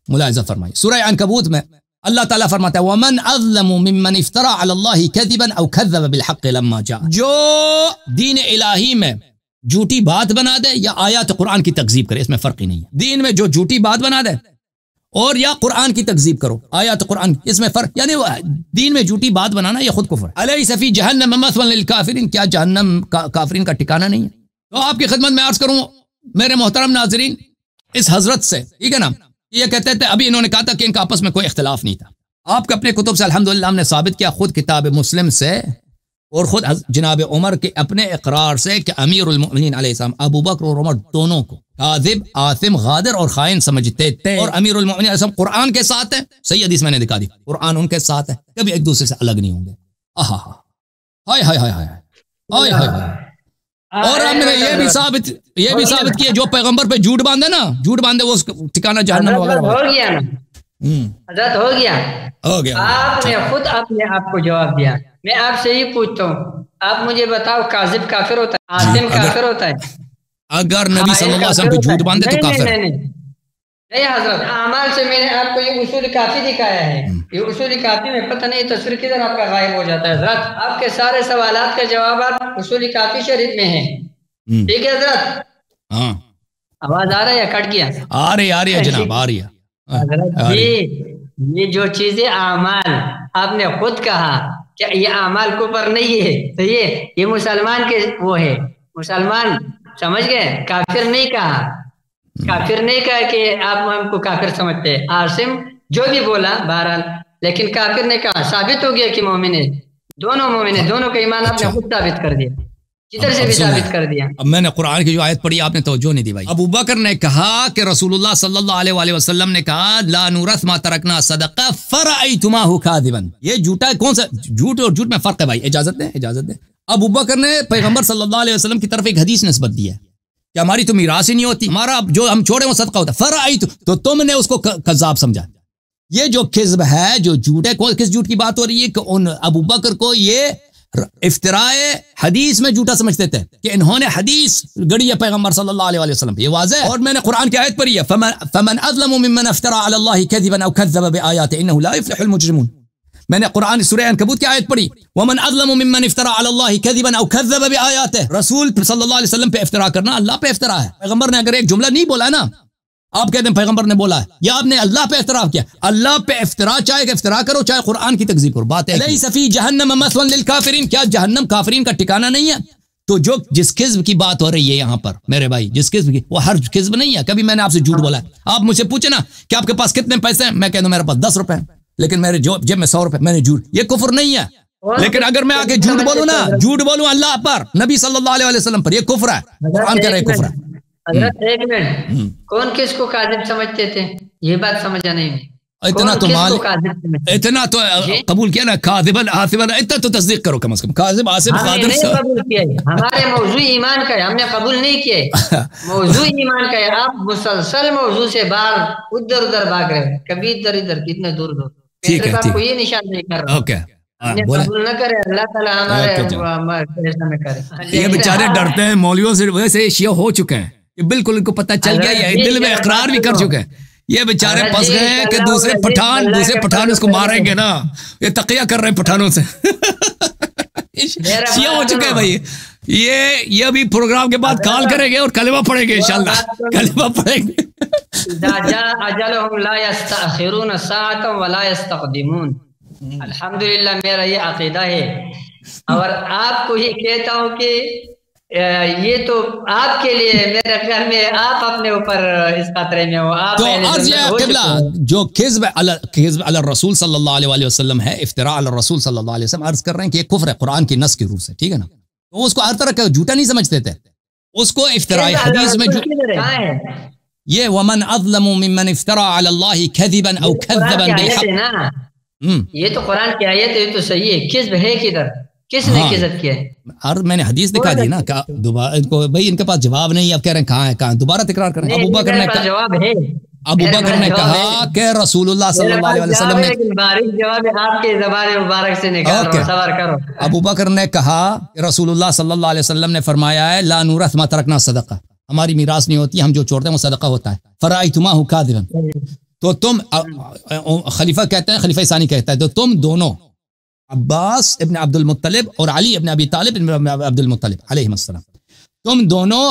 A: ملاحظہ فرمائیے. سورہ عنکبوت میں اللہ تعالیٰ فرماتا ہے وَمَنْ أَظْلَمُ مِمَّنْ افْتَرَى عَلَى اللَّهِ كَذِبًا أَوْ كَذَّبَ بِالْحَقِّ لَمَّا جَاءَ، جو دین الہی میں جھوٹی بات بنا دے یا آیات قرآن کی تکذیب کرے، اس میں فرق ہی نہیں ہے. دین میں جو جھوٹی بات بنا دے اور یا قرآن کی تکذیب کرو، آیات قرآن، اس میں فرق، یعنی دین میں جھوٹی بات بنانا یہ خود کفر ہے. الیس فی جہنم مثوی للکافرین، کیا جہنم کافرین کا ٹھکانہ نہیں ہے؟ تو آپ کی خدمت میں عرض کروں میرے محترم ناظرین، اس حضرت سے، ٹھیک ہے نا، یہ کہتے تھے، ابھی انہوں نے کہا تھا کہ ان کا آپس میں کوئی اختلاف نہیں تھا. آپ کے اپنے کتب سے الحمدللہ ہم نے ثابت کیا، خود کتاب مسلم سے اور خود جناب عمر کے اپنے اقرار سے، کہ امیر المؤمنین علیہ السلام ابو بکر اور عمر دونوں کو کاذب، آثم، غادر اور خائن سمجھتے تھے، اور امیر المؤمنین علیہ السلام قرآن کے ساتھ ہے. صحیح حدیث میں نے دکھا دی، قرآن ان کے ساتھ ہے، کبھی ایک دوسرے سے الگ نہیں ہوں گے. آہا ہا، ہائے ہائے ہائے ہائے ہائے ہائے ہائے. اور ہم نے یہ بھی ثابت کیا، جو پیغمبر پہ جھوٹ باندھے نا، جھوٹ باندھے وہ ٹھکانہ جہنم وغیرہ
B: ہو گیا نا. حضرت ہو گیا. آپ نے خود اپنے آپ کو جواب دیا. میں آپ سے ہی پوچھتا ہوں، آپ مجھے بتاؤ، کاذب کافر ہوتا ہے؟ عاصم کافر ہوتا ہے؟
A: اگر نبی صلی اللہ علیہ وسلم پہ جھوٹ باندھے تو کافر ہے.
B: نہیں حضرت، اعمال سے میں نے آپ کو یہ اصول کافی دکھایا ہے. یہ اصول کافی میں پتہ نہیں تصویر کدھر آپ کا غائب ہو جاتا ہے. حضرت آپ کے سارے سوالات کے جوابات اصول کافی شریف میں ہیں. ٹھیک ہے حضرت؟
A: ہاں،
B: آواز آ رہا ہے یا کٹ گیا؟ آ
A: رہی ہے جناب، آ رہی ہے.
B: حضرت یہ جو چیزیں اعمال آپ نے خود کہا کہ یہ اعمال کفر نہیں ہے، تو یہ مسلمان کے وہ ہے، مسلمان سمجھ گئے، کافر نہیں کہا. کافر نہیں کہا کہ آپ ہم کو کافر سمجھتے. عاصم جو بھی بولا بہرحال، لیکن کافر نے کہا. ثابت ہو گیا کہ مومن ہے، دونوں مومن ہیں، دونوں کا ایمان آپ نے خود ثابت کر دیا، جدھر سے بھی ثابت کر دیا.
A: اب میں نے قرآن کی جو آیت پڑھی آپ نے توجہ نہیں دی بھائی. ابو بکر نے کہا کہ رسول اللہ صلی اللہ علیہ وسلم نے کہا لا نورث ما ترکنا صدقہ فرأیتماہ کاذبا. یہ جھوٹا ہے. کون سا جھوٹ اور جھوٹ میں فرق ہے بھائی؟ اجازت دیں. ابو بکر نے پیغمبر صلی اللہ علیہ وسلم کی طرف ایک حدیث نسبت دی ہے کہ ہماری تو میراث ہی نہیں ہوتی، ہمارا جو ہم چھوڑے وہ صدقہ ہوتا ہے. فرأیت، تو تم نے اس کو کذاب سمجھا. یہ جو کذب ہے، جو جھوٹ ہے، کس جھوٹ کی بات ہو رہی ہے؟ کہ ان ابو بکر کو یہ افتراء حدیث میں جھوٹا سمجھتے تھے کہ انہوں نے حدیث گڑی ہے پیغمبر صلی اللہ علیہ وسلم. یہ واضح ہے. اور میں نے قرآن کی آیت پڑھی ہے فمن اظلم ممن افترى على الله كذبا او كذب بآياته انه لا يفلح المجرمون. میں نے قرآن سورہ عنکبوت کی آیت پڑھی ومن اظلم ممن افترى على الله كذبا او كذب بآياته. رسول صلی اللہ علیہ وسلم پہ افتراء کرنا اللہ پہ افتراء ہے. پیغمبر نے اگر ایک جملہ نہیں بولا نا، آپ کہتے ہیں پیغمبر نے بولا ہے، یا آپ نے اللہ پہ افترا کیا. اللہ پہ افترا، چاہے کہ افترا کرو چاہے قرآن کی تکذیب کرو، بات ہے لیس فی جہنم مثوی للکافرین، کیا جہنم کافرین کا ٹھکانہ نہیں ہے؟ تو جو جس کذب کی بات ہو رہی ہے یہاں پر میرے بھائی، جس کذب کی، وہ ہر کذب نہیں ہے. کبھی میں نے آپ سے جھوٹ بولا ہے؟ آپ مجھ سے پوچھے نا کہ آپ کے پاس کتنے پیسے ہیں، میں کہہ دوں میرے پاس 10 روپے ہیں، لیکن میرے جیب میں 100 روپے، میں نے جھوٹ، یہ کفر نہیں ہے. لیکن اگر میں آ کے جھوٹ بولوں نا، جھوٹ بولوں اللہ پر، نبی صلی اللہ علیہ وسلم پر، یہ کفر ہے. قرآن کہہ رہے کفر ہے.
B: حضرت ایک منٹ، کون کس کو کاذب سمجھتے تھے؟ یہ بات سمجھا نہیں.
A: اتنا تو اتنا تو قبول کیا نا، کاذبن آصفن، اتنا تو تصدیق کرو کم از کم. کاذب آصف قادر
B: قبول کیا ہے، ہمارے موضوع ایمان کا ہے، ہم نے قبول نہیں کیا. موضوع ایمان کا ہے، آپ مسلسل موضوع سے باہر ادھر ادھر بھاگ رہے ہیں، کبھی ادھر ادھر، کتنے دور دور.
A: ٹھیک ہے،
B: آپ کو یہ نشان نہیں کر رہا.
A: اوکے،
B: قبول نہ کرے اللہ تعالیٰ ہمارے کرے.
A: یہ بیچارے ڈرتے ہیں مولویوں سے، ویسے شیعہ ہو چکے ہیں، یہ بالکل ان کو پتہ چل گیا، یہ دل میں اقرار بھی کر چکے ہیں. یہ بیچارے پھنس گئے ہیں کہ دوسرے پٹھان اس کو ماریں گے نا، یہ تقیہ کر رہے ہیں پٹھانوں سے. شیعہ ہو چکے ہیں بھائی. یہ ابھی پروگرام کے بعد کال کریں گے اور کلمہ پڑھیں گے انشاءاللہ، کلمہ پڑھیں گے.
B: اجلهم لا يستأخرون ساعة ولا يستقدمون. الحمدللہ میرا یہ عقیدہ ہے، اور آپ کو یہ کہتا ہوں کہ یہ تو آپ کے لیے، میرے خیال میں آپ اپنے اوپر اس خطرے میں ہو.
A: تو عرض یہ قبلہ جو کذب علی الرسول صلی اللہ علیہ وسلم ہے، افتراء علی الرسول صلی اللہ علیہ وسلم، عرض کر رہے ہیں کہ یہ کفر ہے قرآن کی نص کی روح سے، ٹھیک ہے نا. تو اس کو ہر طرح کا جھوٹا نہیں سمجھتے تھے، اس کو افتراء حدیث میں یہ ومن اظلم ممن افترى على الله كذبا او كذبا بالحق.
B: یہ تو قرآن کی آیت ہے، یہ تو صحیح ہے. کذب ہے کدھر؟ کس نے کذب کیا ہے؟
A: اور میں نے حدیث دکھا دی نا، دوبارہ ان کو بھائی ان کے پاس جواب نہیں، اب کہہ رہے ہیں کہاں ہے، کہاں، دوبارہ تکرار کریں. ابو بکر نے
B: جواب ہے،
A: ابو بکر نے کہا کہ رسول اللہ صلی اللہ علیہ وسلم نے،
B: جواب آپ کے زبان مبارک سے نکال رہا ہوں، صبر کرو.
A: ابو بکر نے کہا کہ رسول اللہ صلی اللہ علیہ وسلم نے فرمایا ہے لا نورث ما ترکنا صدقہ، ہماری میراث نہیں ہوتی، ہم جو چھوڑتے ہیں وہ صدقہ ہوتا ہے. فرأیتماہ کاذبا، تو تم، خلیفہ کہتے ہیں، خلیفہ ثانی کہتا ہے، تو تم دونوں عباس ابن عبد المطلب اور علی ابن ابی طالب ابن عبد المطلب علیہ السلام، تم دونوں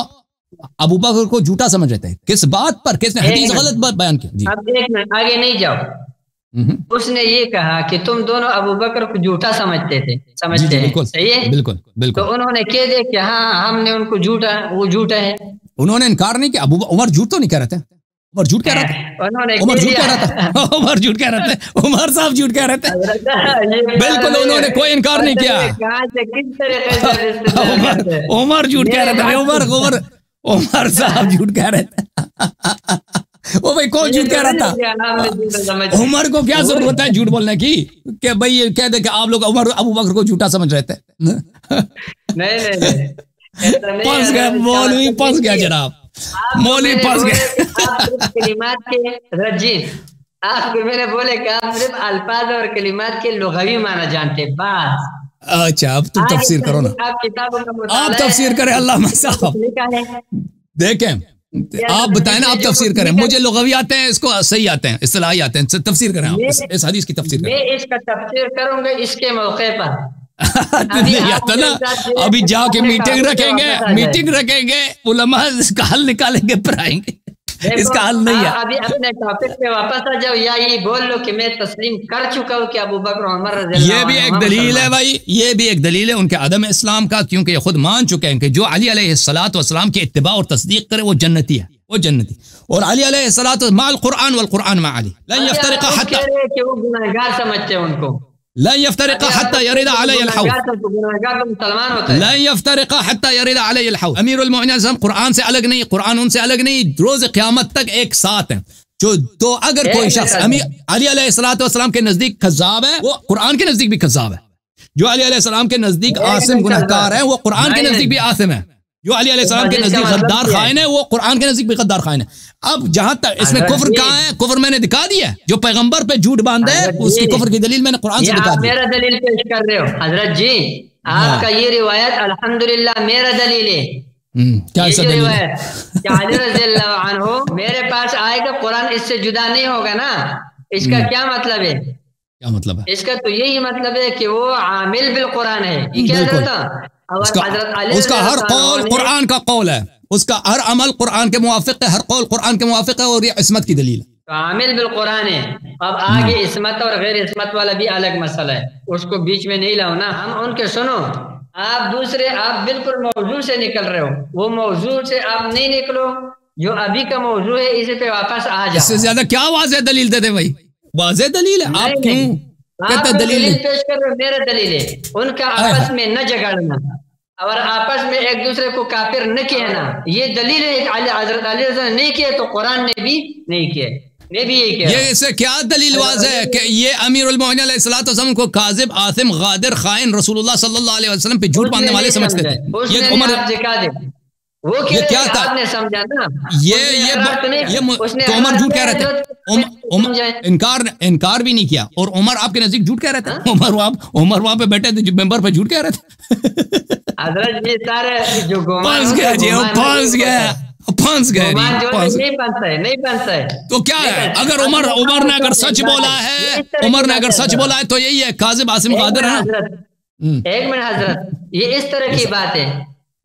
A: ابو بکر کو جھوٹا سمجھ رہے تھے. کس بات پر؟ کس نے حدیث غلط بات بیان کی؟ جی
B: اب ایک منٹ آگے نہیں جاؤ. اس نے یہ کہا کہ تم دونوں ابو بکر کو جھوٹا سمجھتے تھے، سمجھتے ہیں، صحیح ہے؟ بالکل بالکل. تو انہوں نے کہہ دیا کہ ہاں ہم نے ان کو جھوٹا، وہ جھوٹا ہے.
A: انہوں نے انکار نہیں کیا. عمر جھوٹ تو نہیں کہہ رہے تھے، عمر جھوٹ کہہ رہا تھا، عمر جھوٹ کہہ رہا تھا، عمر جھوٹ کہہ رہے تھے، عمر صاحب جھوٹ کہہ رہے تھے. بالکل انہوں نے کوئی انکار نہیں کیا. عمر جھوٹ کہہ رہے تھے، عمر صاحب جھوٹ کہہ رہے تھے. وہ بھائی کون جھوٹ کہہ رہا تھا؟ عمر کو کیا ضرورت ہوتا ہے جھوٹ بولنے کی کہ بھائی یہ کہہ دے کہ آپ لوگ عمر ابو بکر کو جھوٹا سمجھ رہے تھے.
B: نہیں
A: پھنس گیا مولوی، پھنس گیا جناب، مولوی پھنس
B: گیا. کلمات کے رجی آپ کو میں نے بولے کہ آپ صرف الفاظ اور کلمات کے لغوی معنی جانتے بس.
A: اچھا اب تم تفسیر کرو نا، آپ تفسیر کریں. علامہ صاحب دیکھیں، آپ بتائیں نا، آپ تفسیر کریں. مجھے لغوی آتے ہیں، اس کو صحیح آتے ہیں، اصطلاحی آتے ہیں. تفسیر کریں آپ اس حدیث کی تفسیر کریں.
B: میں اس کا تفسیر کروں گا اس کے موقع پر.
A: ابھی جا کے میٹنگ رکھیں گے علماء اس کا حل نکالیں گے، پھر آئیں گے. اس کا حل نہیں ہے.
B: ابھی اپنے ٹاپک پہ واپس آ جاؤ، یا یہ بول لو کہ میں تسلیم کر چکا ہوں کہ ابو بکر عمر رضی اللہ عنہ.
A: یہ بھی ایک دلیل ہے بھائی، یہ بھی ایک دلیل ہے ان کے عدم اسلام کا، کیونکہ یہ خود مان چکے ہیں کہ جو علی علیہ الصلوۃ والسلام کی اتباع اور تصدیق کرے وہ جنتی ہے، وہ جنتی. اور علی علیہ الصلوۃ مع القرآن والقرآن مع علی لن يفترق حتى،
B: کہ وہ گناہگار سمجھتے ہیں ان کو،
A: لن يفترق حتى يرد علي الحوض، لن يفترق حتى يرد علي الحوض. امیر المؤمنین قرآن سے الگ نہیں، قرآن ان سے الگ نہیں، روز قیامت تک ایک ساتھ ہیں. تو اگر کوئی شخص علی علیہ الصلوۃ والسلام کے نزدیک کذاب ہے، وہ قرآن کے نزدیک بھی کذاب ہے. جو علی علیہ السلام کے نزدیک عاصم گناہگار ہے، وہ قرآن کے نزدیک بھی عاصم ہے. جو علی علیہ السلام کے نزدیک غدار خائن ہے، وہ قرآن کے نزدیک بھی غدار خائن ہے. اب جہاں تک اس میں کفر کہاں ہے، کفر میں نے دکھا دیا ہے. جو پیغمبر پہ جھوٹ باندھے اس کی کفر کی دلیل میں نے قرآن سے دکھا دی.
B: میرا دلیل پیش کر رہے ہو حضرت جی، آپ کا یہ روایت الحمدللہ میرا دلیل ہے.
A: کیا اس دلیل ہے
B: کہ علی رضی اللہ عنہ میرے پاس آئے گا، قرآن اس سے جدا نہیں ہوگا نا. اس کا کیا مطلب ہے؟
A: کیا مطلب ہے؟
B: اس کا تو یہی مطلب ہے کہ وہ عامل بالقرآن ہے. یہ کیا تھا؟
A: اس کا ہر قول قرآن کا قول ہے، اس کا ہر عمل قرآن کے موافق ہے، ہر قول قرآن کے موافق ہے، اور یہ عصمت کی دلیل ہے.
B: عامل بالقرآن ہے. اب آگے عصمت اور غیر عصمت والا بھی الگ مسئلہ ہے، اس کو بیچ میں نہیں لاؤ نا. ہم ان کے سنو، آپ دوسرے، آپ بالکل موضوع سے نکل رہے ہو. وہ موضوع سے آپ نہیں نکلو، جو ابھی کا موضوع ہے اسی پہ واپس آ جاؤ.
A: اس سے زیادہ کیا واضح دلیل دیتے بھائی؟ واضح دلیل ہے. آپ کیوں کہتے دلیل
B: پیش کر رہے ہو؟ میرا دلیل ہے ان کا آپس میں نہ جگڑنا اور آپس میں ایک دوسرے کو کافر نہ کہنا. یہ دلیل ہے. حضرت علی رضی اللہ نے نہیں کیے تو قرآن نے بھی نہیں کیے. میں بھی یہی کہہ رہا ہوں.
A: یہ اس سے کیا دلیل واضح ہے کہ یہ امیر المومنین علیہ الصلوۃ والسلام کو کاذب، آثم، غادر، خائن، رسول اللہ صلی اللہ علیہ وسلم پہ جھوٹ باندھنے والے سمجھتے تھے. یہ عمر
B: وہ
A: کیا تھا؟
B: آپ نے سمجھا نا،
A: تو عمر جھوٹ کہہ رہے تھے، انکار بھی نہیں کیا. اور عمر آپ کے نزدیک جھوٹ کہہ رہے تھے. عمر وہاں پہ بیٹھے تھے ممبر پہ جھوٹ کہہ رہے تھے.
B: حضرت یہ سارے جو
A: پھنس گیا جی، وہ پھنس گیا، پھنس گئے.
B: نہیں بنتا ہے
A: تو کیا ہے؟ اگر عمر نے اگر سچ بولا ہے، عمر نے اگر سچ بولا ہے تو یہی ہے کاذب، آثم، غادر ہے.
B: ایک منٹ حضرت، یہ اس طرح کی بات ہے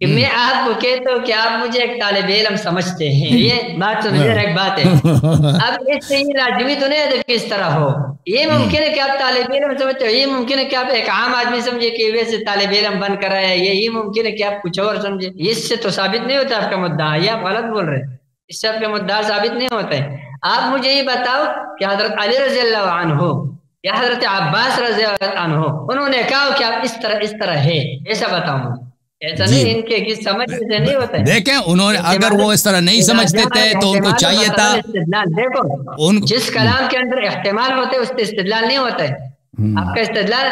B: کہ میں آپ کو کہتا ہوں کہ آپ مجھے ایک طالب علم سمجھتے ہیں. یہ بات سمجھے، ایک بات ہے. اب اس سے یہ لازمی تو نہیں ہے کہ اس طرح ہو. یہ ممکن ہے کہ آپ طالب علم سمجھتے ہو، یہ ممکن ہے کہ آپ ایک عام آدمی سمجھے کہ ویسے طالب علم بن کر آیا ہے. یہ ممکن ہے کہ آپ کچھ اور سمجھے. اس سے تو ثابت نہیں ہوتا آپ کا مدعا. یہ آپ غلط بول رہے ہیں. اس سے آپ کا مدعا ثابت نہیں ہوتا ہے. آپ مجھے یہ بتاؤ کہ حضرت علی رضی اللہ عنہ یا حضرت عباس رضی اللہ عنہ انہوں نے کہا کہ آپ اس طرح ہے، ایسا بتاؤ مجھے. ایسا نہیں، ان کے سمجھ سے نہیں ہوتا ہے.
A: دیکھیں انہوں نے اگر وہ اس طرح نہیں سمجھتے تھے تو ان کو چاہیے تھا.
B: دیکھو جس کلام کے اندر احتمال ہوتے ہے اس پہ استدلال نہیں ہوتا ہے. آپ کا استدلال،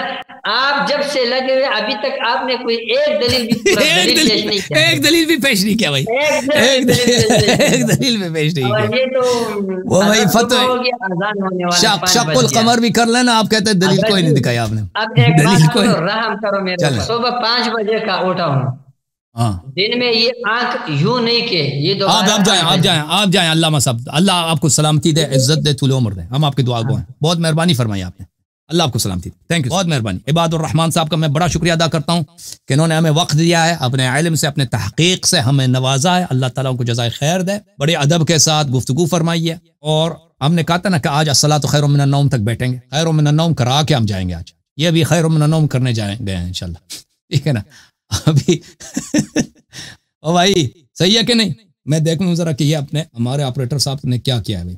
B: آپ جب سے لگے ہوئے ابھی تک آپ نے کوئی ایک دلیل بھی پیش نہیں کیا.
A: ایک دلیل بھی پیش نہیں کیا بھائی، ایک دلیل بھی پیش نہیں کیا.
B: یہ تو
A: وہ بھائی فتح شق القمر بھی کر لینا. آپ کہتے ہیں دلیل کوئی نہیں دکھائی آپ نے.
B: اب ایک بات رحم کرو میرے، صبح 5 بجے کا اٹھا ہوں، دن میں یہ آنکھ یوں نہیں کہ یہ
A: آپ جائیں. علامہ صاحب، اللہ آپ کو سلامتی دے، عزت دے، طول عمر دے. ہم آپ کی دعا گو ہیں. بہت مہربانی فرمائی آپ نے. اللہ آپ کو سلامتی دے. تھینک یو، بہت مہربانی. عباد الرحمان صاحب کا میں بڑا شکریہ ادا کرتا ہوں کہ انہوں نے ہمیں وقت دیا ہے، اپنے علم سے، اپنے تحقیق سے ہمیں نوازا ہے. اللہ تعالیٰ کو جزائے خیر دے. بڑے ادب کے ساتھ گفتگو فرمائی ہے. اور ہم نے کہا تھا نا کہ آج الصلاۃ خیر من النوم تک بیٹھیں گے. خیر من النوم کرا کے ہم جائیں گے. آج یہ بھی خیر من النوم کرنے جائیں گے انشاءاللہ. ٹھیک ہے نا؟ ابھی او بھائی صحیح ہے کہ نہیں؟ میں دیکھوں ذرا کہ یہ اپنے ہمارے آپریٹر صاحب نے کیا کیا ہے بھائی.